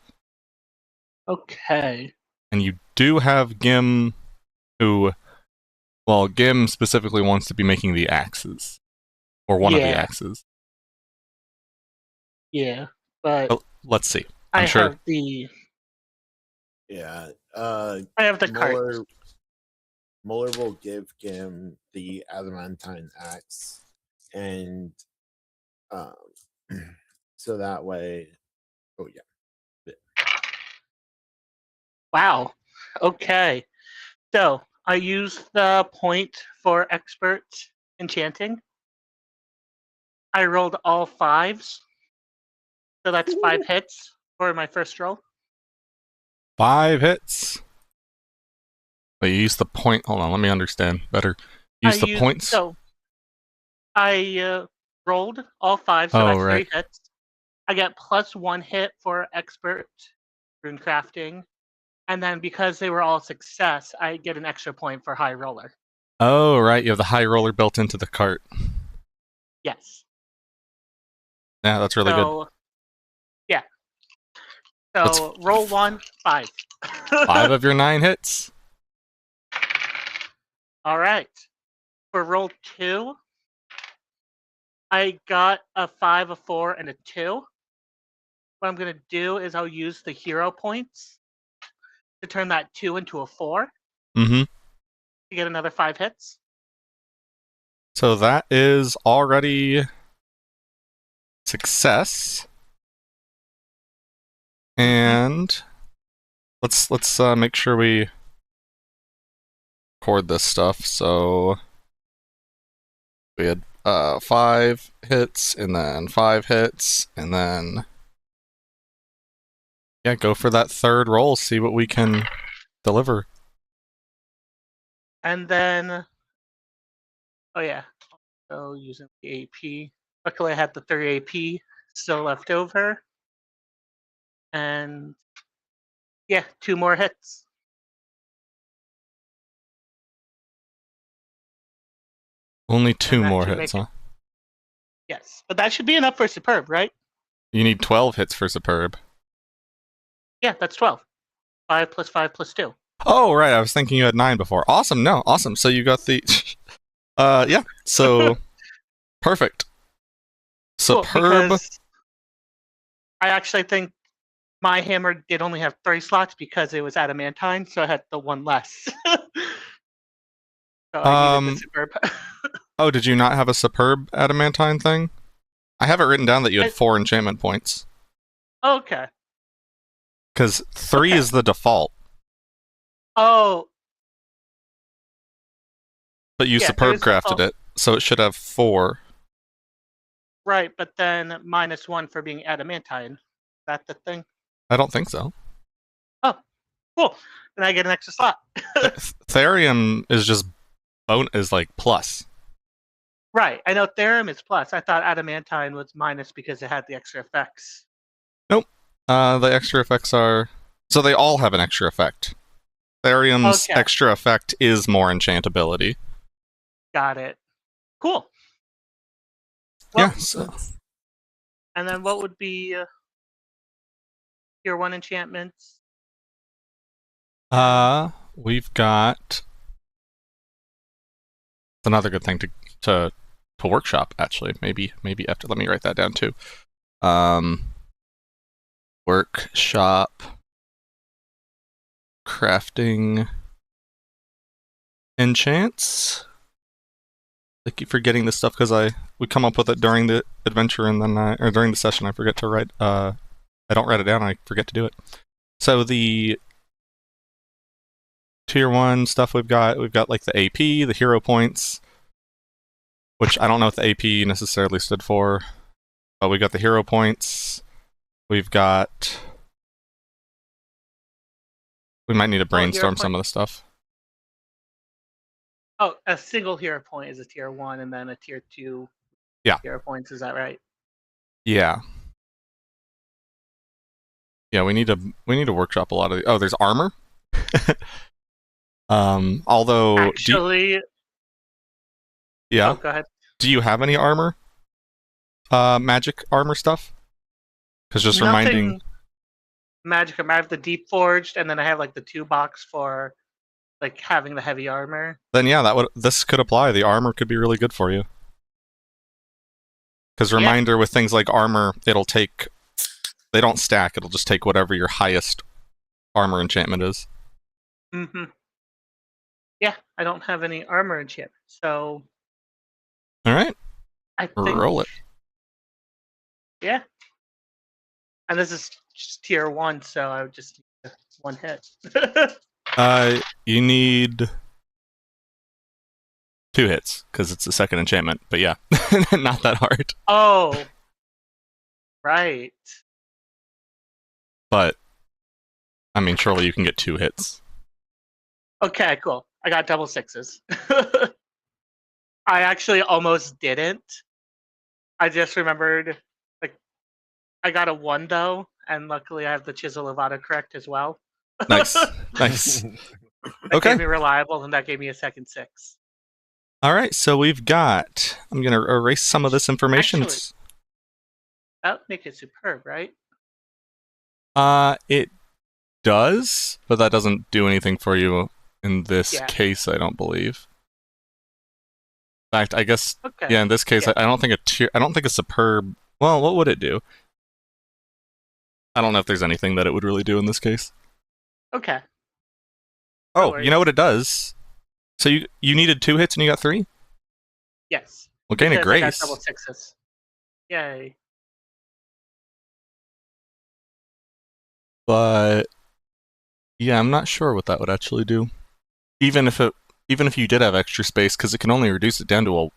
Okay. And you do have Gim, Gim specifically wants to be making the axes. Or one of the axes. Yeah, but oh, let's see. I'm sure. Have the Yeah. I have the cart. Muller will give Gim the adamantine axe, and so that way. Oh yeah. Wow. Okay. So I used the point for expert enchanting. I rolled all 5s. So that's 5 hits for my first roll. 5 hits. But you used the point. Hold on, let me understand better. Use the points. So I rolled all 5, so that's 3 hits. I get +1 hit for expert rune crafting. And then because they were all success, I get an extra point for high roller. Oh, right. You have the high roller built into the cart. Yes. Yeah, that's really good. Yeah. So roll 1, 5. 5 of your 9 hits. All right. For roll 2, I got a 5, a 4, and a 2. What I'm going to do is I'll use the hero points to turn that 2 into a 4. Mm-hmm. To get another 5 hits. So that is already success. And let's make sure we record this stuff. So we had 5 hits, and then 5 hits, and then yeah, go for that third roll. See what we can deliver. And then, oh yeah, so using the AP. Luckily, I had the 3 AP still left over. And yeah, 2 more hits. Only 2 more hits, huh? Yes, but that should be enough for superb, right? You need 12 hits for superb. Yeah, that's 12. 5 plus 5 plus 2. Oh, right. I was thinking you had 9 before. Awesome. No, awesome. So you got the. Yeah. So perfect. Cool, Superb. because I actually think my hammer did only have 3 slots because it was adamantine, so I had the one less. So I needed the superb. Oh, did you not have a superb adamantine thing? I have it written down that you had I- 4 enchantment points. Okay. Because 3 Okay. is the default, Oh, but you yeah, superb there's the crafted it, so it should have 4. right, but then -1 for being adamantine. That the thing? I don't think so. Oh, cool. Then I get an extra slot. Therium is just is like plus. Right. I know Therum is plus. I thought adamantine was minus because it had the extra effects. Nope. The extra effects are so they all have an extra effect. Therium's Okay. extra effect is more enchantability. Got it. Cool. Well, Yeah. So, and then what would be tier 1 enchantments? we've got. It's another good thing to workshop. Actually, maybe after. Let me write that down too. Workshop crafting enchants. I keep forgetting this stuff because we come up with it during the adventure and then or during the session I forget to write. I don't write it down. I forget to do it. So the tier 1 stuff we've got like the AP, the hero points, which I don't know what the AP necessarily stood for, but we got the hero points. We've got. We might need to brainstorm some of the stuff. Oh, a single hero point is a tier 1, and then a tier 2 hero points. Is that right? Yeah. Yeah, we need to workshop a lot of. Oh, there's armor. Although Actually, yeah. Oh, go ahead. Do you have any armor? Magic armor stuff? Because just reminding. Magic. I have the deep forged, and then I have like the 2 box for like having the heavy armor. Then yeah, this could apply. The armor could be really good for you. Because reminder with things like armor, it'll take. They don't stack. It'll just take whatever your highest armor enchantment is. Mm-hmm. Yeah, I don't have any armor enchantment, so. All right. I think. Roll it. Yeah. And this is just tier 1, so I would just need 1 hit. You need 2 hits because it's the second enchantment. But yeah, not that hard. Oh, right. But I mean, surely you can get 2 hits. Okay, cool. I got double 6s. I actually almost didn't. I just remembered, like, I got a 1 though, and luckily I have the Chisel of autocorrect as well. Nice, nice. That Okay. gave me reliable, and that gave me a second 6. All right, so we've got. I'm gonna erase some of this information. Actually, that would make it superb, right? It does, but that doesn't do anything for you in this case, I don't believe. In fact, I guess yeah. In this case, I don't think a superb. Well, what would it do? I don't know if there's anything that it would really do in this case. Okay. Oh, you know what it does? So you needed 2 hits and you got 3? Yes. Well, gain a grace. I got double 6s. Yay. But yeah, I'm not sure what that would actually do. Even if you did have extra space, because it can only reduce it down to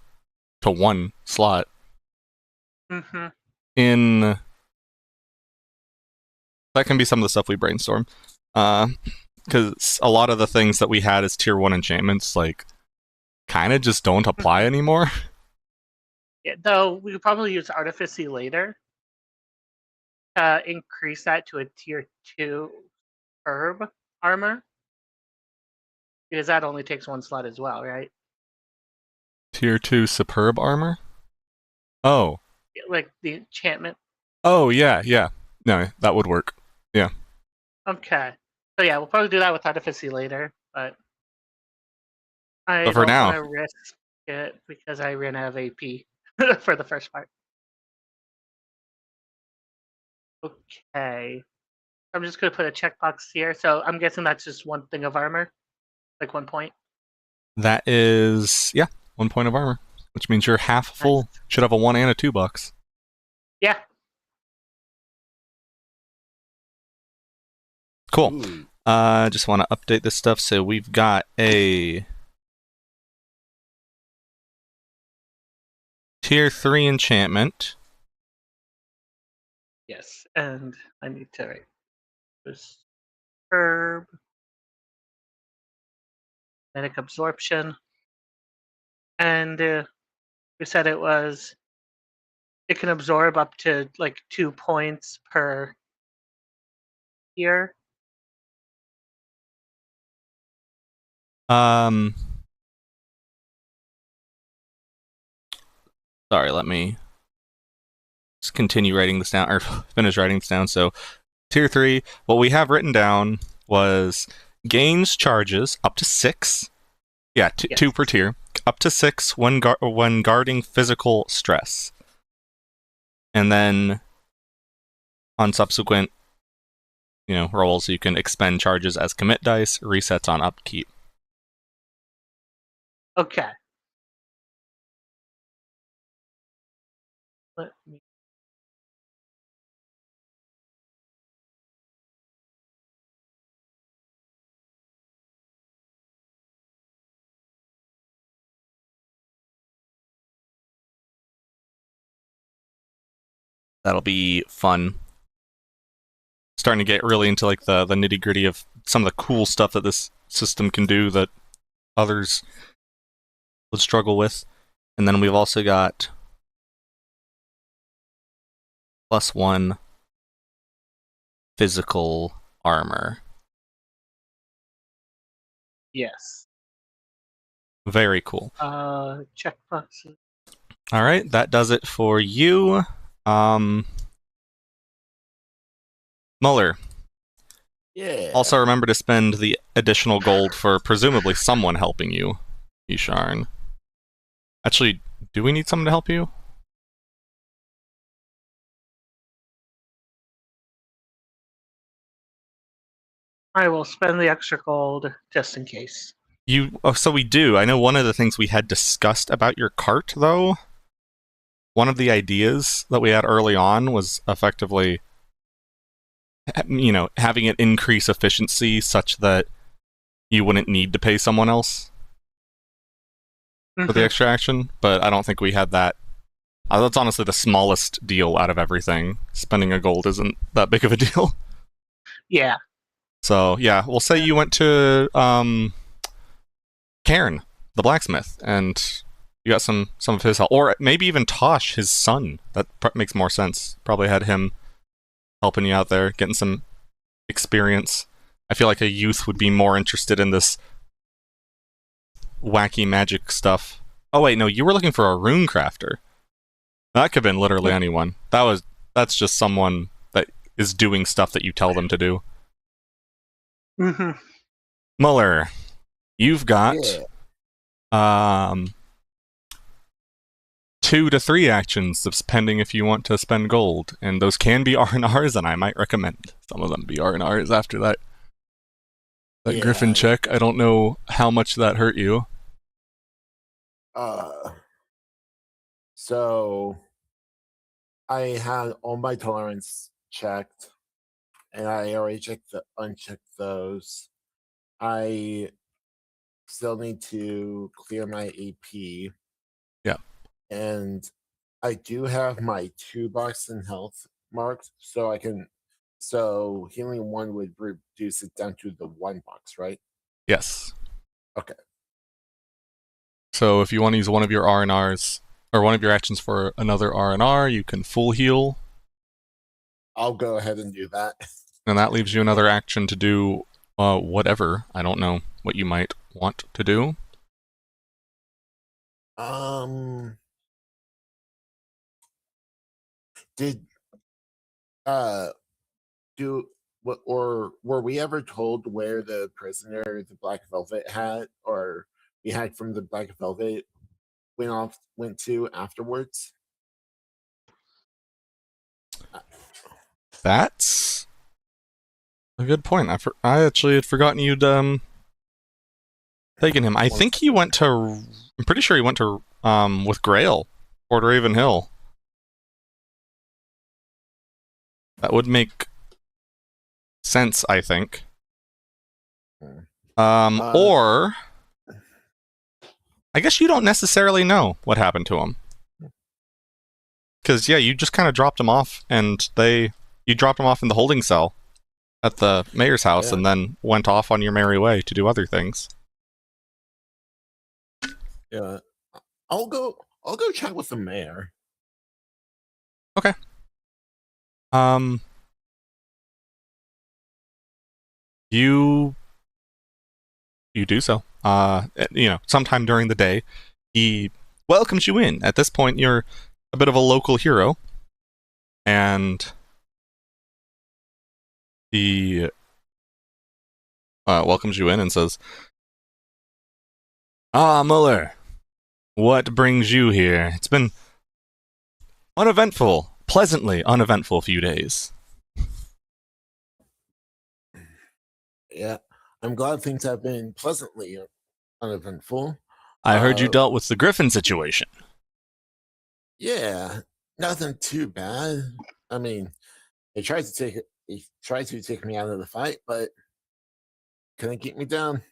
1 slot. Mm-hmm. That can be some of the stuff we brainstorm. Because a lot of the things that we had as tier 1 enchantments, like, kind of just don't apply anymore. Yeah, though we could probably use Artificy later to increase that to a tier 2 herb armor. Because that only takes 1 slot as well, right? Tier 2 superb armor? Oh. Like the enchantment. Oh, yeah. No, that would work. Yeah. Okay. So yeah, we'll probably do that with Artifice later, but I But for don't want now, to risk it because I ran out of AP for the first part. Okay. I'm just going to put a checkbox here. So I'm guessing that's just one thing of armor, like 1 point. that is, yeah, 1 point of armor, which means you're half full. Nice. Should have a 1 and a 2 box. Yeah. Cool. Ooh. Just want to update this stuff. So we've got a tier 3 enchantment. Yes. And I need to write this herb. Medic absorption. And we said it can absorb up to like 2 points per year. Sorry, let me just continue writing this down, or finish writing this down. So, tier 3, what we have written down was gains charges up to 6. Yeah, Yes. 2 per tier. Up to 6 when guarding physical stress. And then on subsequent rolls, you can expend charges as commit dice, resets on upkeep. Okay. Let me. That'll be fun. Starting to get really into like the nitty gritty of some of the cool stuff that this system can do that others would struggle with. And then we've also got +1 physical armor. Yes. Very cool. Checkboxes. All right, that does it for you. Muller. Yeah. Also remember to spend the additional gold for presumably someone helping you, Isharn. Actually, do we need someone to help you? I will spend the extra gold just in case. So we do. I know one of the things we had discussed about your cart, though, one of the ideas that we had early on was effectively, having it increase efficiency such that you wouldn't need to pay someone else for the extra action, but I don't think we had that. That's honestly the smallest deal out of everything. Spending a gold isn't that big of a deal. Yeah. So, yeah, we'll say you went to Cairn, the blacksmith, and you got some of his help. Or maybe even Tosh, his son. That makes more sense. Probably had him helping you out there, getting some experience. I feel like a youth would be more interested in this wacky magic stuff. Oh wait, no, you were looking for a rune crafter. That could have been literally anyone. That's just someone that is doing stuff that you tell them to do. Muller, you've got 2 to 3 actions, depending if you want to spend gold, and those can be R&Rs, and I might recommend some of them be R&Rs after that. That Griffin check, I don't know how much that hurt you. So I had all my tolerance checked, and I already unchecked those. I still need to clear my AP. Yeah. And I do have my 2 box in health marked, so I can. So healing 1 would reduce it down to the 1 box, right? Yes. Okay. So if you want to use one of your R&Rs, or one of your actions for another R&R, you can full heal. I'll go ahead and do that. And that leaves you another action to do whatever. I don't know what you might want to do. Did or were we ever told where the prisoner the Black Velvet had, or we had from the Black Velvet went to afterwards? That's a good point. I actually had forgotten you'd taken him. I think he went to. I'm pretty sure he went to with Grail, Fort Raven Hill. That would make sense, I think. Or I guess you don't necessarily know what happened to him. Because, yeah, you just kind of dropped him off, and you dropped him off in the holding cell at the mayor's house, and then went off on your merry way to do other things. Yeah, I'll go chat with the mayor. Okay. You do so. Sometime during the day, he welcomes you in. At this point, you're a bit of a local hero, and he welcomes you in and says, "Ah, Muller, what brings you here? It's been pleasantly uneventful few days." Yeah, I'm glad things have been pleasantly uneventful. I heard you dealt with the Griffin situation. Yeah, nothing too bad. I mean, he tried to take me out of the fight, but couldn't keep me down.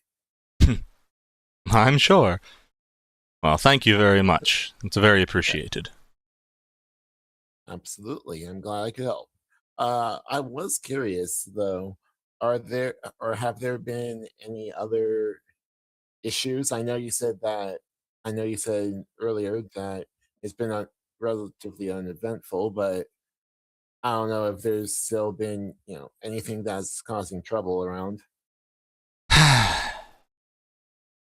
I'm sure. Well, thank you very much. It's very appreciated. Absolutely. I'm glad I could help. I was curious though, have there been any other issues? I know you said earlier that it's been relatively uneventful, but I don't know if there's still been, anything that's causing trouble around.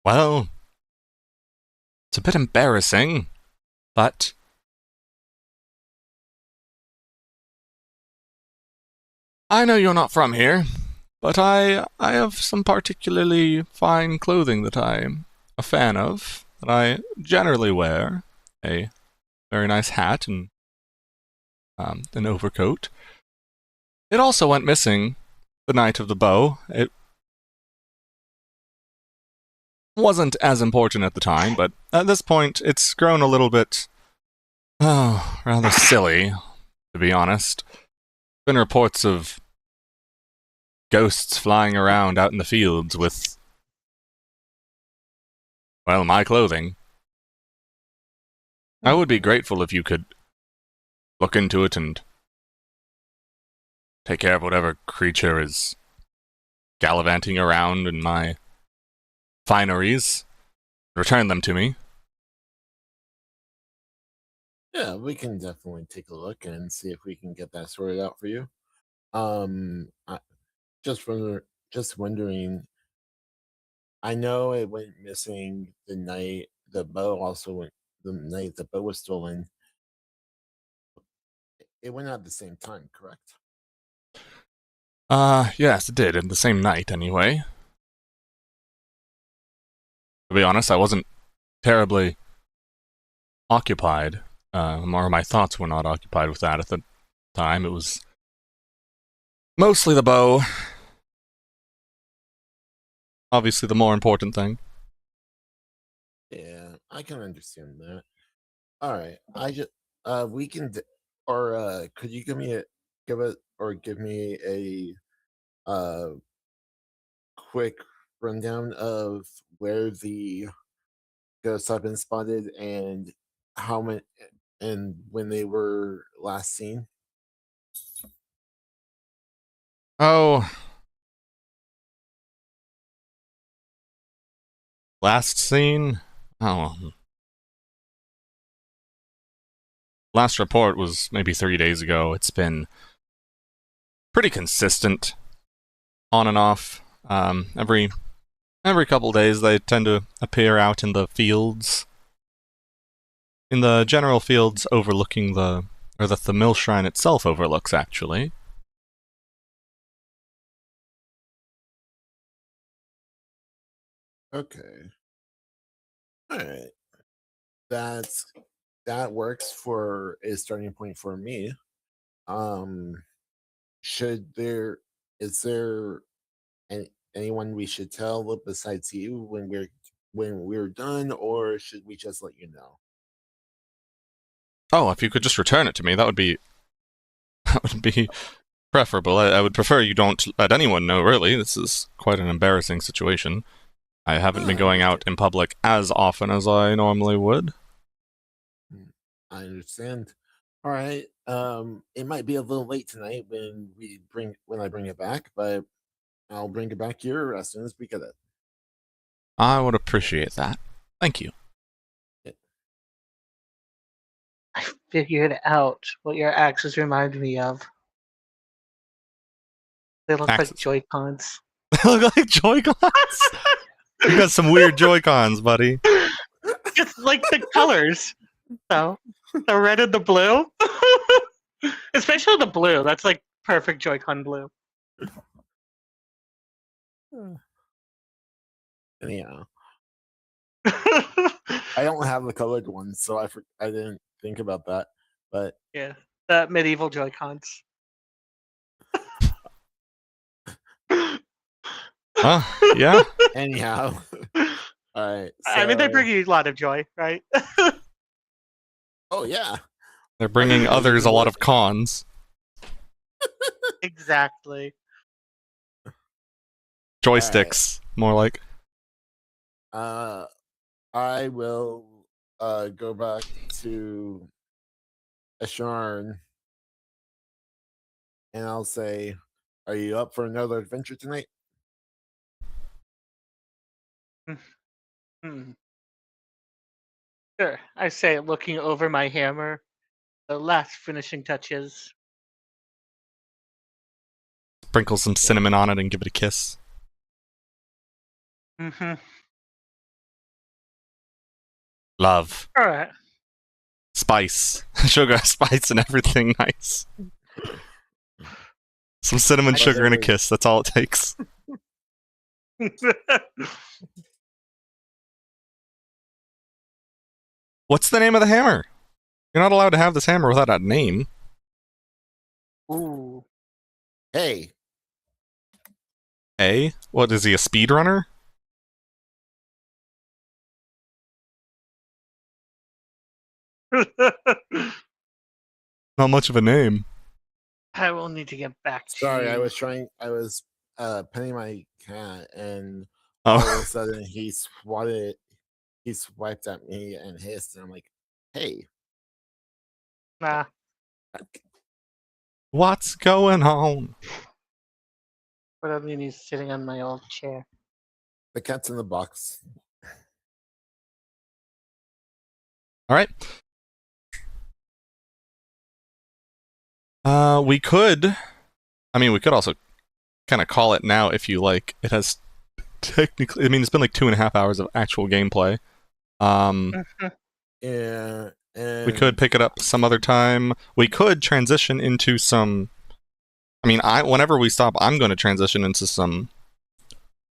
Well, it's a bit embarrassing, but I know you're not from here, but I have some particularly fine clothing that I'm a fan of, that I generally wear. A very nice hat and an overcoat. It also went missing the night of the bow. It wasn't as important at the time, but at this point, it's grown a little bit, rather silly, to be honest. Been reports of ghosts flying around out in the fields with, well, my clothing. I would be grateful if you could look into it and take care of whatever creature is gallivanting around in my fineries. Return them to me. Yeah, we can definitely take a look and see if we can get that sorted out for you. Just wondering. I know it went missing the night the bow also went. The night the bow was stolen. It went out at the same time, correct? Yes, it did, in the same night, anyway. To be honest, I wasn't terribly occupied, or my thoughts were not occupied with that at the time. It was mostly the bow. Obviously the more important thing. Yeah, I can understand that. All right, could you give me a quick rundown of where the ghosts have been spotted and how many and when they were last seen? Oh. Last seen? Oh. Last report was maybe 3 days ago. It's been pretty consistent, on and off. Every couple days they tend to appear out in the fields. In the general fields overlooking that the mill shrine itself overlooks, actually. Okay. All right. That's that works for a starting point for me. Um, should there is there anyone we should tell besides you when we're done, or should we just let you know? Oh, if you could just return it to me, that would be that would be preferable. I would prefer you don't let anyone know. Really, this is quite an embarrassing situation. I haven't been going out in public as often as I normally would. I understand. All right. It might be a little late tonight when I bring it back, but I'll bring it back here as soon as we get it. I would appreciate that. Thank you. I figured out what your axes remind me of. They look like Axes. Joy-Cons. They look like Joy-Cons. You got some weird Joy-Cons, buddy. Just like the colors. So, the red and the blue. Especially the blue. That's like perfect Joy-Con blue. Anyhow, I don't have the colored ones, so I didn't think about that. But Yeah, the medieval Joy-Cons. Yeah. anyhow, all right. I mean, they so- bring you a lot of joy, right? Oh yeah. They're bringing others a lot of cons. Exactly. Joysticks, more like. I will go back to Asharn and I'll say, "Are you up for another adventure tonight?" Hmm. Sure, I say, looking over my hammer. The last finishing touches. Sprinkle some cinnamon on it and give it a kiss. Mm-hmm. Love. All right. Spice. Sugar, spice, and everything nice. Some cinnamon, I sugar, and a deserve- kiss. That's all it takes. What's the name of the hammer? You're not allowed to have this hammer without a name. Ooh. Hey, A? What, is he a speedrunner? Not much of a name. I will need to get back to sorry, you. I was petting my cat and all of a Oh. sudden he swiped at me and hissed and I'm like, "Hey." Nah. What's going on? But I mean, he's sitting on my old chair. The cat's in the box. Alright. We could also kind of call it now if you like. It has technically, I mean, it's been like 2.5 hours of actual gameplay. Yeah, and We could pick it up some other time. We could transition into some. I mean, whenever we stop, I'm going to transition into some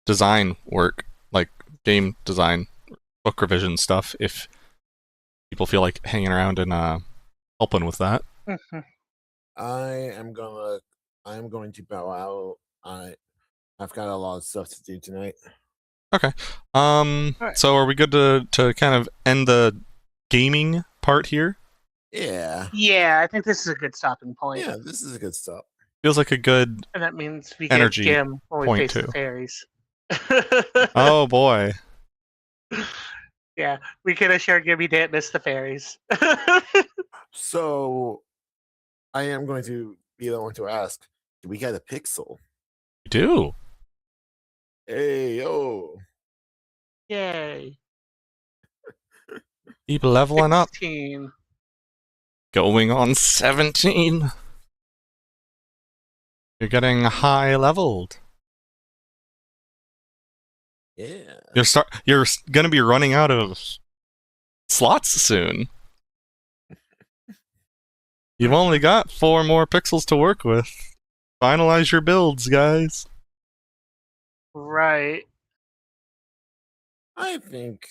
design work, like game design, book revision stuff. If people feel like hanging around and helping with that. I'm going to bow out. I've got a lot of stuff to do tonight. Okay. Alright. So are we good to kind of end the gaming part here? Yeah. Yeah, I think this is a good stopping point. Yeah, this is a good stop. Feels like a good. And that means we Energy get Jim when we point face too. the fairies. Oh boy. Yeah, we can assure Gibby didn't miss the fairies. So I am going to be the one to ask, do we get a pixel? We do. Hey yo. Yay. Keep leveling up. 16. Going on 17. You're getting high leveled. Yeah. You're gonna be running out of slots soon. You've only got 4 more pixels to work with. Finalize your builds, guys. Right. I think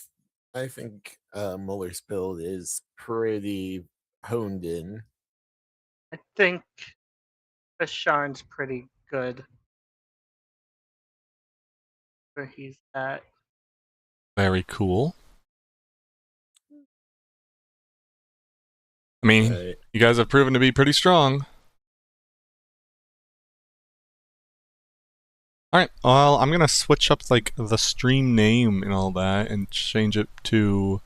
Muller's build is pretty honed in. I think Basharn's pretty good where he's at. Very cool. I mean, Right. you guys have proven to be pretty strong. Alright, well, I'm gonna switch up, like, the stream name and all that and change it to,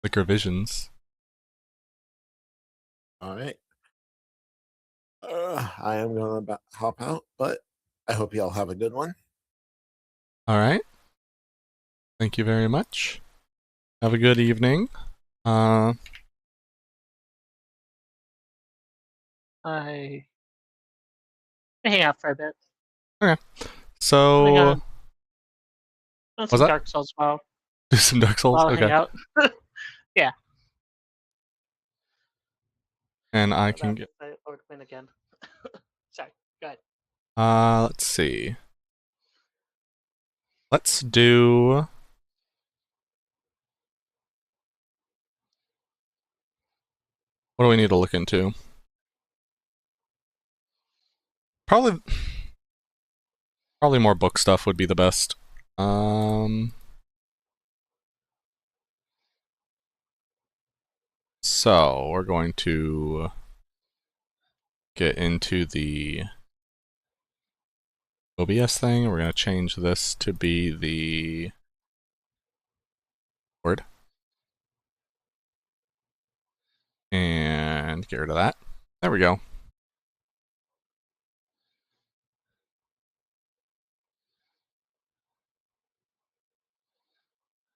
Liquor Visions. All right. I am going to hop out, but I hope you all have a good one. Alright. Thank you very much. Have a good evening. I hang out for a bit. Hang So, on. Was Some that? Dark Souls while do some Dark Souls? I'll hang Okay. out. And I can get, Lord Quinn again. Sorry, go ahead. let's see. Let's do... What do we need to look into? Probably more book stuff would be the best. So, we're going to get into the OBS thing. We're going to change this to be the word. And get rid of that. There we go.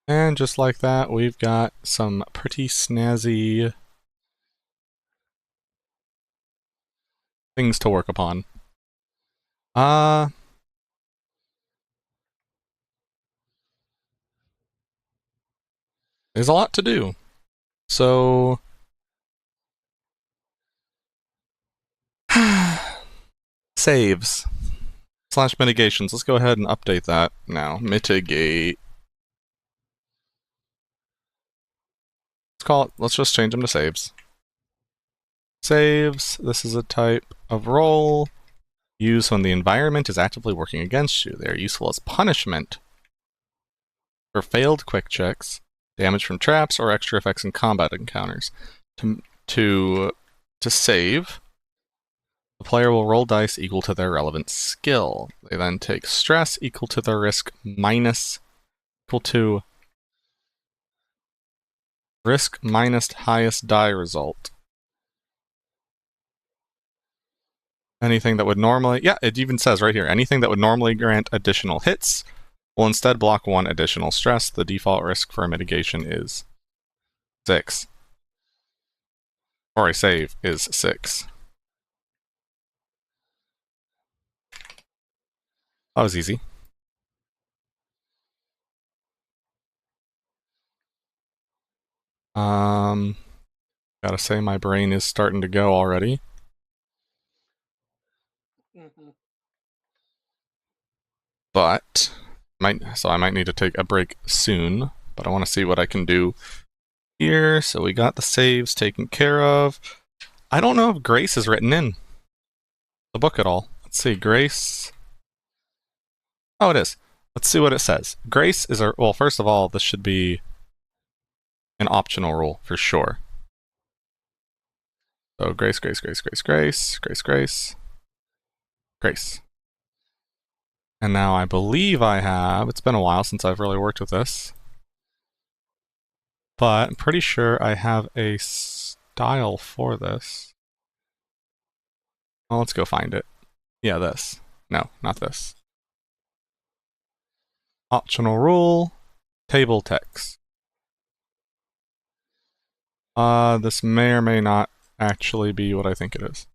And just like that, we've got some pretty snazzy things to work upon. There's a lot to do. So... saves. / mitigations. Let's go ahead and update that now. Mitigate. Let's just change them to saves. Saves. This is a type of roll. Used when the environment is actively working against you. They are useful as punishment for failed quick checks, damage from traps, or extra effects in combat encounters. To save, the player will roll dice equal to their relevant skill. They then take stress equal to their risk minus equal to risk minus highest die result. Anything that would normally... yeah, it even says right here, anything that would normally grant additional hits will instead block 1 additional stress. The default risk for a mitigation is 6. Or a save is 6. That was easy. Gotta say my brain is starting to go already. But I might need to take a break soon, but I want to see what I can do here. So we got the saves taken care of. I don't know if Grace is written in the book at all. Let's see, Grace. Oh, it is. Let's see what it says. Grace is a... well, first of all, this should be an optional rule for sure. So Grace, Grace, Grace, Grace, Grace, Grace, Grace, Grace. And now I believe I have... it's been a while since I've really worked with this. But I'm pretty sure I have a style for this. Well, let's go find it. Yeah, this. No, not this. Optional rule. Table text. This may or may not actually be what I think it is.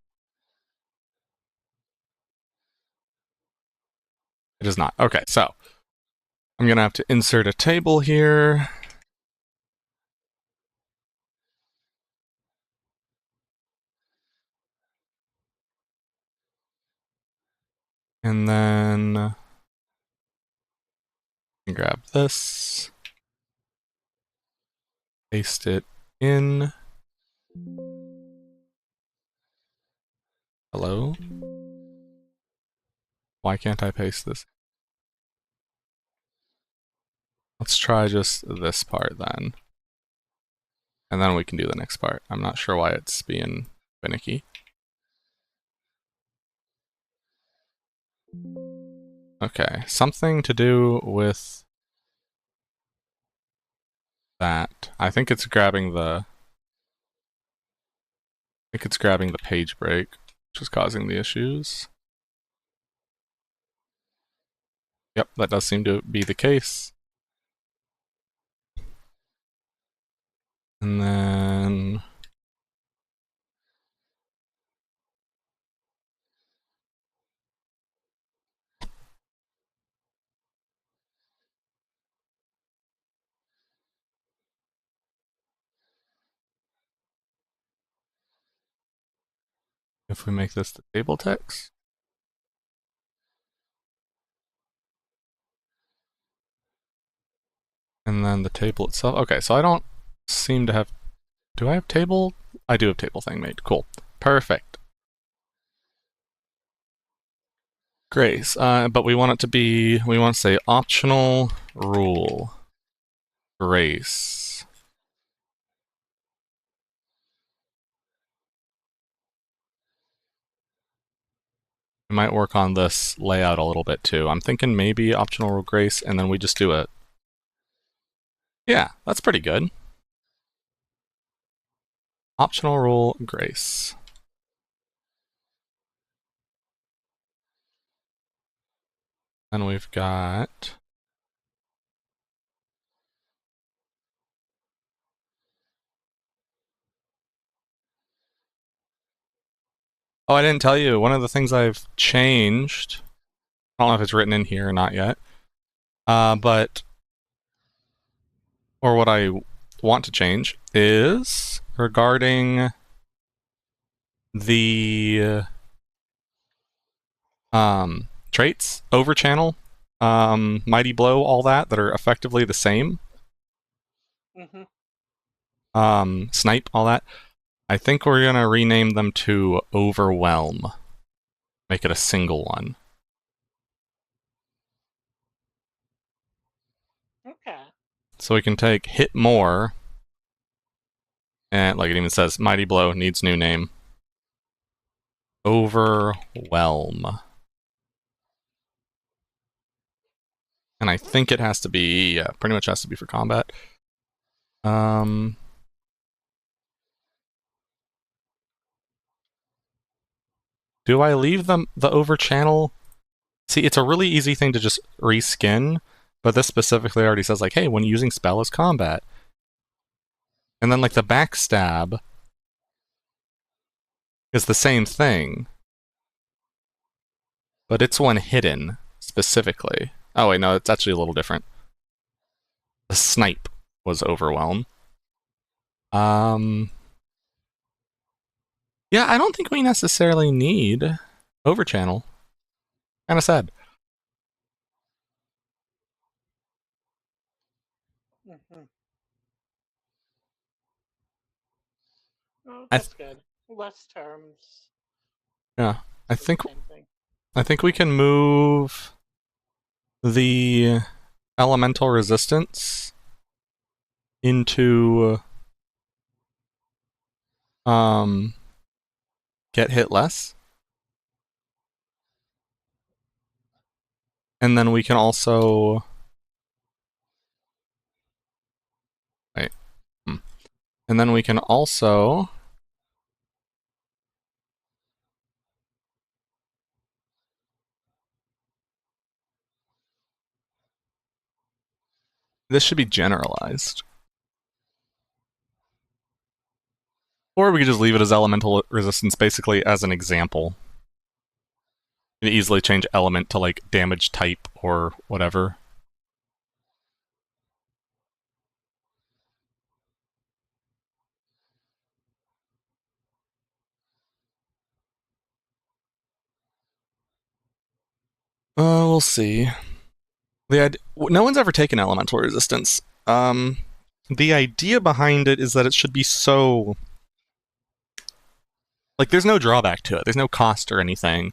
It is not. Okay, so I'm gonna have to insert a table here. And then can grab this, paste it in. Hello? Why can't I paste this? Let's try just this part then. And then we can do the next part. I'm not sure why it's being finicky. Okay, something to do with that. I think it's grabbing the page break, which is causing the issues. Yep, that does seem to be the case. And then if we make this the table text, and then the table itself. Okay, so I don't seem to have. Do I have table? I do have table thing made. Cool. Perfect. Grace. But we want it to be, we want to say optional rule. Grace. We might work on this layout a little bit too. I'm thinking maybe optional rule grace, and then we just do it. Yeah, that's pretty good. Optional rule grace. Then we've got. Oh, I didn't tell you. One of the things I've changed, I don't know if it's written in here or not yet, but, or what I want to change is regarding the traits, overchannel, mighty blow, all that are effectively the same. Snipe, all that. I think we're gonna rename them to overwhelm. Make it a single one. Okay. So we can take hit more, and like it even says, mighty blow needs new name. Overwhelm. And I think it has to be, pretty much has to be for combat. Do I leave the overchannel? See, it's a really easy thing to just reskin, but this specifically already says like, hey, when using spell as combat. And then like the backstab is the same thing, but it's one hidden specifically. Oh wait, no, it's actually a little different. The snipe was overwhelm. Yeah, I don't think we necessarily need overchannel. Kind of sad. Oh, that's good. Less terms. Yeah, I think Same thing. we can move the elemental resistance into get hit less. And then we can also wait. And then we can also this should be generalized. Or we could just leave it as elemental resistance basically as an example. You can easily change element to like damage type or whatever. We'll see. No one's ever taken elemental resistance. The idea behind it is that it should be so... Like, there's no drawback to it. There's no cost or anything.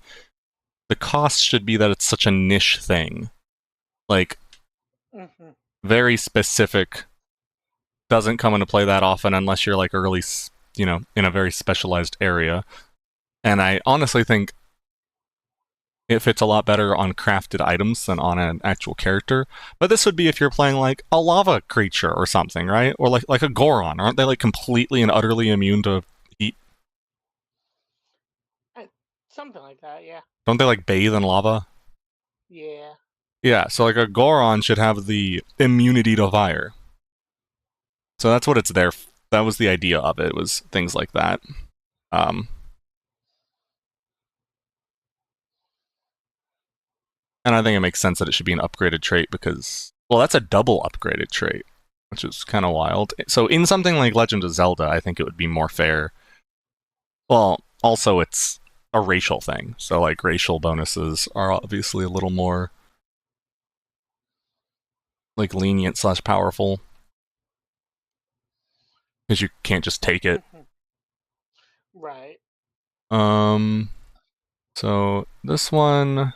The cost should be that it's such a niche thing. Like, very specific. Doesn't come into play that often unless you're, like, early, you know, in a very specialized area. And I honestly think it fits a lot better on crafted items than on an actual character. But this would be if you're playing, like, a lava creature or something, right? Or, like a Goron. Aren't they, like, completely and utterly immune to heat? Something like that, yeah. Don't they, like, bathe in lava? Yeah. Yeah, so, like, a Goron should have the immunity to fire. So that's what it's there. That was the idea of it, was things like that. And I think it makes sense that it should be an upgraded trait because, well, that's a double upgraded trait, which is kind of wild. So in something like Legend of Zelda, I think it would be more fair. Well, also it's a racial thing, so like racial bonuses are obviously a little more like lenient / powerful because you can't just take it. Right. So this one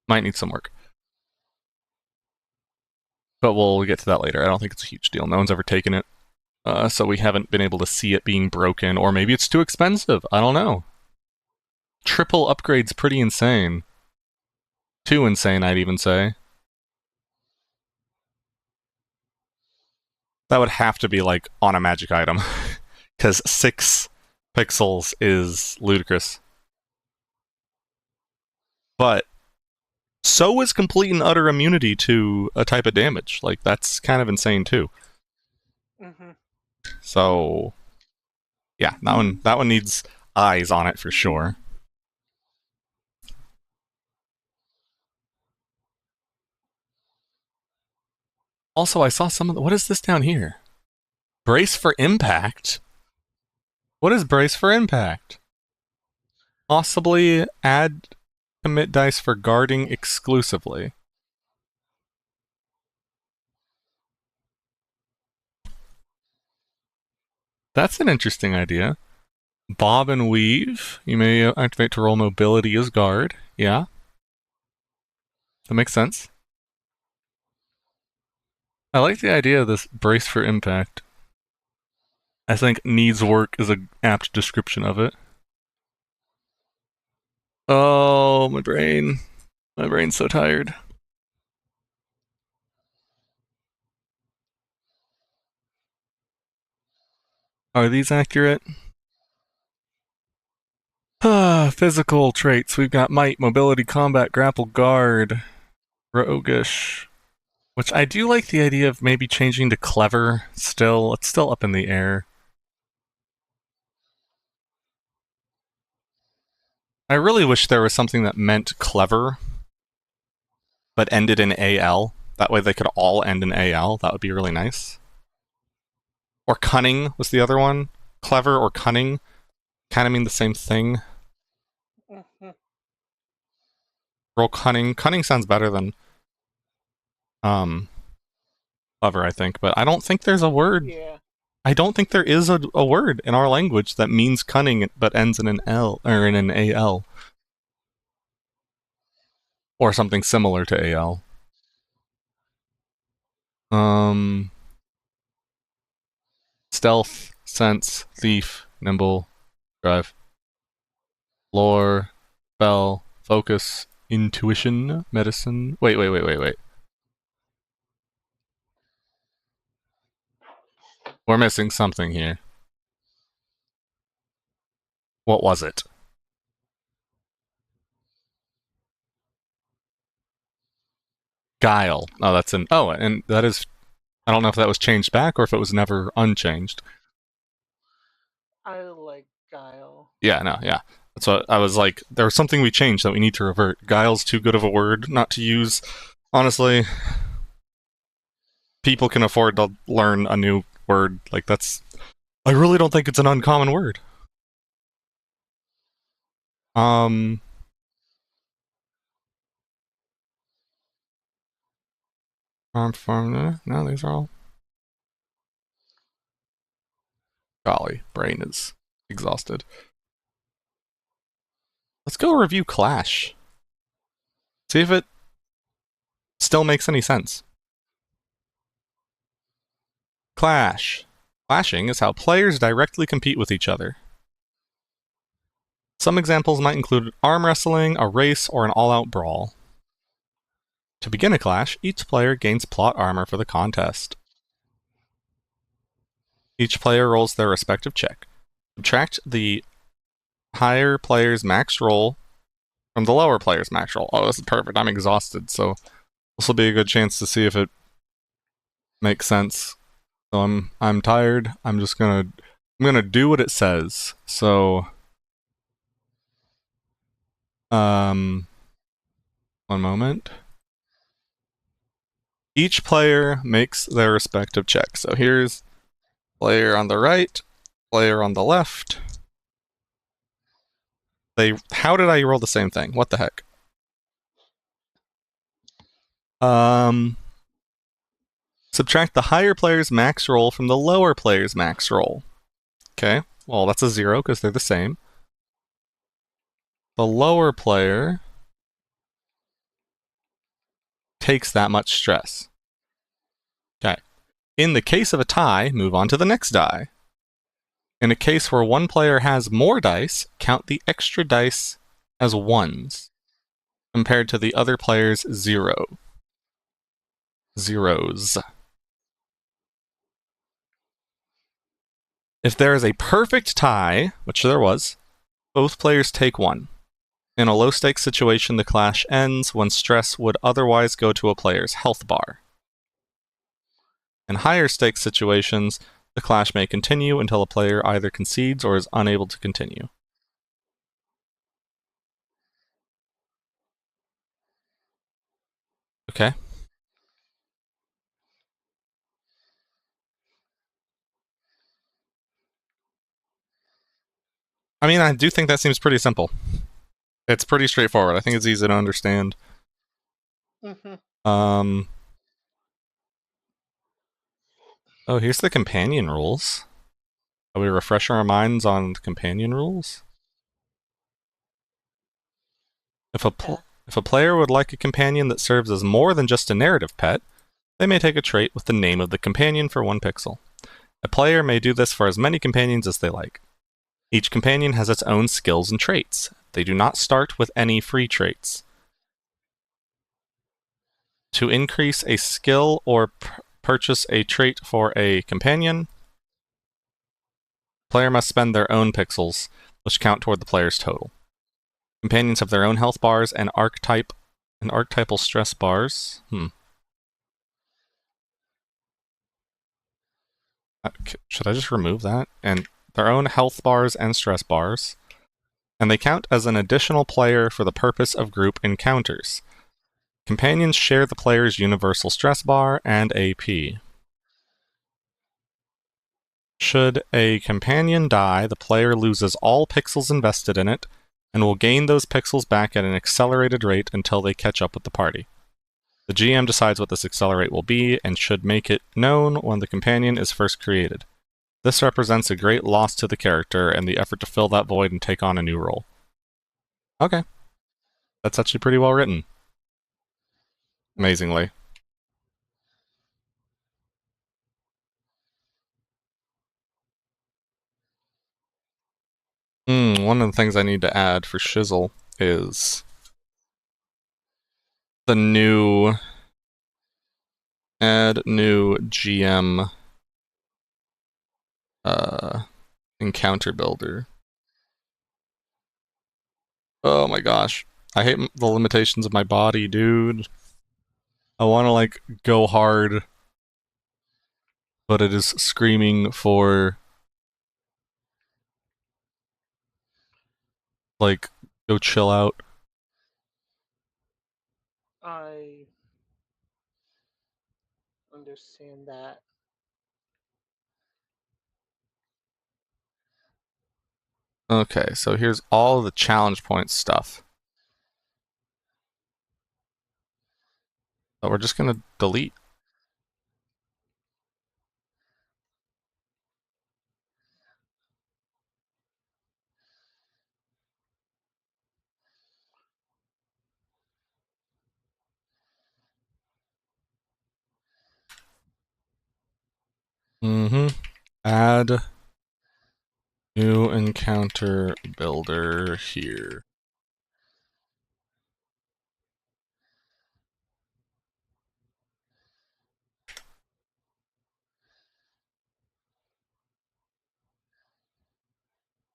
might need some work. But we'll get to that later. I don't think it's a huge deal. No one's ever taken it. So we haven't been able to see it being broken, or maybe it's too expensive. I don't know. Triple upgrade's pretty insane. Too insane, I'd even say. That would have to be, like, on a magic item. Because 6 pixels is ludicrous. But so is complete and utter immunity to a type of damage. Like, that's kind of insane, too. So, yeah, that one needs eyes on it for sure. Also, I saw some of the... What is this down here? Brace for impact? What is brace for impact? Possibly add commit dice for guarding exclusively. That's an interesting idea. Bob and weave. You may activate to roll mobility as guard. Yeah. That makes sense. I like the idea of this brace for impact. I think needs work is an apt description of it. Oh, my brain. My brain's so tired. Are these accurate? Physical traits. We've got might, mobility, combat, grapple, guard, roguish. Which I do like the idea of maybe changing to clever still. It's still up in the air. I really wish there was something that meant clever, but ended in AL. That way they could all end in AL. That would be really nice. Or cunning was the other one. Clever or cunning kind of mean the same thing. Roll cunning. Cunning sounds better than clever, I think, but I don't think there's a word. Yeah. I don't think there is a word in our language that means cunning but ends in an L or in an AL. Or something similar to AL. Stealth, sense, thief, nimble, drive, lore, spell, focus, intuition, medicine. Wait. We're missing something here. What was it? Guile. Oh, that's an... Oh, and that is... I don't know if that was changed back or if it was never unchanged. I like Guile. Yeah, no, yeah. That's what I was like, there was something we changed that we need to revert. Guile's too good of a word not to use. Honestly, people can afford to learn a new word. Like, that's... I really don't think it's an uncommon word. No, these are all. Golly, brain is exhausted. Let's go review Clash. See if it still makes any sense. Clash. Clashing is how players directly compete with each other. Some examples might include arm wrestling, a race, or an all-out brawl. To begin a clash, each player gains plot armor for the contest. Each player rolls their respective check. Subtract the higher player's max roll from the lower player's max roll. Oh, this is perfect. I'm exhausted, so this will be a good chance to see if it makes sense. So I'm tired. I'm gonna do what it says. So one moment. Each player makes their respective check. So here's player on the right, player on the left. How did I roll the same thing? What the heck? Subtract the higher player's max roll from the lower player's max roll. Okay, well that's a 0 because they're the same. The lower player takes that much stress. Okay. In the case of a tie, move on to the next die. In a case where one player has more dice, count the extra dice as ones, compared to the other player's 0. Zeros. If there is a perfect tie, which there was, both players take 1. In a low-stakes situation, the clash ends when stress would otherwise go to a player's health bar. In higher-stakes situations, the clash may continue until a player either concedes or is unable to continue. Okay. I mean, I do think that seems pretty simple. It's pretty straightforward. I think it's easy to understand. Oh, here's the companion rules. Are we refreshing our minds on the companion rules? If a player would like a companion that serves as more than just a narrative pet, they may take a trait with the name of the companion for 1 pixel. A player may do this for as many companions as they like. Each companion has its own skills and traits. They do not start with any free traits. To increase a skill or purchase a trait for a companion, player must spend their own pixels, which count toward the player's total. Companions have their own health bars and archetypal stress bars. Should I just remove that? And their own health bars and stress bars. And they count as an additional player for the purpose of group encounters. Companions share the player's universal stress bar and AP. Should a companion die, the player loses all pixels invested in it, and will gain those pixels back at an accelerated rate until they catch up with the party. The GM decides what this accelerate will be, and should make it known when the companion is first created. This represents a great loss to the character and the effort to fill that void and take on a new role. Okay. That's actually pretty well written. Amazingly. One of the things I need to add for Shizzle is the new add new GM encounter builder. Oh my gosh. I hate the limitations of my body, dude. I want to like go hard, but it is screaming for like go chill out. I understand that. Okay, so here's all the challenge point stuff. But we're just gonna delete Add new encounter builder here.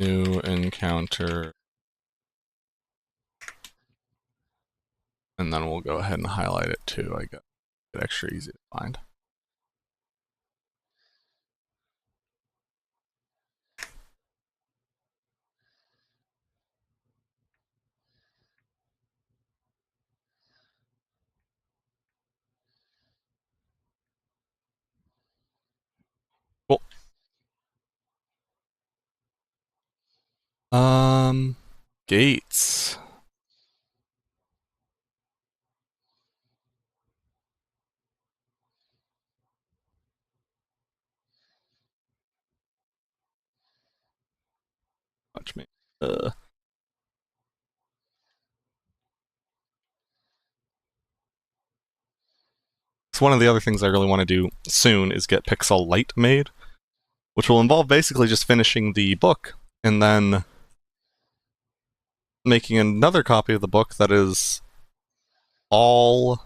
New encounter. And then we'll go ahead and highlight it too, I guess. It's extra easy to find. Cool. Gates. Watch me. So one of the other things I really want to do soon is get Pixel Light made, which will involve basically just finishing the book and then making another copy of the book that is all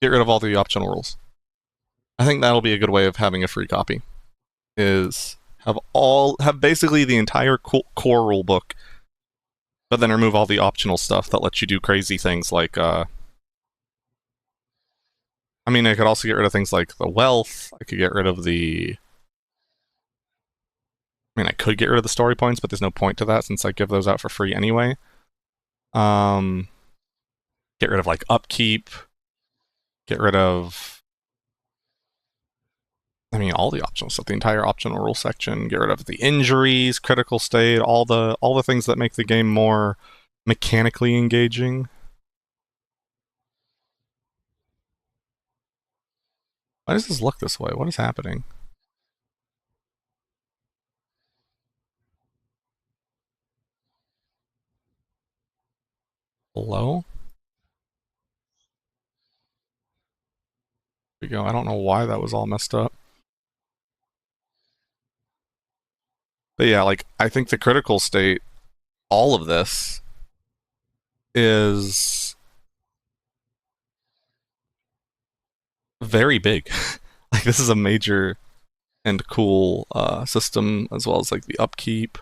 get rid of all the optional rules. I think that'll be a good way of having a free copy. Is have basically the entire core rule book, but then remove all the optional stuff that lets you do crazy things like I mean, I could also get rid of things like the wealth. I could get rid of the I could get rid of the story points, but there's no point to that since I give those out for free anyway. Get rid of like upkeep. Get rid of all the optional stuff, the entire optional rule section. Get rid of the injuries, critical state, all the things that make the game more mechanically engaging. Why does this look this way? What is happening? Hello? There we go. I don't know why that was all messed up. But yeah, like, I think the critical state, all of this, is very big. Like, this is a major and cool system, as well as, like, the upkeep.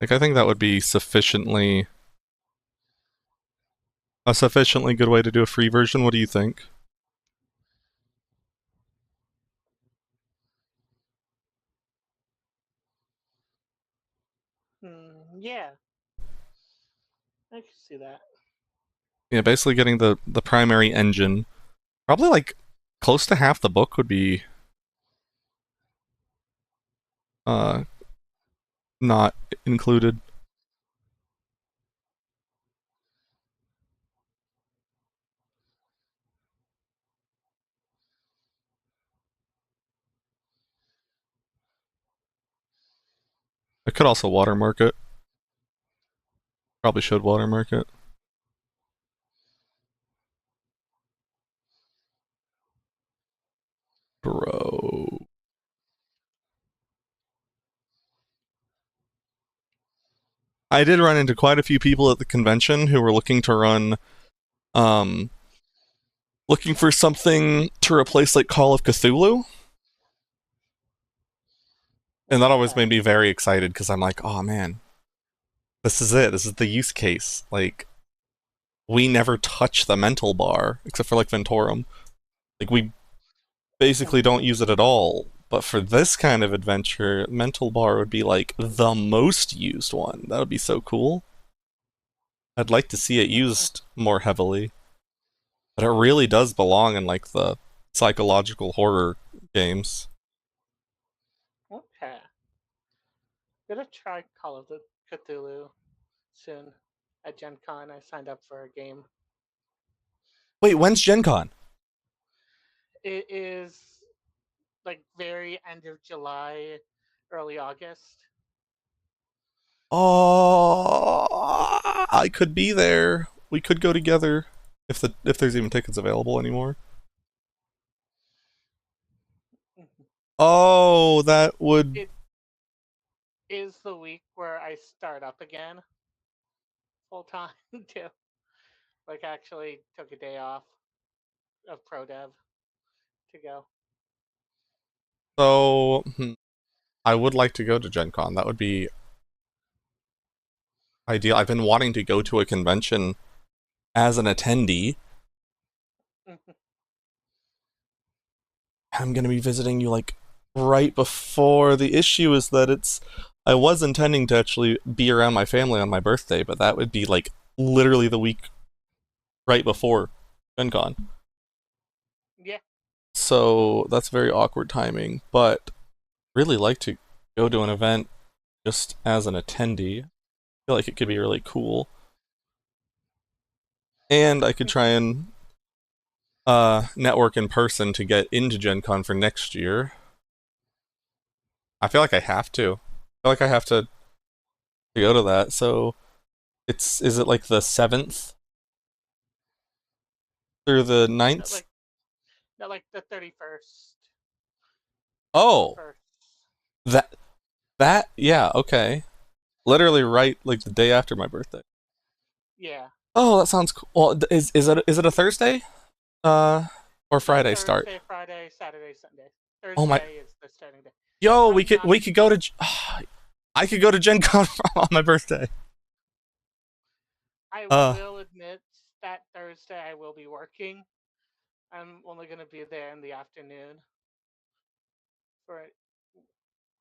Like, I think that would be a sufficiently good way to do a free version. What do you think? Yeah. I can see that. Yeah, basically getting the primary engine. Probably, like, close to half the book would be not included. I could also watermark it. Probably should watermark it. Bro. I did run into quite a few people at the convention who were looking to run, looking for something to replace like Call of Cthulhu. And that always made me very excited because I'm like, oh man, this is it. This is the use case. Like, we never touch the mental bar except for like Ventorum. Like, we basically don't use it at all. But for this kind of adventure, mental bar would be like the most used one. That would be so cool. I'd like to see it used more heavily. But it really does belong in like the psychological horror games. Okay. Gonna try Call of Cthulhu soon at Gen Con. I signed up for a game. Wait, when's Gen Con? It is like very end of July. early August. Oh, I could be there. We could go together if there's even tickets available anymore. Oh, that would. It is the week where I start up again full time too. Like actually took a day off of pro dev to go. So, I would like to go to Gen Con. That would be ideal. I've been wanting to go to a convention as an attendee. I'm going to be visiting you like right before. The issue is that I was intending to actually be around my family on my birthday, but that would be like literally the week right before Gen Con. Yeah. So that's very awkward timing, but really like to go to an event just as an attendee. I feel like it could be really cool. And I could try and network in person to get into Gen Con for next year. I feel like I have to. I feel like I have to go to that. So is it like the 7th through the 9th? Not like the 31st. Oh, that yeah, okay. Literally right like the day after my birthday. Yeah. Oh, that sounds cool. Well, is it a Thursday? Or Friday start? Thursday, Friday, Saturday, Sunday. Thursday Oh my- is the starting day. Yo, we could go to I could go to Gen Con on my birthday. I will admit that Thursday I will be working. I'm only going to be there in the afternoon for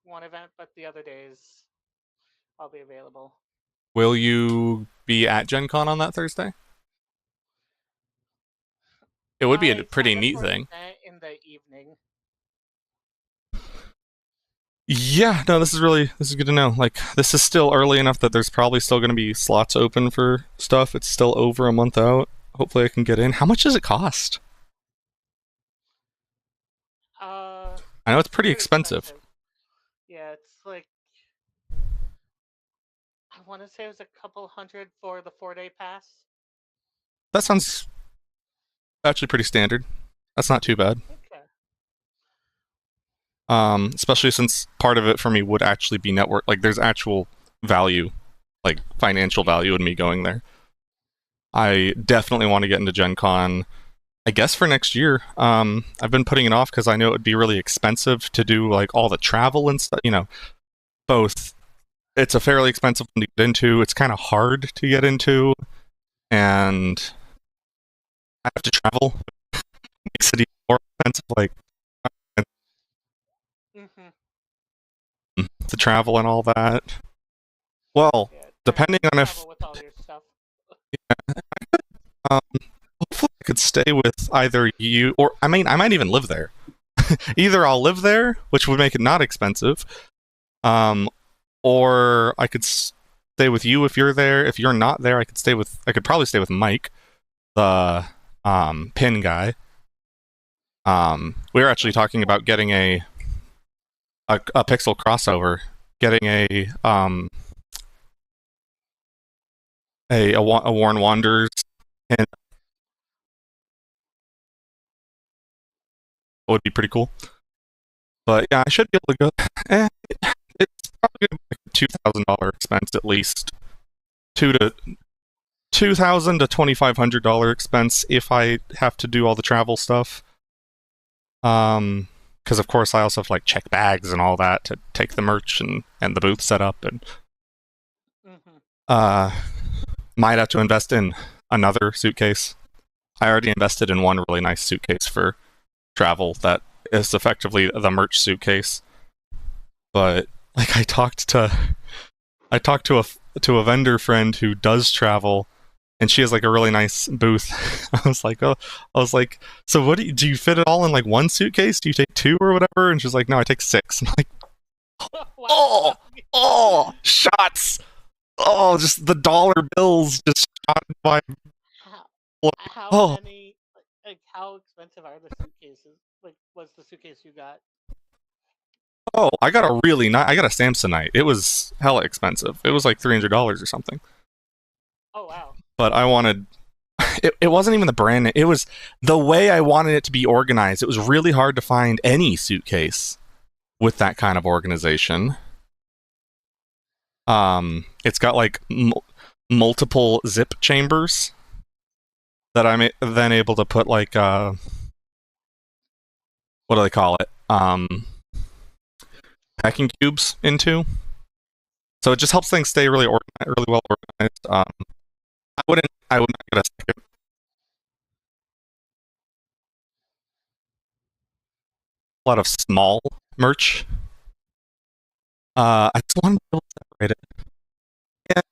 one event, but the other days I'll be available. Will you be at Gen Con on that Thursday? It would be a pretty neat thing. In the evening. Yeah, no, this is good to know. Like, this is still early enough that there's probably still going to be slots open for stuff. It's still over a month out. Hopefully I can get in. How much does it cost? I know it's pretty expensive. Yeah, it's like I want to say it was a couple hundred for the 4-day pass. That sounds actually pretty standard. That's not too bad. Okay. Especially since part of it for me would actually be network. Like, there's actual value, like financial value in me going there. I definitely want to get into Gen Con, I guess for next year. I've been putting it off because I know it would be really expensive to do like all the travel and stuff. You know, both. It's a fairly expensive one to get into. It's kind of hard to get into, and I have to travel. Makes it even more expensive. Like to travel and all that. Well, Yeah, depending on if with all your stuff. hopefully I could stay with either you or I might even live there. Either I'll live there, which would make it not expensive, or I could stay with you if you're there. If you're not there, I could probably stay with Mike, the pin guy. We were actually talking about getting a pixel crossover, getting a Warren Wanderers, and it would be pretty cool. But yeah, I should be able to go. It's probably gonna be like a $2,000 expense at least. $2,000 to $2,500 expense if I have to do all the travel stuff. Because of course I also have to like check bags and all that to take the merch and the booth set up and might have to invest in another suitcase. I already invested in one really nice suitcase for travel that is effectively the merch suitcase. But like I talked to a vendor friend who does travel, and she has like a really nice booth. I was like, so what do you fit it all in like one suitcase? Do you take 2 or whatever? And she's like, no, I take 6. I'm like, oh, shots. Oh, just the dollar bills just shot by. How many? Like, how expensive are the suitcases? Like, what's the suitcase you got? Oh, I got a Samsonite. It was hella expensive. It was like $300 or something. Oh wow. But I wanted. It wasn't even the brand name. It was the way I wanted it to be organized. It was really hard to find any suitcase with that kind of organization. It's got like multiple zip chambers that I'm then able to put like what do they call it? Packing cubes into. So it just helps things stay really well organized. I would not get a second. A lot of small merch. I just want to be able to separate it. And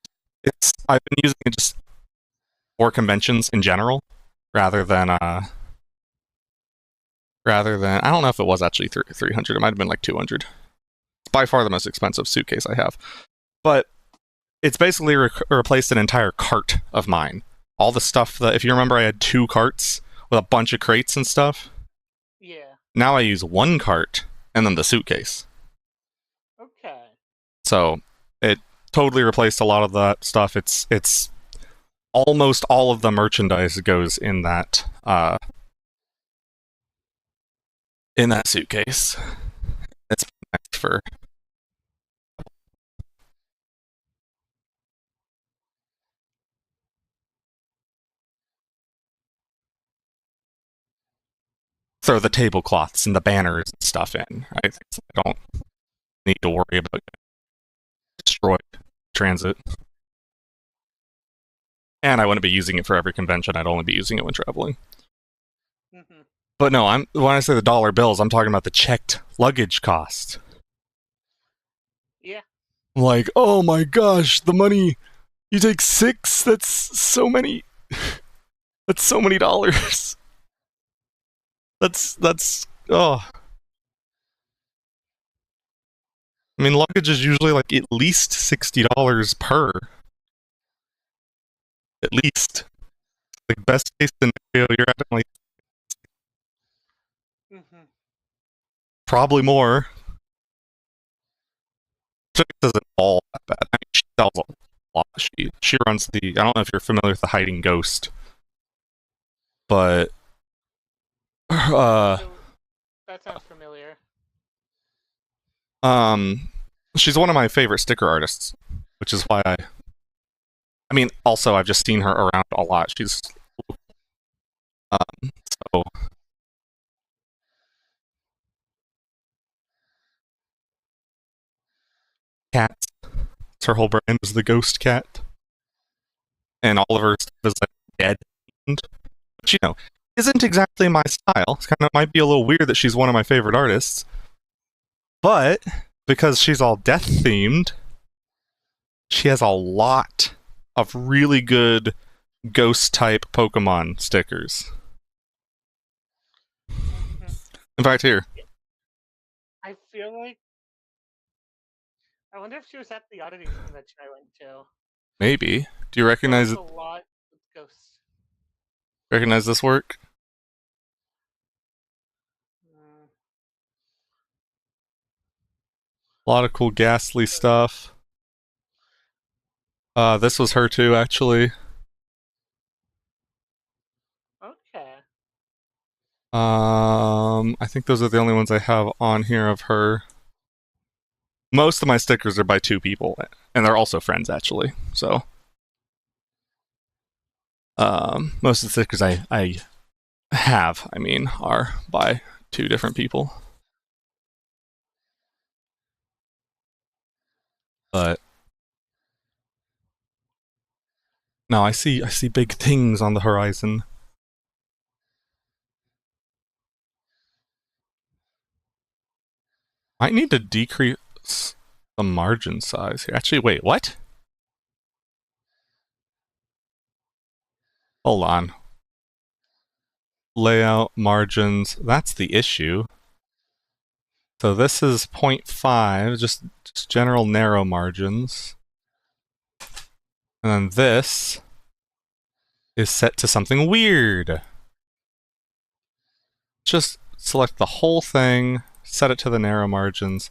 I've been using it just for conventions in general, rather than I don't know if it was actually 300. It might have been like 200. It's by far the most expensive suitcase I have, but it's basically replaced an entire cart of mine. All the stuff that, if you remember, I had 2 carts with a bunch of crates and stuff. Yeah. Now I use 1 cart and then the suitcase. Okay. So it totally replaced a lot of that stuff. It's almost all of the merchandise goes in that suitcase. It's nice for. Throw the tablecloths and the banners and stuff in, right? I don't need to worry about destroyed transit. And I wouldn't be using it for every convention. I'd only be using it when traveling. Mm-hmm. But no, when I say the dollar bills, I'm talking about the checked luggage cost. Yeah. Like, oh my gosh, the money. You take 6. That's so many. That's so many dollars. That's oh. I mean, luggage is usually like at least $60 per. At least. Like, best case scenario, you're at like probably more. Chick isn't all that bad. I mean, she sells a lot. She runs the. I don't know if you're familiar with the Hiding Ghost, but That sounds familiar. she's one of my favorite sticker artists, which is why I mean, also I've just seen her around a lot. She's so cats. It's her whole brand is the Ghost Cat, and all of her stuff is like dead, which isn't exactly my style. It's kind of might be a little weird that she's one of my favorite artists, but because she's all death themed, she has a lot of really good ghost type Pokemon stickers. In fact, here. I feel like. I wonder if she was at the Oddities convention I went to. Maybe. Do you recognize it? A lot with ghosts. Recognize this work? A lot of cool ghastly stuff. This was her too, actually. Okay. I think those are the only ones I have on here of her. Most of my stickers are by 2 people, and they're also friends, actually. So, most of the stickers I have, are by 2 different people. But no, I see big things on the horizon. I need to decrease the margin size here. Actually, wait, what? Hold on. Layout margins, that's the issue. So this is 0.5, just general narrow margins. And then this is set to something weird. Just select the whole thing, set it to the narrow margins.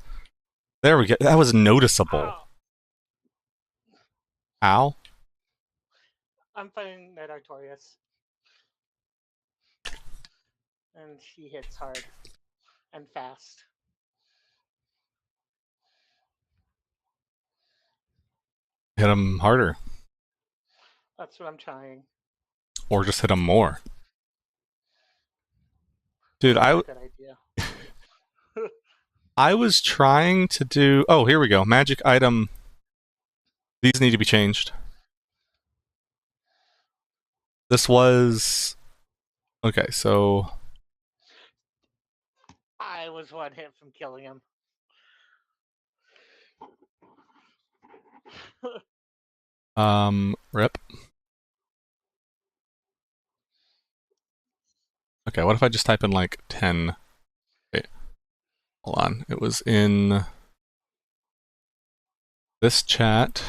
There we go. That was noticeable. Oh, Ow. I'm fighting Knight Artorias. And she hits hard and fast. Hit him harder. That's what I'm trying. Or just hit him more. Dude, That's a good idea. I was trying to do... Oh, here we go. Magic item. These need to be changed. This was... Okay, so... I was one hit from killing him. Rip. Okay, what if I just type in like 10? Wait, hold on. It was in this chat.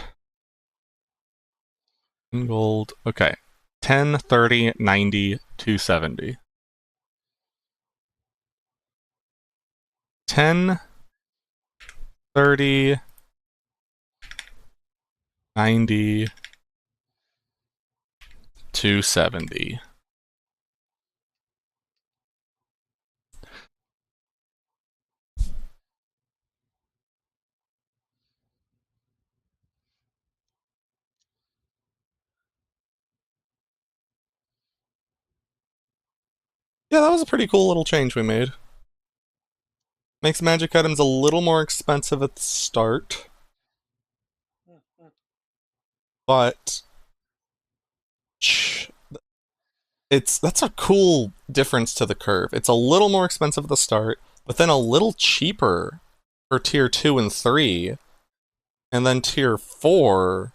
In gold. Okay. 10, 30, 90, 270. 10, 30, 90, 270. Yeah, that was a pretty cool little change we made. Makes magic items a little more expensive at the start, but that's a cool difference to the curve. It's a little more expensive at the start, but then a little cheaper for tier 2 and 3, and then tier 4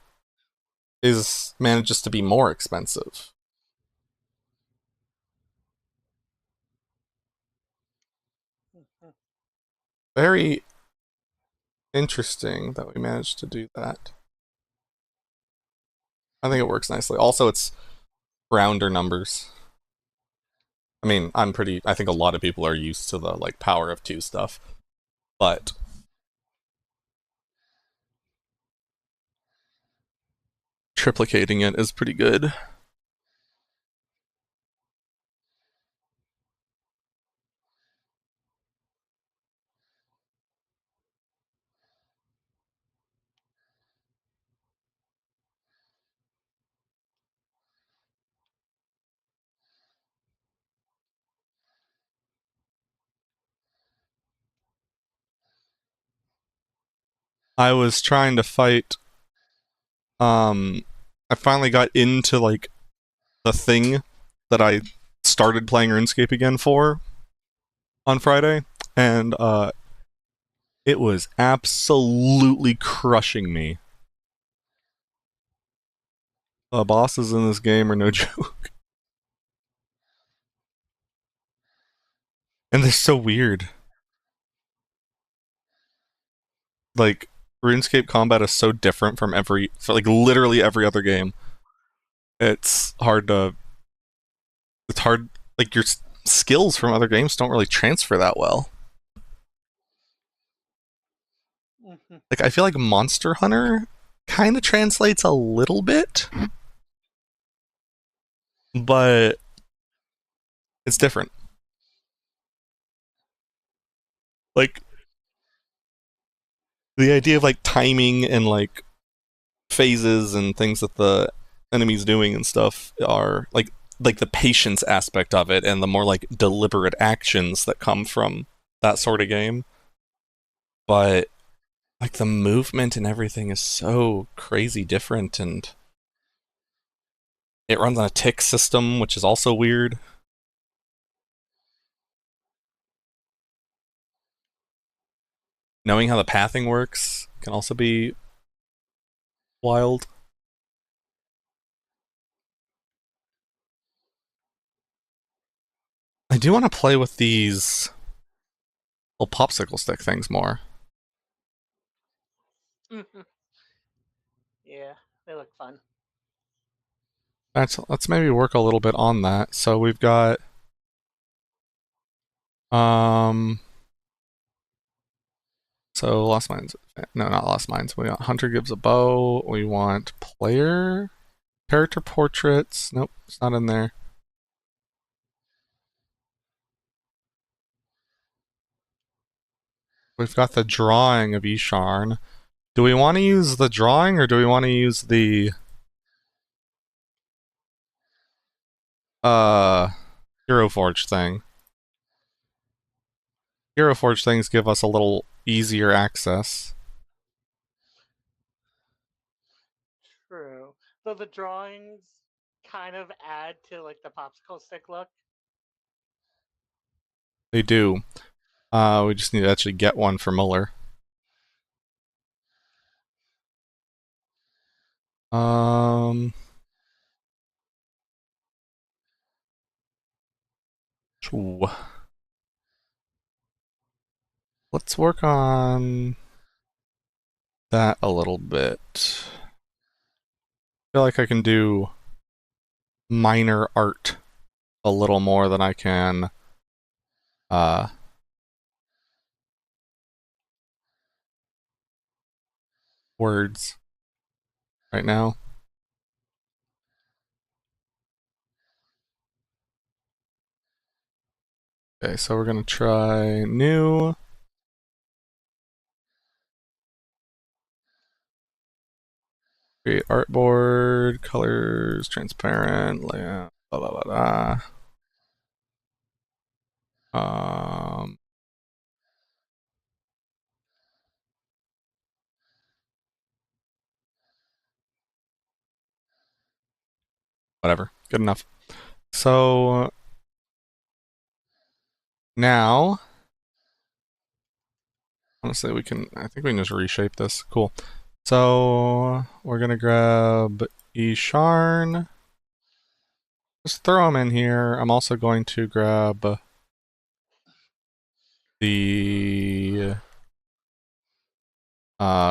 manages to be more expensive. Very interesting that we managed to do that. I think it works nicely. Also, it's rounder numbers. I mean, I think a lot of people are used to the like power of 2 stuff, but triplicating it is pretty good. I was trying to fight. I finally got into like the thing that I started playing RuneScape again for on Friday, and it was absolutely crushing me. The bosses in this game are no joke, and they're so weird. Like RuneScape combat is so different from literally every other game. It's hard. Like your skills from other games don't really transfer that well. Like I feel like Monster Hunter kind of translates a little bit, but it's different. Like the idea of like timing and like phases and things that the enemy's doing and stuff are like the patience aspect of it and the more like deliberate actions that come from that sort of game. But like the movement and everything is so crazy different, and it runs on a tick system, which is also weird. Knowing how the pathing works can also be wild. I do want to play with these little popsicle stick things more. Yeah, they look fun. Let's maybe work a little bit on that. So we've got So Lost Mines. No, not Lost Mines. We want Hunter gives a bow. We want player character portraits. Nope, it's not in there. We've got the drawing of Isharn. Do we want to use the drawing or do we want to use the Hero Forge thing? Hero Forge things give us a little easier access. True. Though the drawings kind of add to like the popsicle stick look. They do. We just need to actually get one for Muller. Ooh. Let's work on that a little bit. I feel like I can do minor art a little more than I can words right now. Okay, so we're gonna try new. Create artboard, colors, transparent, layout, blah blah blah blah. Whatever, good enough. So now, honestly, I think we can just reshape this. Cool. So we're gonna grab Isharn. Just throw them in here. I'm also going to grab the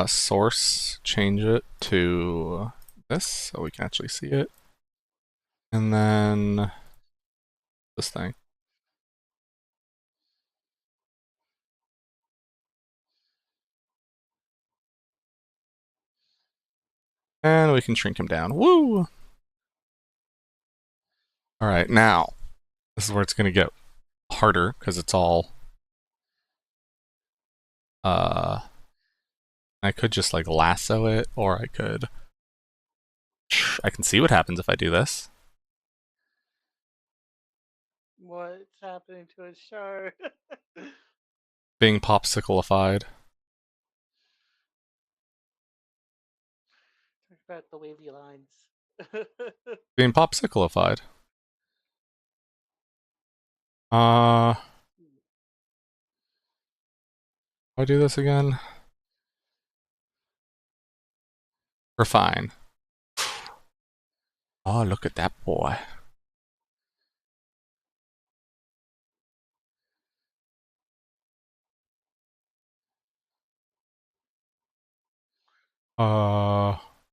source, change it to this so we can actually see it. And then this thing. And we can shrink him down. Woo! Alright, now, this is where it's going to get harder, because it's all... I could just, like, lasso it, or I could... I can see what happens if I do this. What's happening to his shark? Being popsicleified. Talk about the wavy lines. Being popsicleified. How do I do this again? Refine. Oh, look at that boy.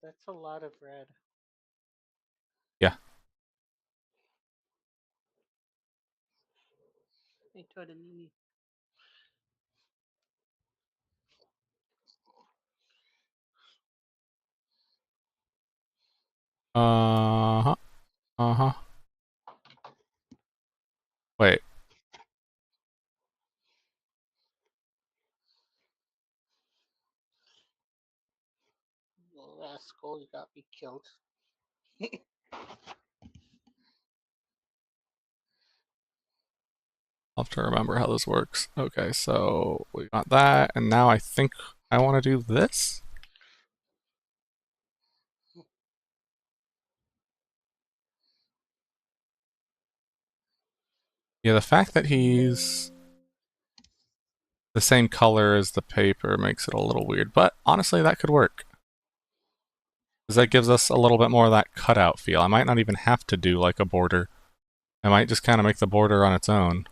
That's a lot of red. Yeah. Uh-huh. Uh-huh. Wait. Rascal, you got me killed. I'll have to remember how this works. Okay, so we got that, and now I think I want to do this. Yeah, the fact that he's the same color as the paper makes it a little weird, but honestly, that could work. Because that gives us a little bit more of that cutout feel. I might not even have to do like a border. I might just kind of make the border on its own.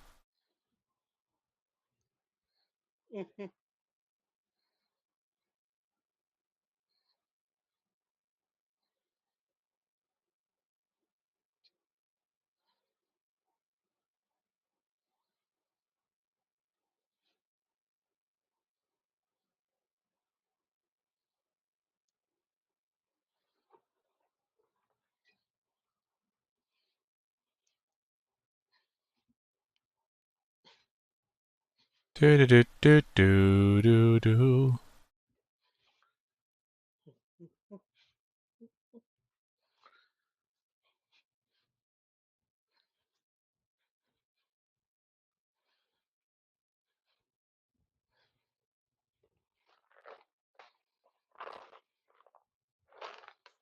Do do do do do do do.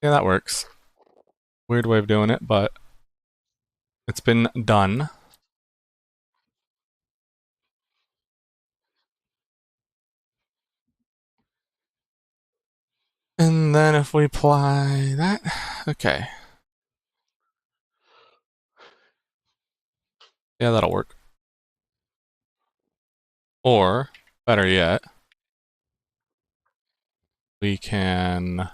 Yeah, that works. Weird way of doing it, but it's been done. And then if we apply that, okay. Yeah, that'll work. Or, better yet, we can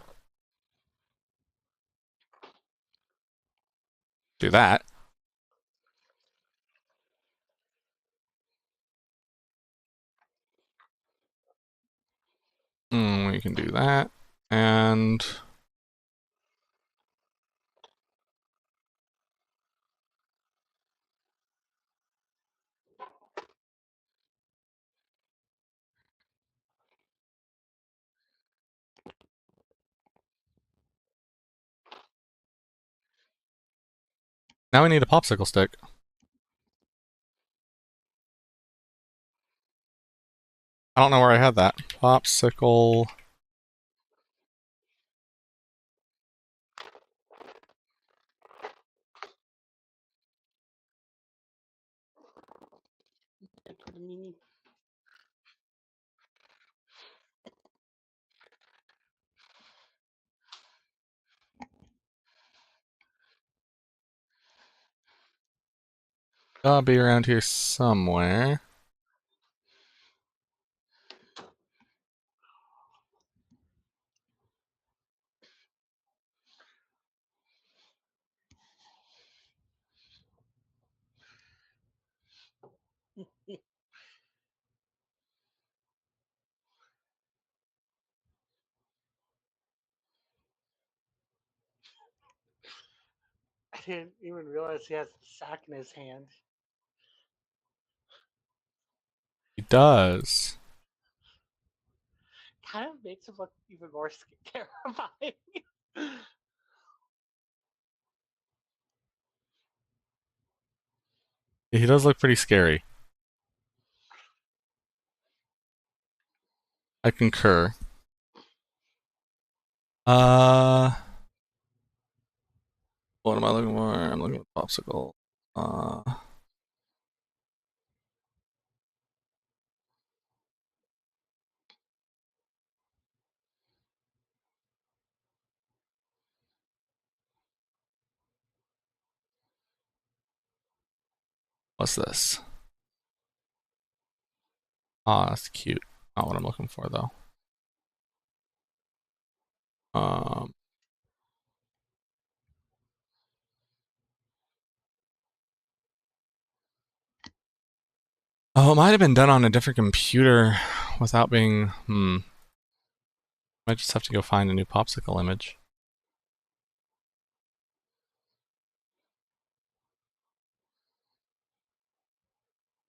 do that. We can do that. And now we need a popsicle stick. I don't know where I had that. Popsicle. Gotta be around here somewhere. I didn't even realize he has the sack in his hand. He does. Kind of makes him look even more terrifying. He does look pretty scary. I concur. What am I looking for? I'm looking for popsicle. What's this? That's cute. Not what I'm looking for though. Um. Oh, it might have been done on a different computer without being. Might just have to go find a new popsicle image.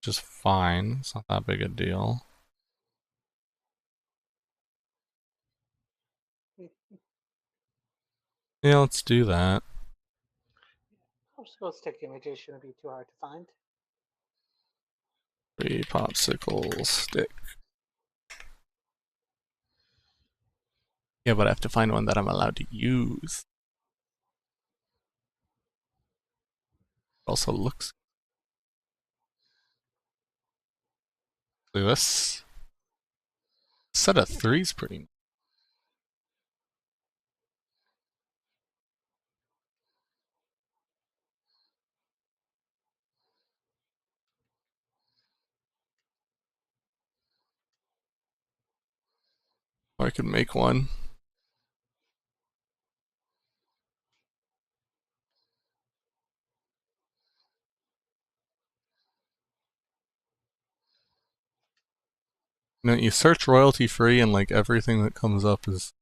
Which is fine. It's not that big a deal. Yeah, let's do that. Popsicle stick images shouldn't be too hard to find. Free popsicle stick. Yeah, but I have to find one that I'm allowed to use. Also looks. Look at this. Set of three's pretty. Or I could make one. You know, you search royalty free and like everything that comes up is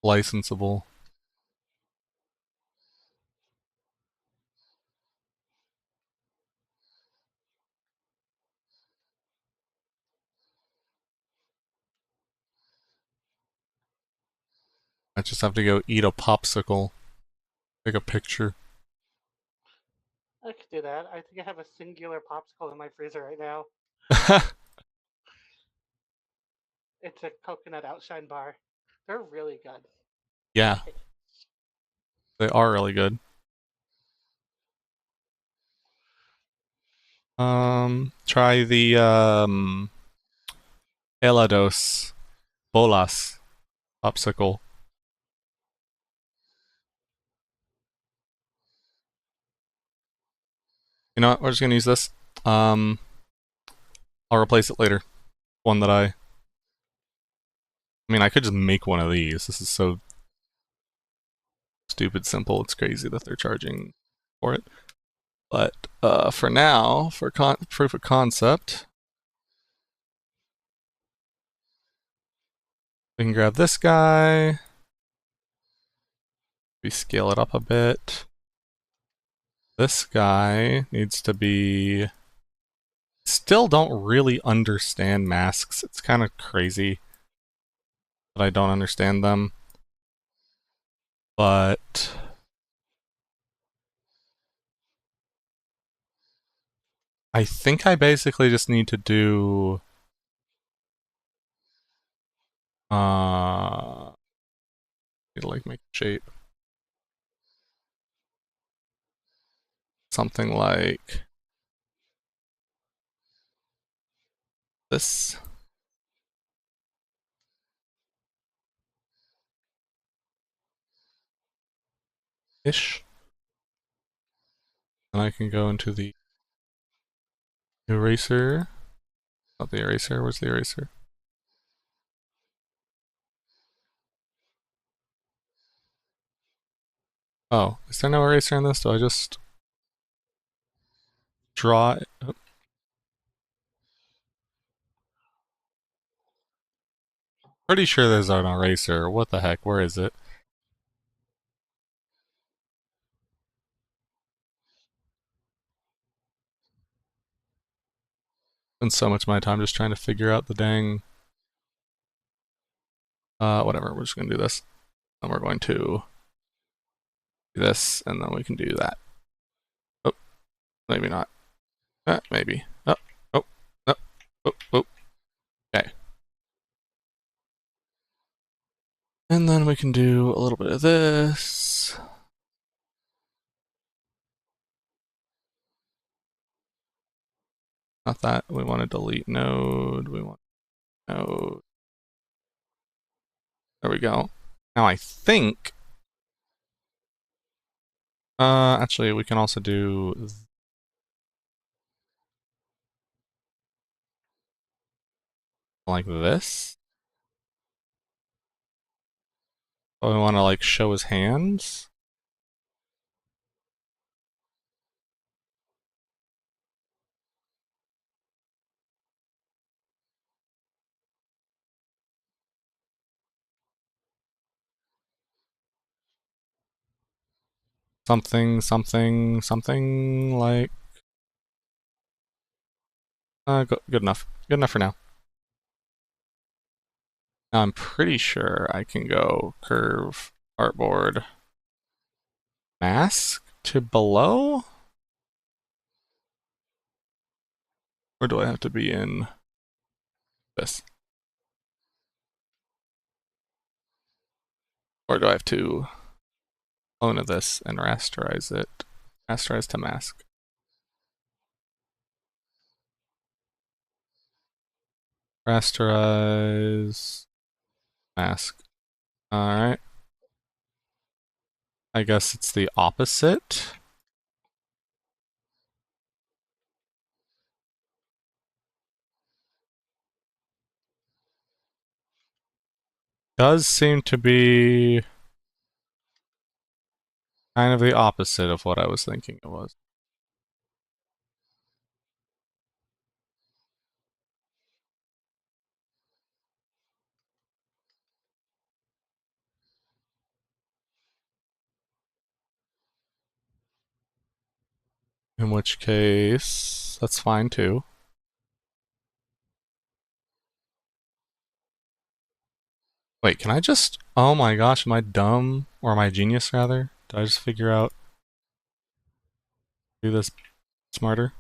licensable. I just have to go eat a popsicle. Take a picture. I could do that. I think I have a singular popsicle in my freezer right now. It's a coconut outshine bar. They're really good. Yeah, they are really good. Try the Helados Bolas popsicle. You know what? We're just gonna use this. I'll replace it later. One that I mean, I could just make one of these. This is so stupid simple. It's crazy that they're charging for it. But for now, for proof of concept, we can grab this guy. We scale it up a bit. This guy needs to be... Still don't really understand masks. It's kind of crazy that I don't understand them. But... I think I basically just need to do... need to like make shape. Something like this. Ish. And I can go into the eraser. Not the eraser, where's the eraser? Oh, is there no eraser in this? Do I just draw it? Oh. Pretty sure there's an eraser. What the heck? Where is it? Spent so much of my time just trying to figure out the dang... whatever, we're just gonna do this. And we're going to do this, and then we can do that. Oh, maybe not. Maybe. Oh, oh, oh, oh, oh. Okay. And then we can do a little bit of this. Not that. We want to delete node. We want node. There we go. Now I think... actually, we can also do... like this. Oh, we want to like show his hands. Something, something, something like... good enough. Good enough for now. Now I'm pretty sure I can go curve, artboard, mask to below? Or do I have to be in this? Or do I have to clone of this and rasterize it? Rasterize to mask. Rasterize, mask. Alright. I guess it's the opposite. Does seem to be kind of the opposite of what I was thinking it was. In which case, that's fine too. Wait, can I just... Oh my gosh, am I dumb? Or am I a genius, rather? Did I just figure out... Do this smarter?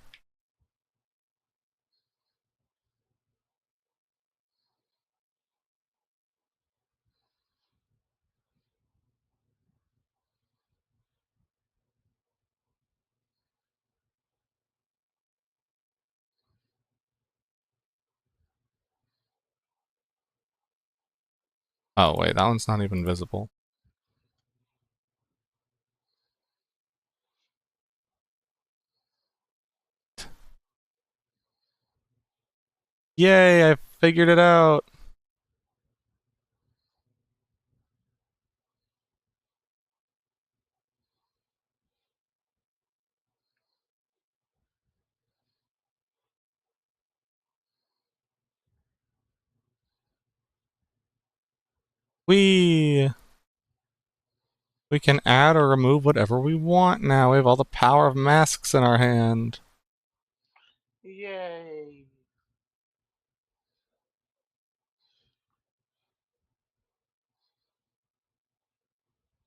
Oh, wait, that one's not even visible. Yay, I figured it out! We can add or remove whatever we want now. We have all the power of masks in our hand. Yay.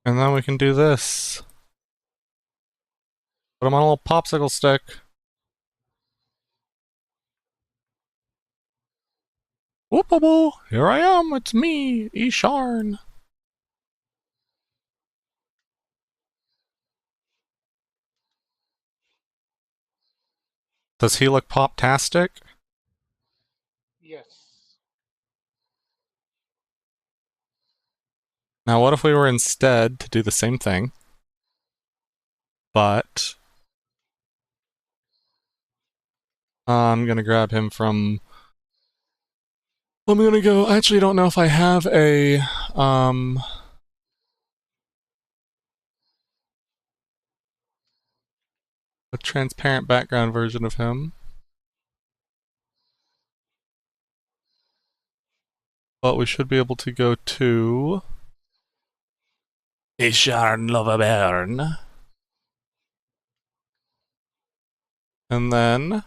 And then we can do this. Put them on a little popsicle stick. Whoopable! Here I am, it's me, Isharn. Does he look pop-tastic? Yes. Now what if we were instead to do the same thing, but... I'm gonna grab him from... I'm gonna go... I actually don't know if I have a transparent background version of him. But we should be able to go to... Isharn Lovaburn. And then...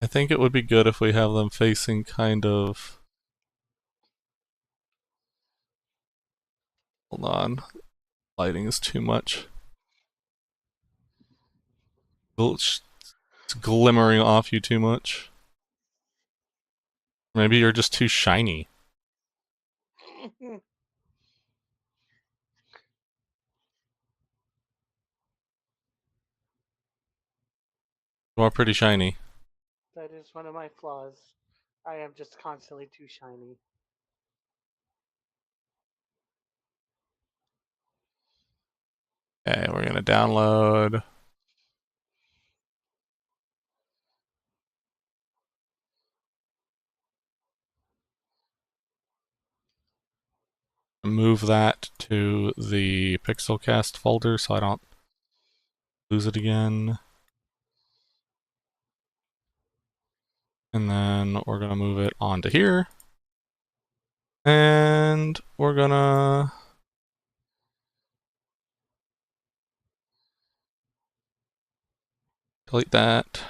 I think it would be good if we have them facing kind of... Hold on. Lighting is too much. It's glimmering off you too much. Maybe you're just too shiny. You are pretty shiny. That is one of my flaws. I am just constantly too shiny. Okay, we're gonna download. Move that to the Pixelcast folder so I don't lose it again. And then we're gonna move it onto here. And we're gonna... delete that.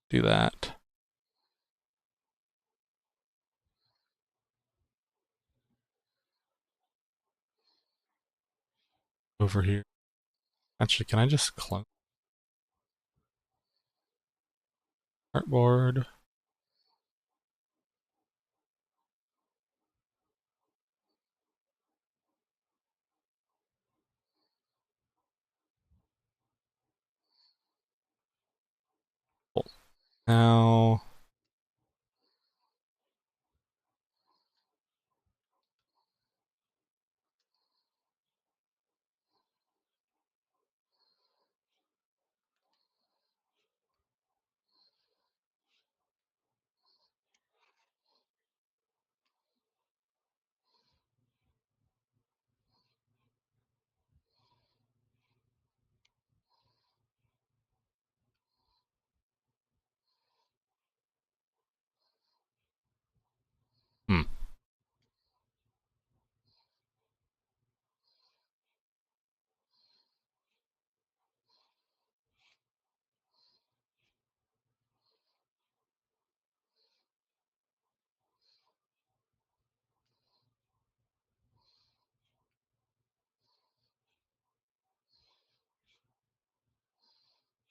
Do that. Over here. Actually, can I just clone artboard? Cool. Now...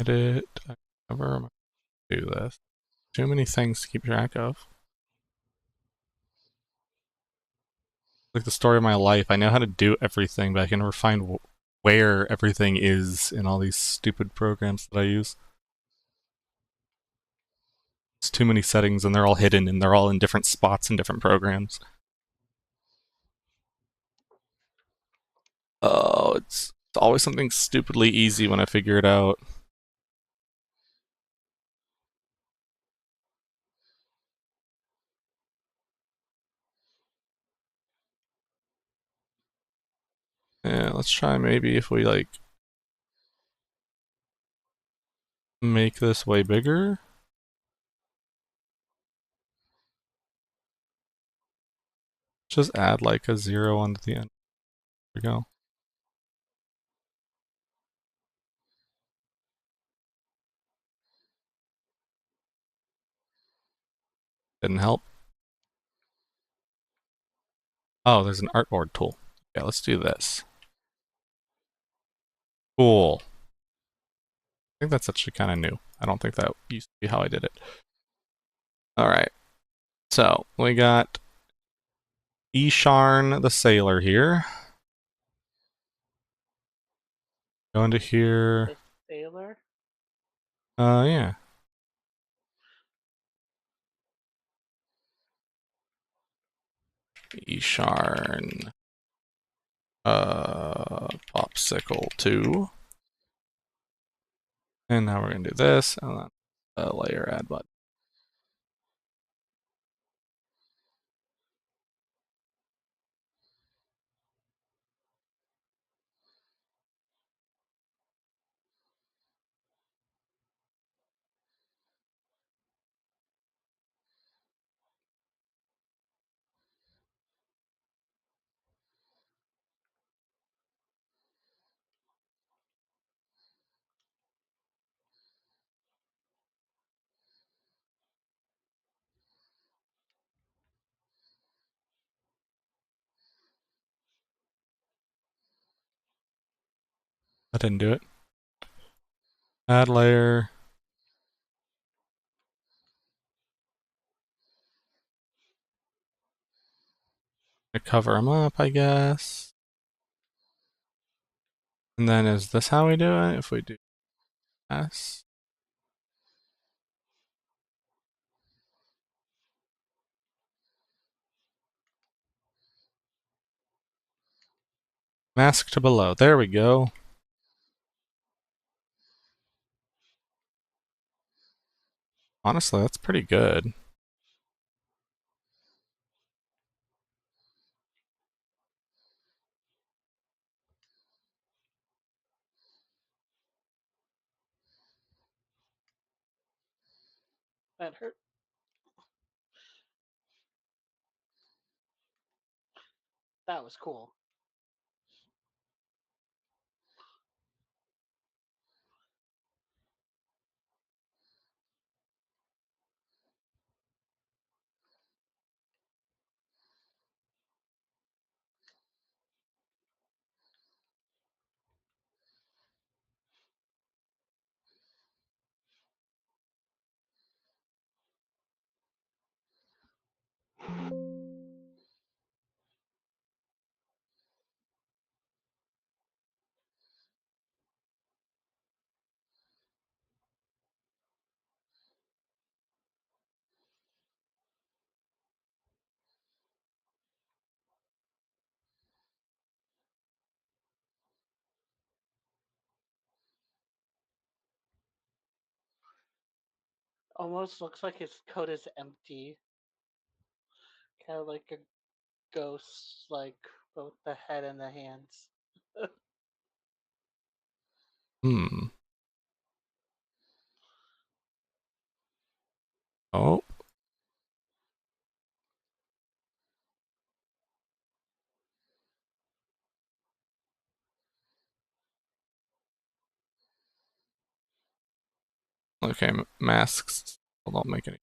Edit. I never remember to do this. Too many things to keep track of. Like the story of my life. I know how to do everything, but I can never find where everything is in all these stupid programs that I use. It's too many settings and they're all hidden and they're all in different spots in different programs. Oh, it's always something stupidly easy when I figure it out. Yeah, let's try maybe if we like make this way bigger. Just add like a 0 onto the end. There we go. Didn't help. Oh, there's an artboard tool. Yeah, let's do this. Cool. I think that's actually kind of new. I don't think that used to be how I did it. Alright. So, we got Isharn the Sailor here. Go into here. The sailor. Yeah. Isharn. Popsicle 2. And now we're gonna do this, and then a layer add button. That didn't do it. Add layer. I cover them up, I guess. And then is this how we do it? If we do S. Mask to below. There we go. Honestly, that's pretty good. That hurt. That was cool. Almost looks like his coat is empty. Kind of like a ghost, like both the head and the hands. Hmm. Oh. Okay, masks. Well, don't make any.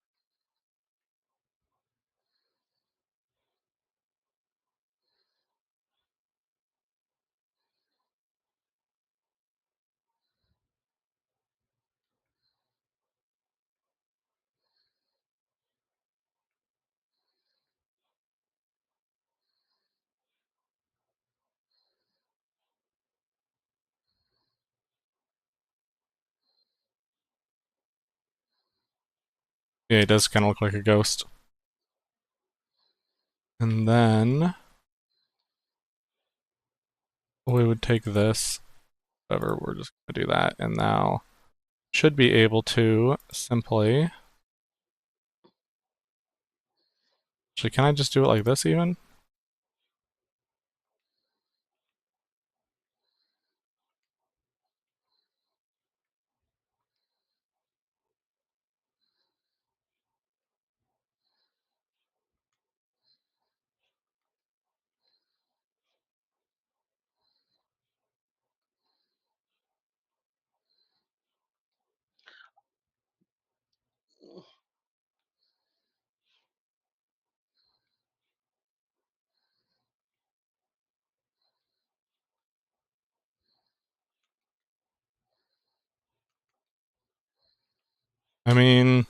Yeah, it does kind of look like a ghost. And then we would take this, whatever, we're just gonna do that, and now should be able to simply. Actually, can I just do it like this even? I mean,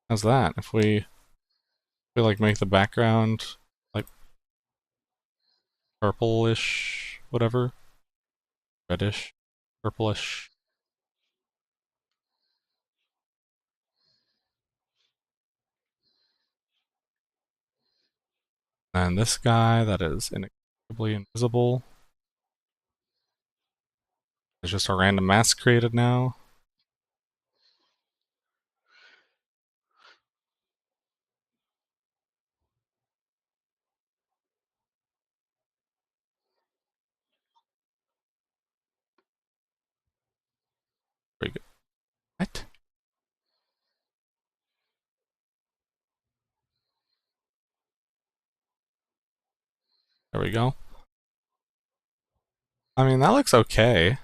how's that? If we like make the background like purplish, whatever, reddish, purplish. And this guy that is inexplicably invisible. There's just a random mask created now. Very good. What? There we go. I mean, that looks okay.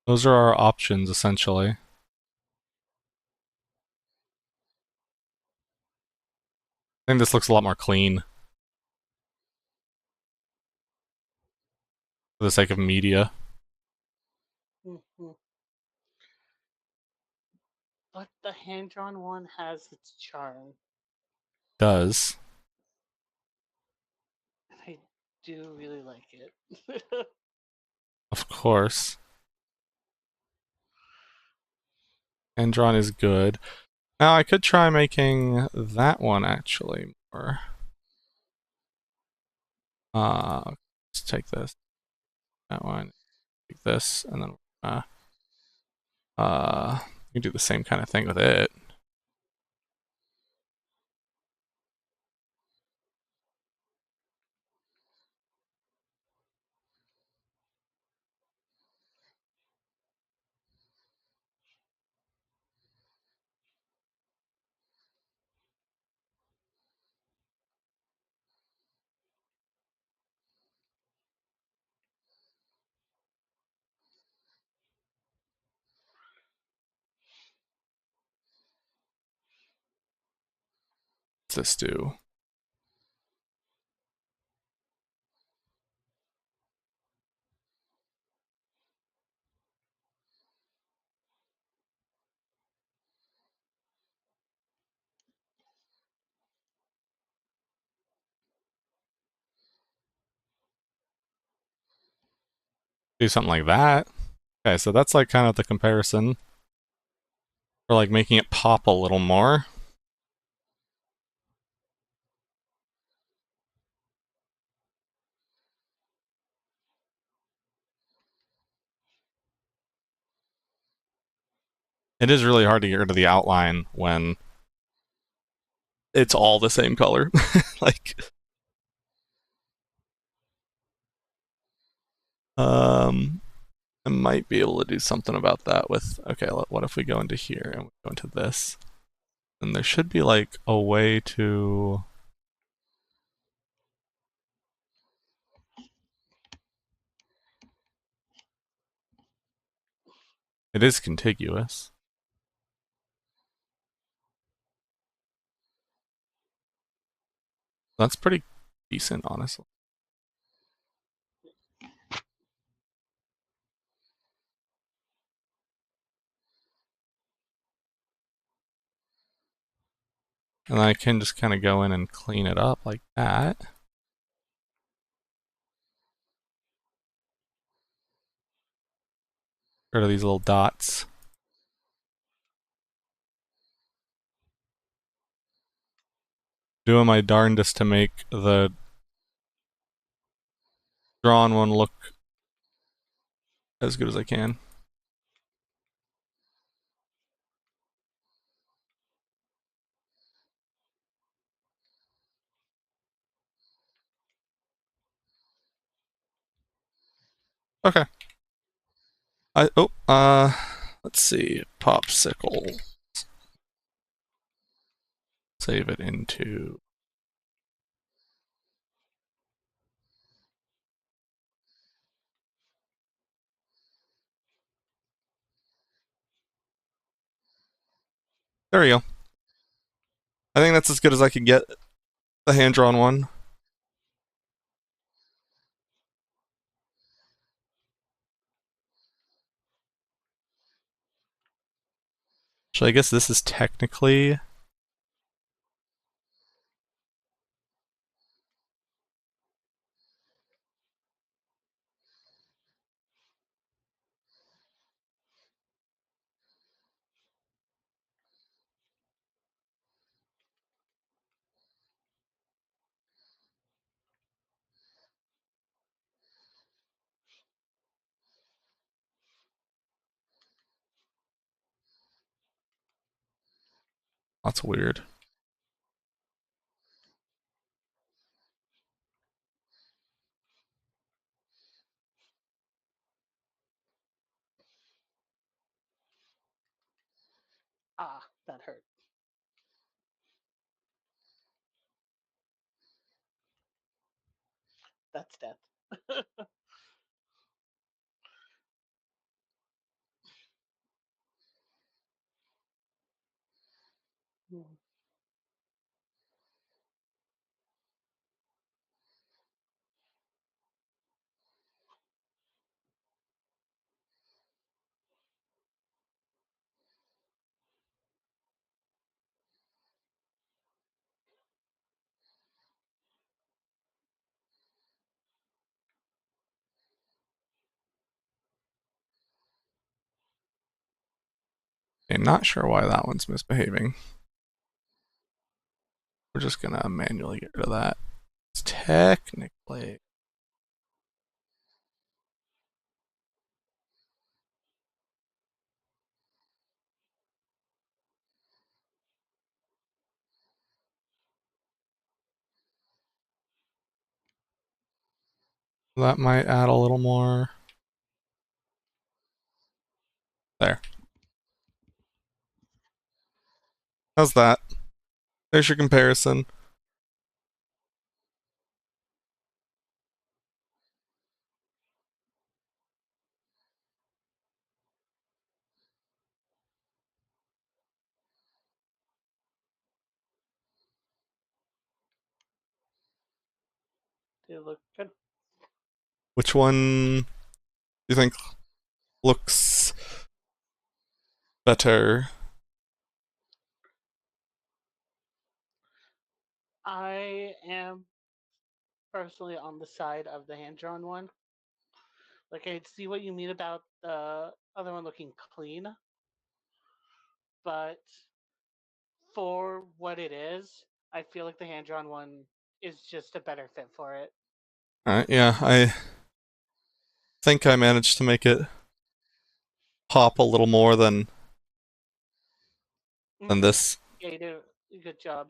Those are our options, essentially. I think this looks a lot more clean for the sake of media. Mhm. But the hand-drawn one has its charm. Does. I do really like it. Of course. Andron is good. Now, I could try making that one actually more. Let's take this. That one. Take this, and then you can do the same kind of thing with it. What's this do? Do something like that. Okay, so that's like kind of the comparison. Or like making it pop a little more. It is really hard to get rid of the outline when it's all the same color. Like, I might be able to do something about that with, okay, what if we go into here and we go into this? And there should be like a way to. It is contiguous. That's pretty decent, honestly. And I can just kind of go in and clean it up like that. Get rid of these little dots. Doing my darndest to make the drawn one look as good as I can. Okay. Let's see. Popsicle. Save it into. There we go. I think that's as good as I can get the hand drawn one. So I guess this is technically. That's weird. Ah, that hurt. That's death. I'm not sure why that one's misbehaving. We're just gonna manually get rid of that. It's technically. That might add a little more. There. How's that? There's your comparison. They look good. Which one do you think looks better? I am personally on the side of the hand drawn one. Like, I see what you mean about the other one looking clean, but for what it is, I feel like the hand drawn one is just a better fit for it. Alright, yeah, I think I managed to make it pop a little more than this. Yeah, you do. Good job.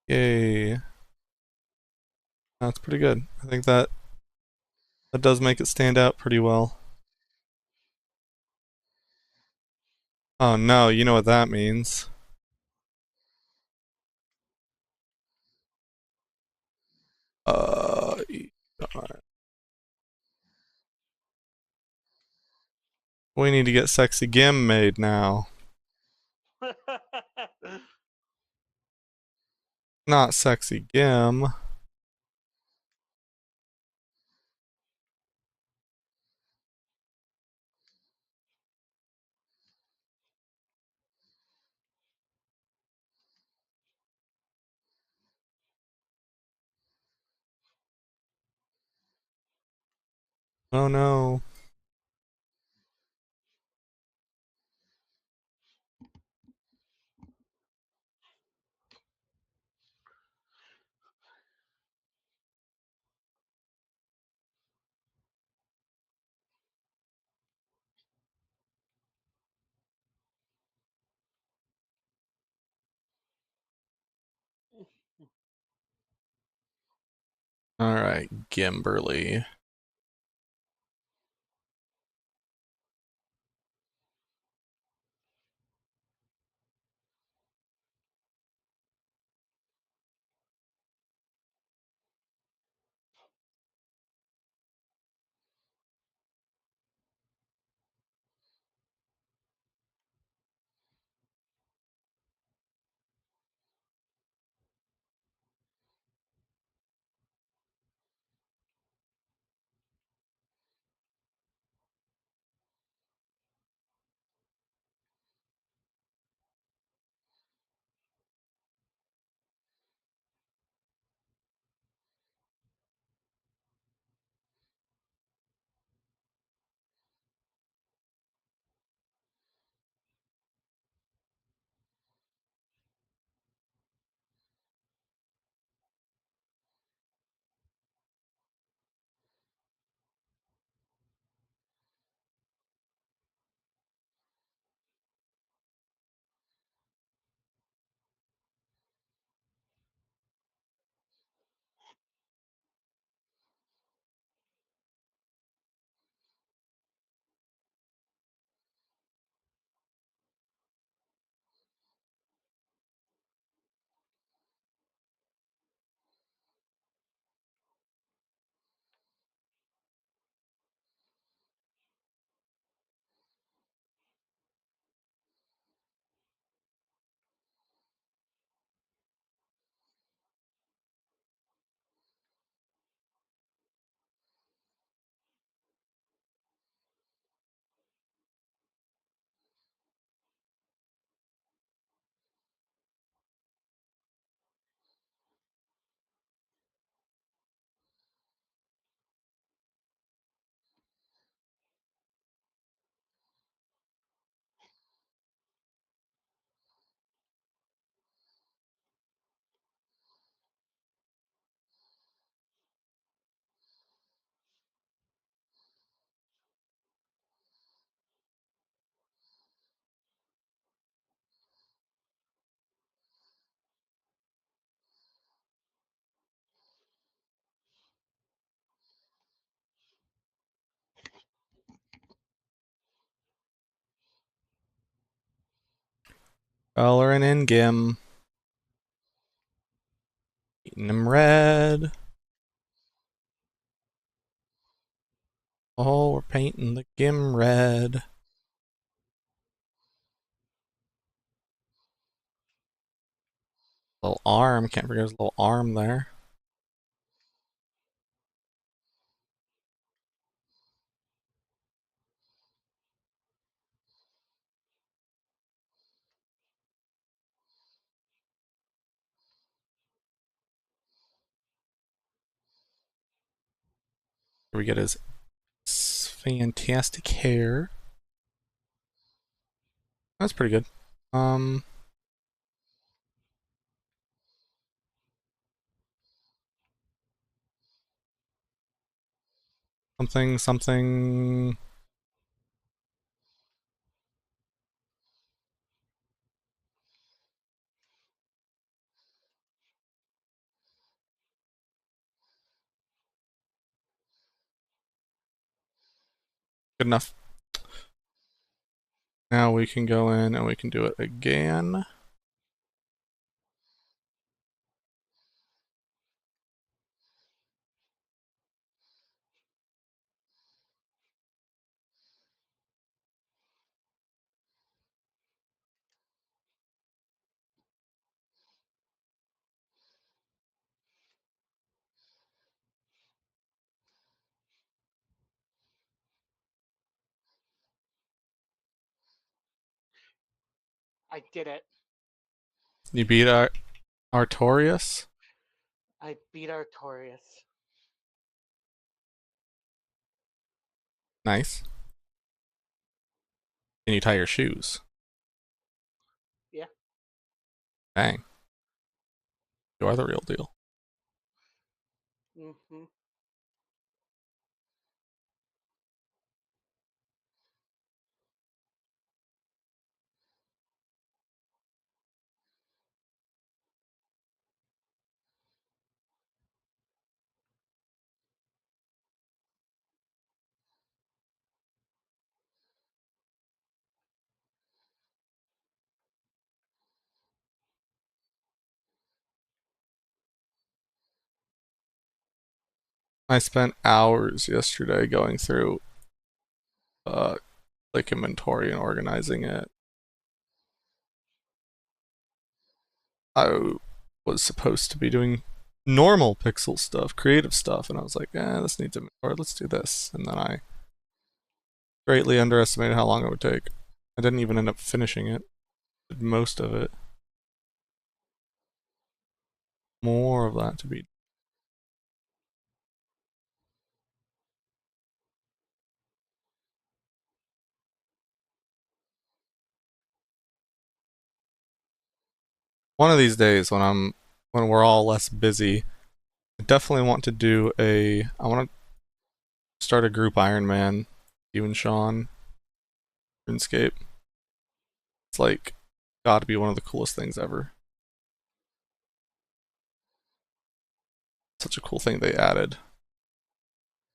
Yay. That's pretty good. I think that does make it stand out pretty well. Oh no, you know what that means. Uh, we need to get Sexy Gim made now. Not Sexy Gim. Oh no. Alright, Gimberly. Coloring in Gim. Painting him red. Oh, we're painting the Gim red. Little arm, can't forget his little arm there. Here we get his fantastic hair. That's pretty good. Something. Good enough. Now we can go in and we can do it again. I did it. You beat Artorias? I beat Artorias. Nice. Can you tie your shoes? Yeah. Dang. You are the real deal. Hmm. I spent hours yesterday going through like inventory and organizing it. I was supposed to be doing normal pixel stuff, creative stuff, and I was like, this needs inventory, let's do this. And then I greatly underestimated how long it would take. I didn't even end up finishing it. Did most of it. More of that to be. One of these days when we're all less busy, I definitely want to do I want to start a group Iron Man, you and Sean, RuneScape. It's like gotta be one of the coolest things ever. Such a cool thing they added.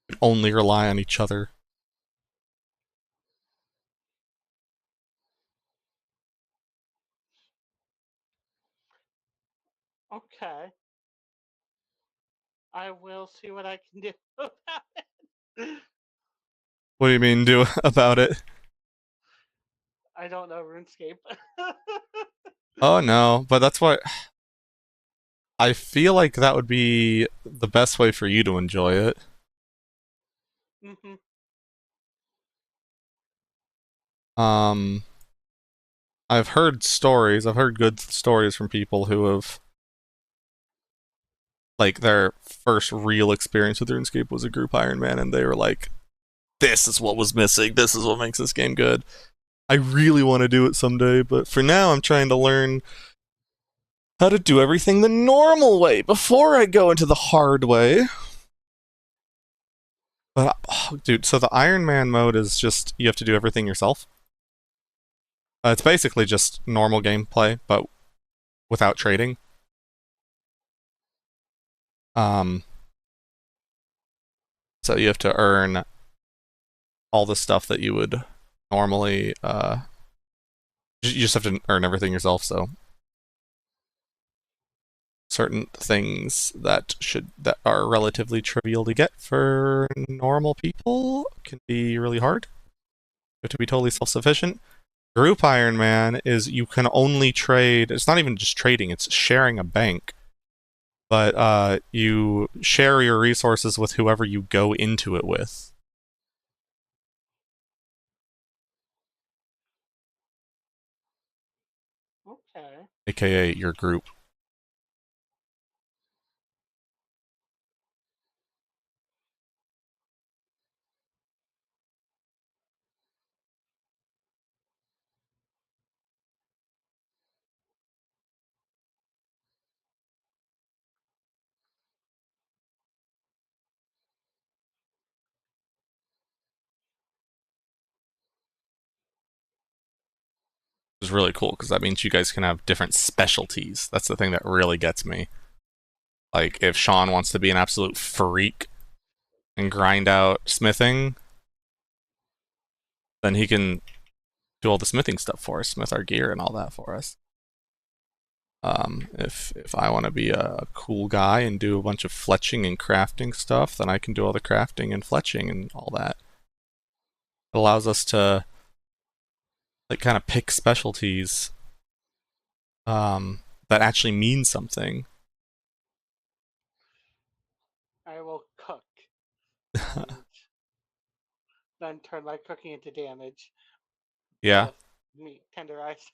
You can only rely on each other. Okay. I will see what I can do about it. What do you mean do about it? I don't know RuneScape. Oh no, but that's what I feel like that would be the best way for you to enjoy it. Hmm. Um I've heard stories, I've heard good stories from people who have like their first real experience with RuneScape was a group Iron Man and they were like, this is what was missing, this is what makes this game good. I really want to do it someday, but for now I'm trying to learn how to do everything the normal way before I go into the hard way. But dude, so the Iron Man mode is just you have to do everything yourself. It's basically just normal gameplay, but without trading. Um, so you have to earn all the stuff that you would normally. You just have to earn everything yourself. So certain things that are relatively trivial to get for normal people can be really hard. You have to be totally self-sufficient. Group Iron Man is you can only trade. It's not even just trading; it's sharing a bank. But you share your resources with whoever you go into it with. Okay. AKA your group. Is really cool because that means you guys can have different specialties. That's the thing that really gets me. Like if Sean wants to be an absolute freak and grind out smithing, then he can do all the smithing stuff for us, smith our gear and all that for us. If I want to be a cool guy and do a bunch of fletching and crafting stuff, then I can do all the crafting and fletching and all that. It allows us to like kind of pick specialties that actually mean something. I will cook. And then turn my cooking into damage. Yeah, Meat tenderize.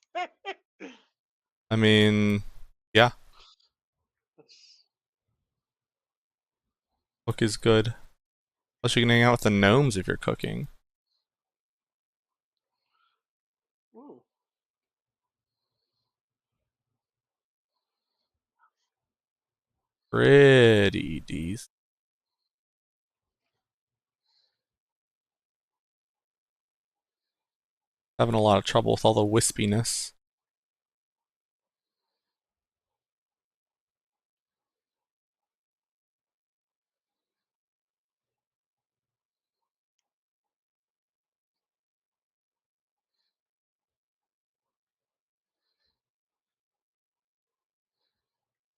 I mean, yeah, cook is good. Plus, you can hang out with the gnomes if you're cooking. pretty decent. Having a lot of trouble with all the wispiness.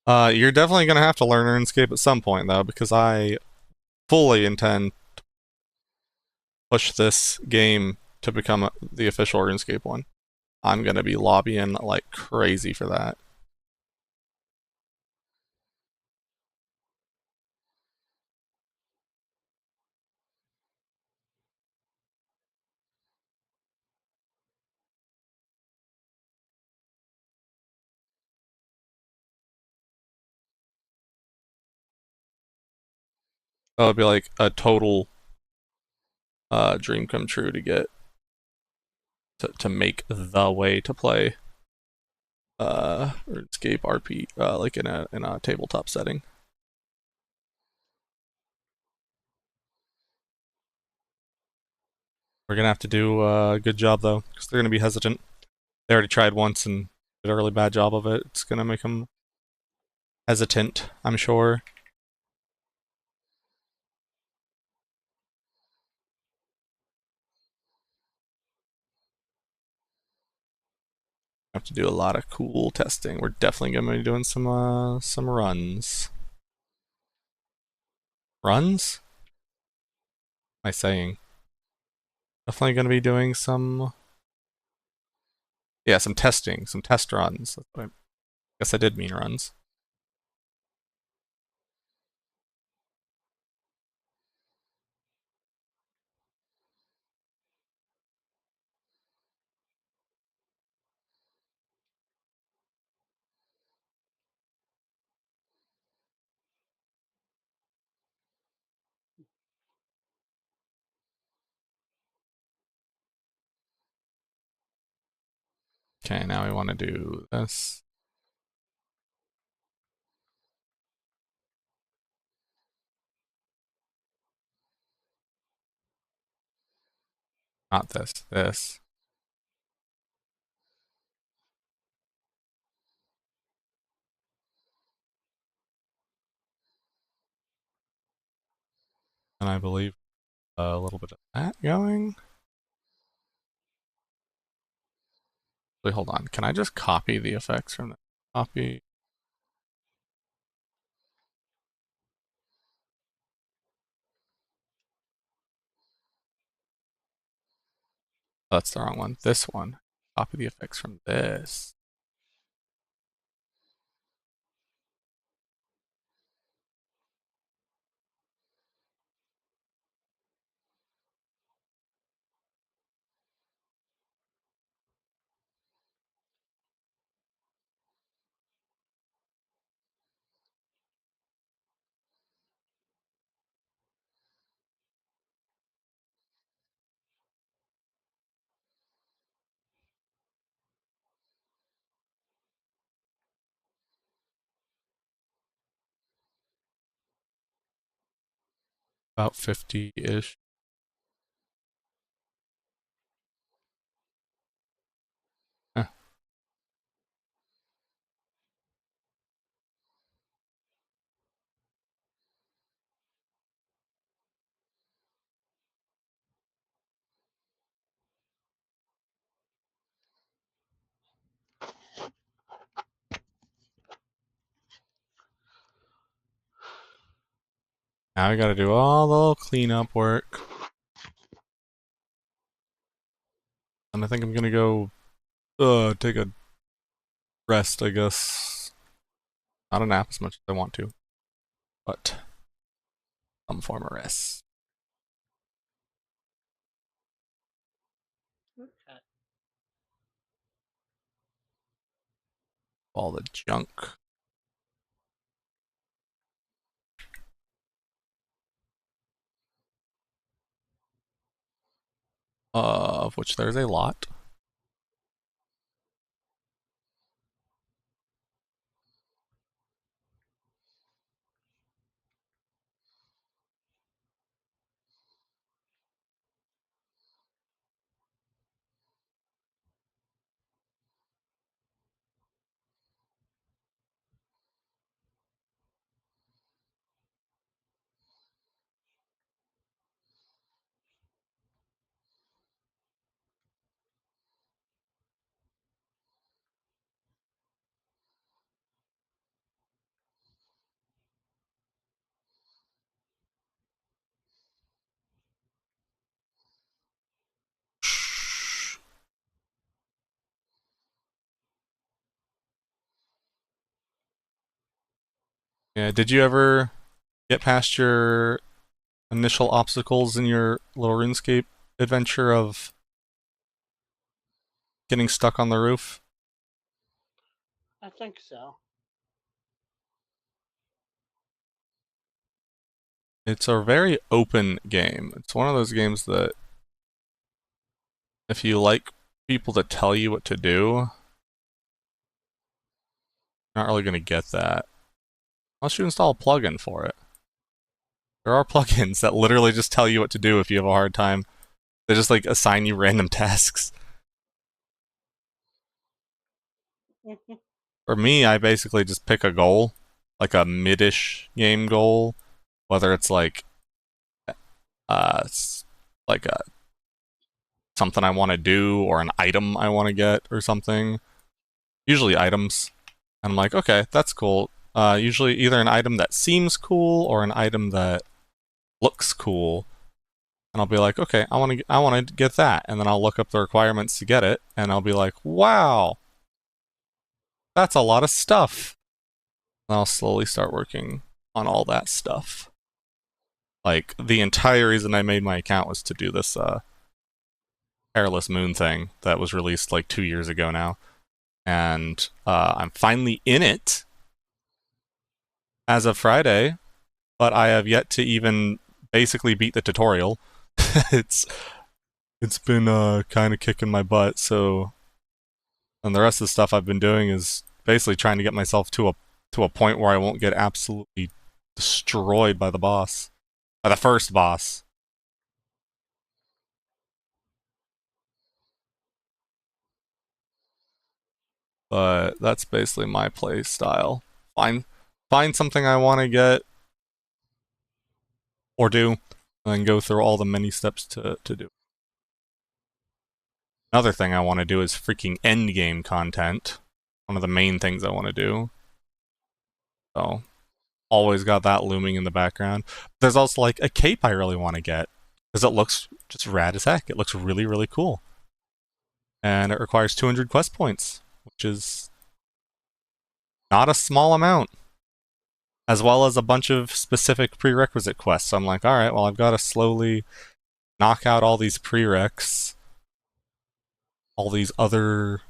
You're definitely gonna have to learn RuneScape at some point though, because I fully intend to push this game to become the official RuneScape one. I'm gonna be lobbying like crazy for that. That would be like a total dream come true to get to make the way to play RuneScape RP like in a tabletop setting. We're gonna have to do a good job though, because they're gonna be hesitant. They already tried once and did a really bad job of it. It's gonna make them hesitant, I'm sure. Have to do a lot of cool testing. We're definitely gonna be doing some runs. Runs? Am I saying? Definitely gonna be doing some. Yeah, some testing, some test runs. I guess I did mean runs. Okay, now we want to do this. Not this, this. And I believe a little bit of that going. Wait, hold on. Can I just copy the effects from the copy? That's the wrong one. This one. Copy the effects from this. About 50-ish. Now we gotta do all the little cleanup work. And I think I'm gonna go take a rest, I guess. Not a nap as much as I want to, but some form of rest. Okay. All the junk. Of which there's a lot. Yeah, did you ever get past your initial obstacles in your little RuneScape adventure of getting stuck on the roof? I think so. It's a very open game. It's one of those games that if you like people to tell you what to do, you're not really going to get that. Unless you install a plugin for it. There are plugins that literally just tell you what to do if you have a hard time. They just like assign you random tasks. For me, I basically just pick a goal, like a mid-ish game goal, whether it's like like a something I want to do or an item I want to get or something. Usually items. And I'm like, okay, that's cool. Usually either an item that seems cool or an item that looks cool. And I'll be like, okay, I want to get that, and then I'll look up the requirements to get it, and I'll be like, wow, that's a lot of stuff. And I'll slowly start working on all that stuff. Like the entire reason I made my account was to do this Perilous Moon thing that was released like 2 years ago now, and I'm finally in it as of Friday, but I have yet to even basically beat the tutorial. it's it's been kind of kicking my butt. So, and the rest of the stuff I've been doing is basically trying to get myself to a point where I won't get absolutely destroyed by the boss, by the first boss. But that's basically my play style. Find something I want to get or do, and then go through all the many steps to do. Another thing I want to do is freaking end game content. One of the main things I want to do. So, always got that looming in the background. There's also like a cape I really want to get because it looks just rad as heck. It looks really, really cool. And it requires 200 quest points, which is not a small amount, as well as a bunch of specific prerequisite quests. So I'm like, all right, well, I've got to slowly knock out all these prereqs, all these other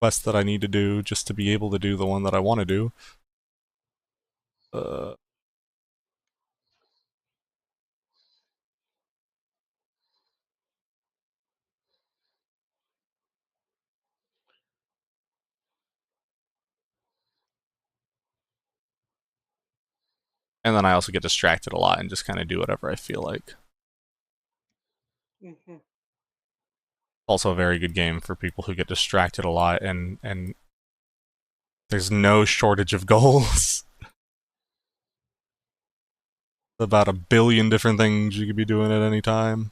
quests that I need to do just to be able to do the one that I want to do. Uh, and then I also get distracted a lot and just kind of do whatever I feel like. Mm-hmm. Also a very good game for people who get distracted a lot and there's no shortage of goals. About a billion different things you could be doing at any time.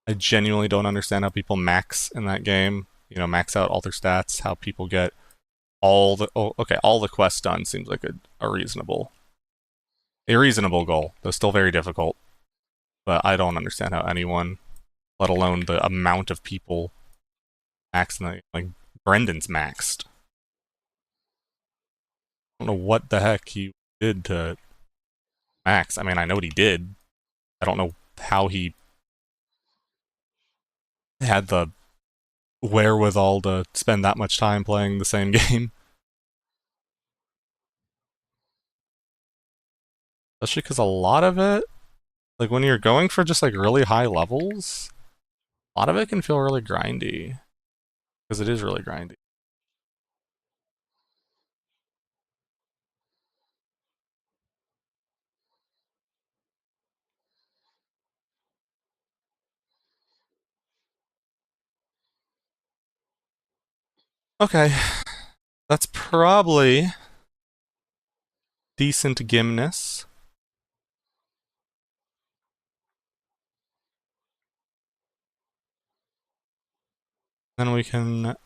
I genuinely don't understand how people max in that game. You know, max out all their stats. How people get all the all the quests done seems like a reasonable goal. Though still very difficult. But I don't understand how anyone, let alone the amount of people, max the like Brendan's maxed. I don't know what the heck he did to max. I mean, I know what he did. I don't know how he had the wherewithal to spend that much time playing the same game. Especially because a lot of it, like when you're going for just like really high levels, a lot of it can feel really grindy. Because it is really grindy. Okay. That's probably decent gimness. Then we can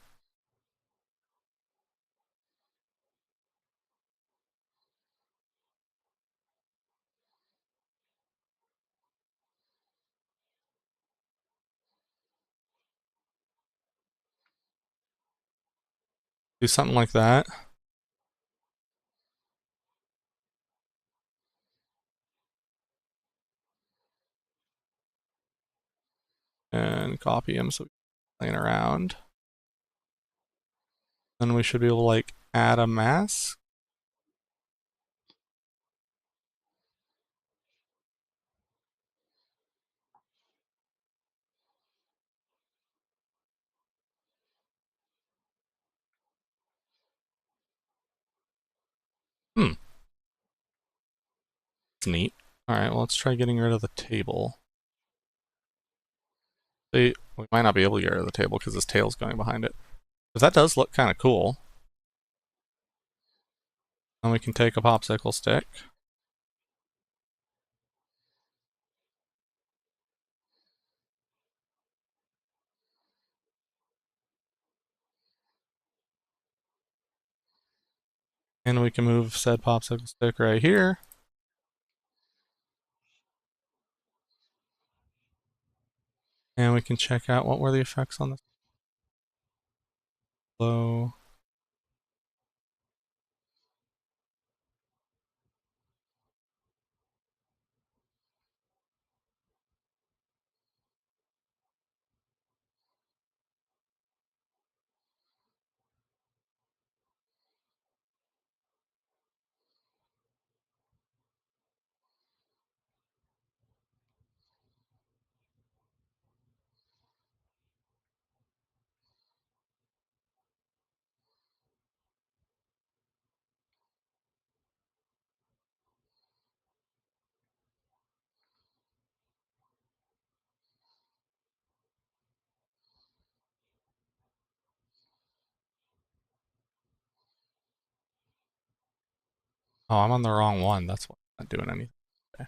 Do something like that. And copy him so he's playing around. Then we should be able to like add a mask. It's neat. Alright, well, let's try getting rid of the table. See, we might not be able to get rid of the table because his tail's going behind it. But that does look kind of cool. And we can take a popsicle stick. And we can move said popsicle stick right here. And we can check out what were the effects on this. Low. Oh, I'm on the wrong one. That's why I'm not doing anything. Okay.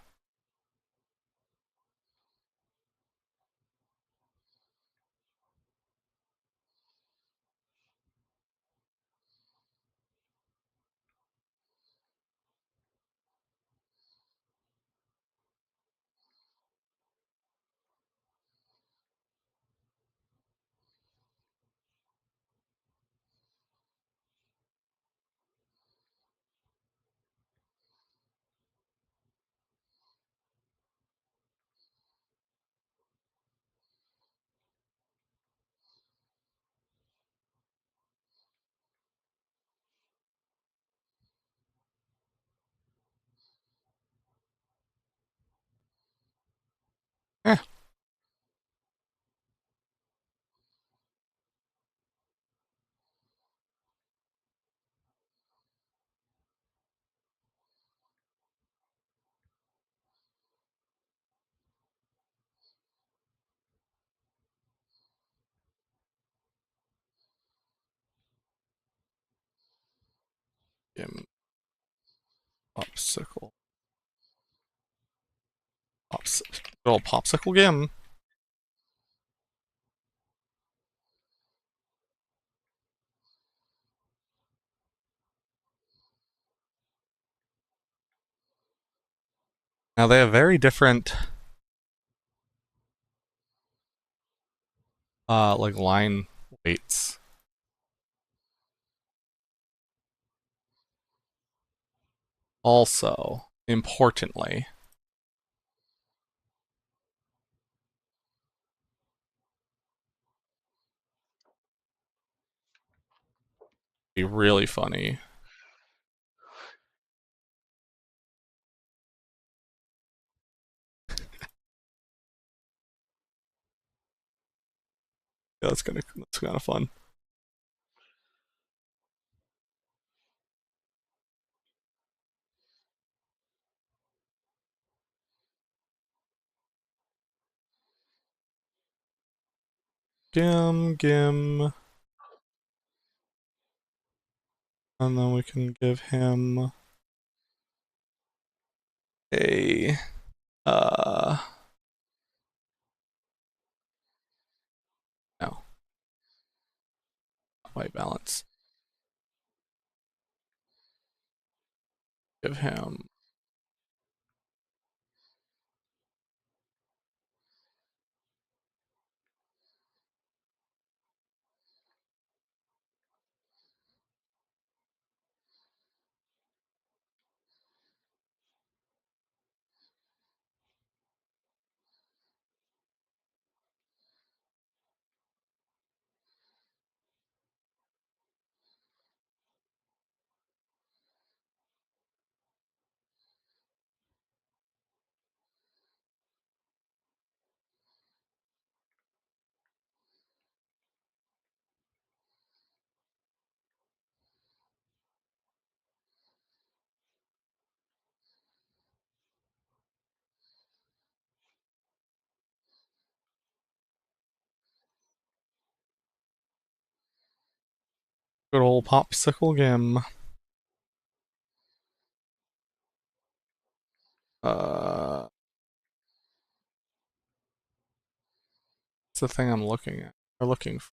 Eh. Gim. Popsicle. Little popsicle gim. Now they have very different like line weights. Also, importantly, be really funny. Yeah, that's kind of fun. Gim, gim. And then we can give him a no. White balance. Give him Good old popsicle game. It's the thing I'm looking at. Or looking for.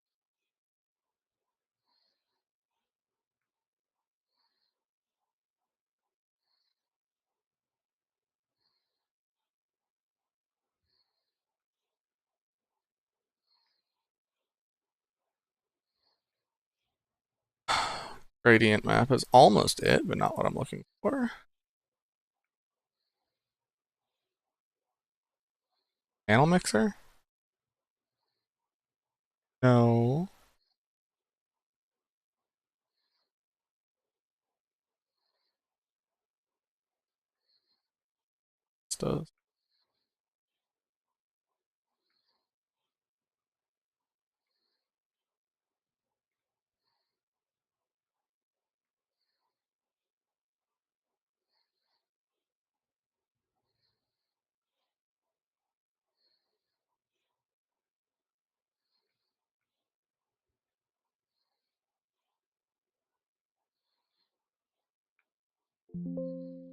Gradient map is almost it, but not what I'm looking for. Channel mixer? No. This does.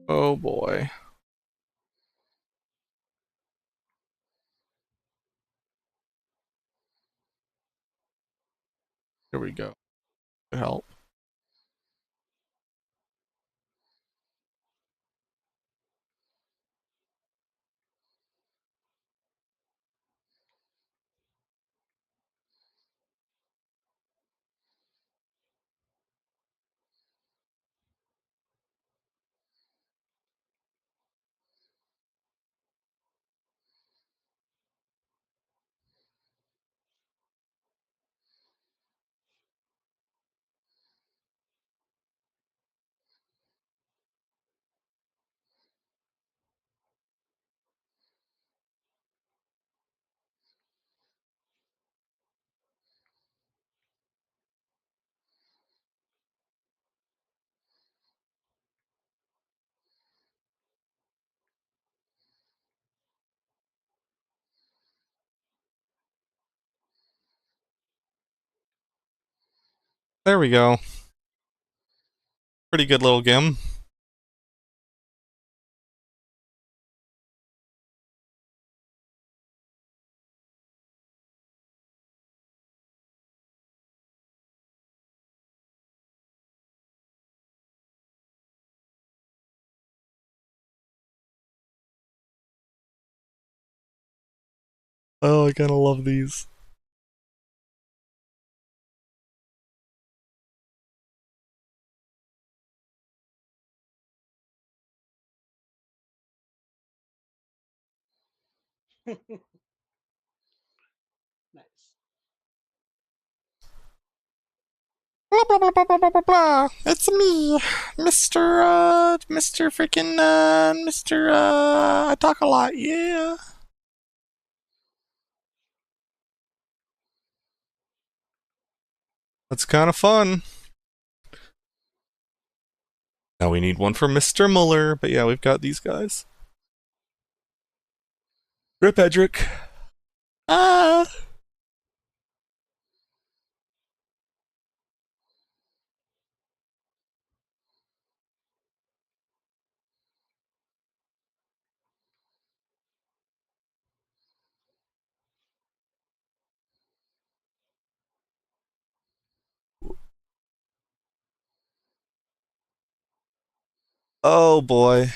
Oh boy. Here we go. Help. There we go. Pretty good little game. Oh, I kinda love these. Nice. Blah blah blah blah blah blah blah blah. It's me, Mr. Freaking Mr. I talk a lot. Yeah. That's kind of fun. Now we need one for Mr. Muller, but yeah, we've got these guys. Rip Edric. Ah. Oh boy.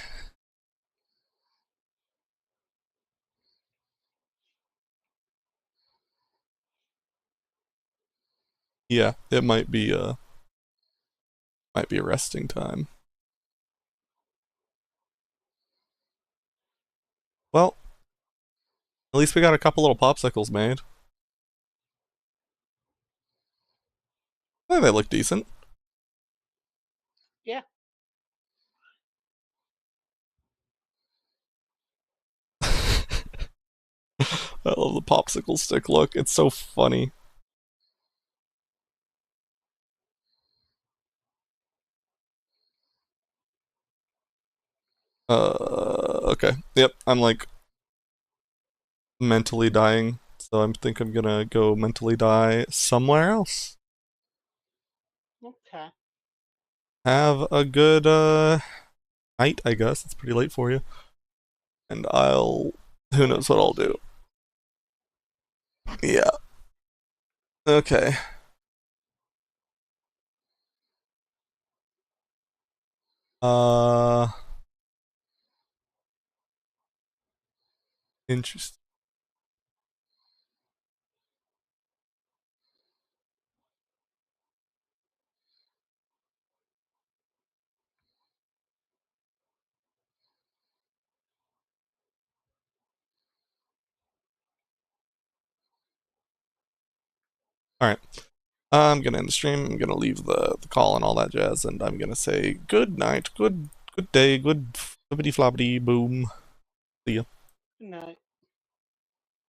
Yeah, it might be a resting time. Well, at least we got a couple little popsicles made. Oh, they look decent. Yeah. I love the popsicle stick look. It's so funny. Okay. Yep, I'm like mentally dying, so I think I'm gonna go mentally die somewhere else. Okay. have a good night, I guess. It's pretty late for you. And who knows what I'll do. Yeah. Okay. Interesting. Alright. I'm gonna end the stream, I'm gonna leave the call and all that jazz, and I'm gonna say good night, good day, good flippity floppity boom. See ya. Good night.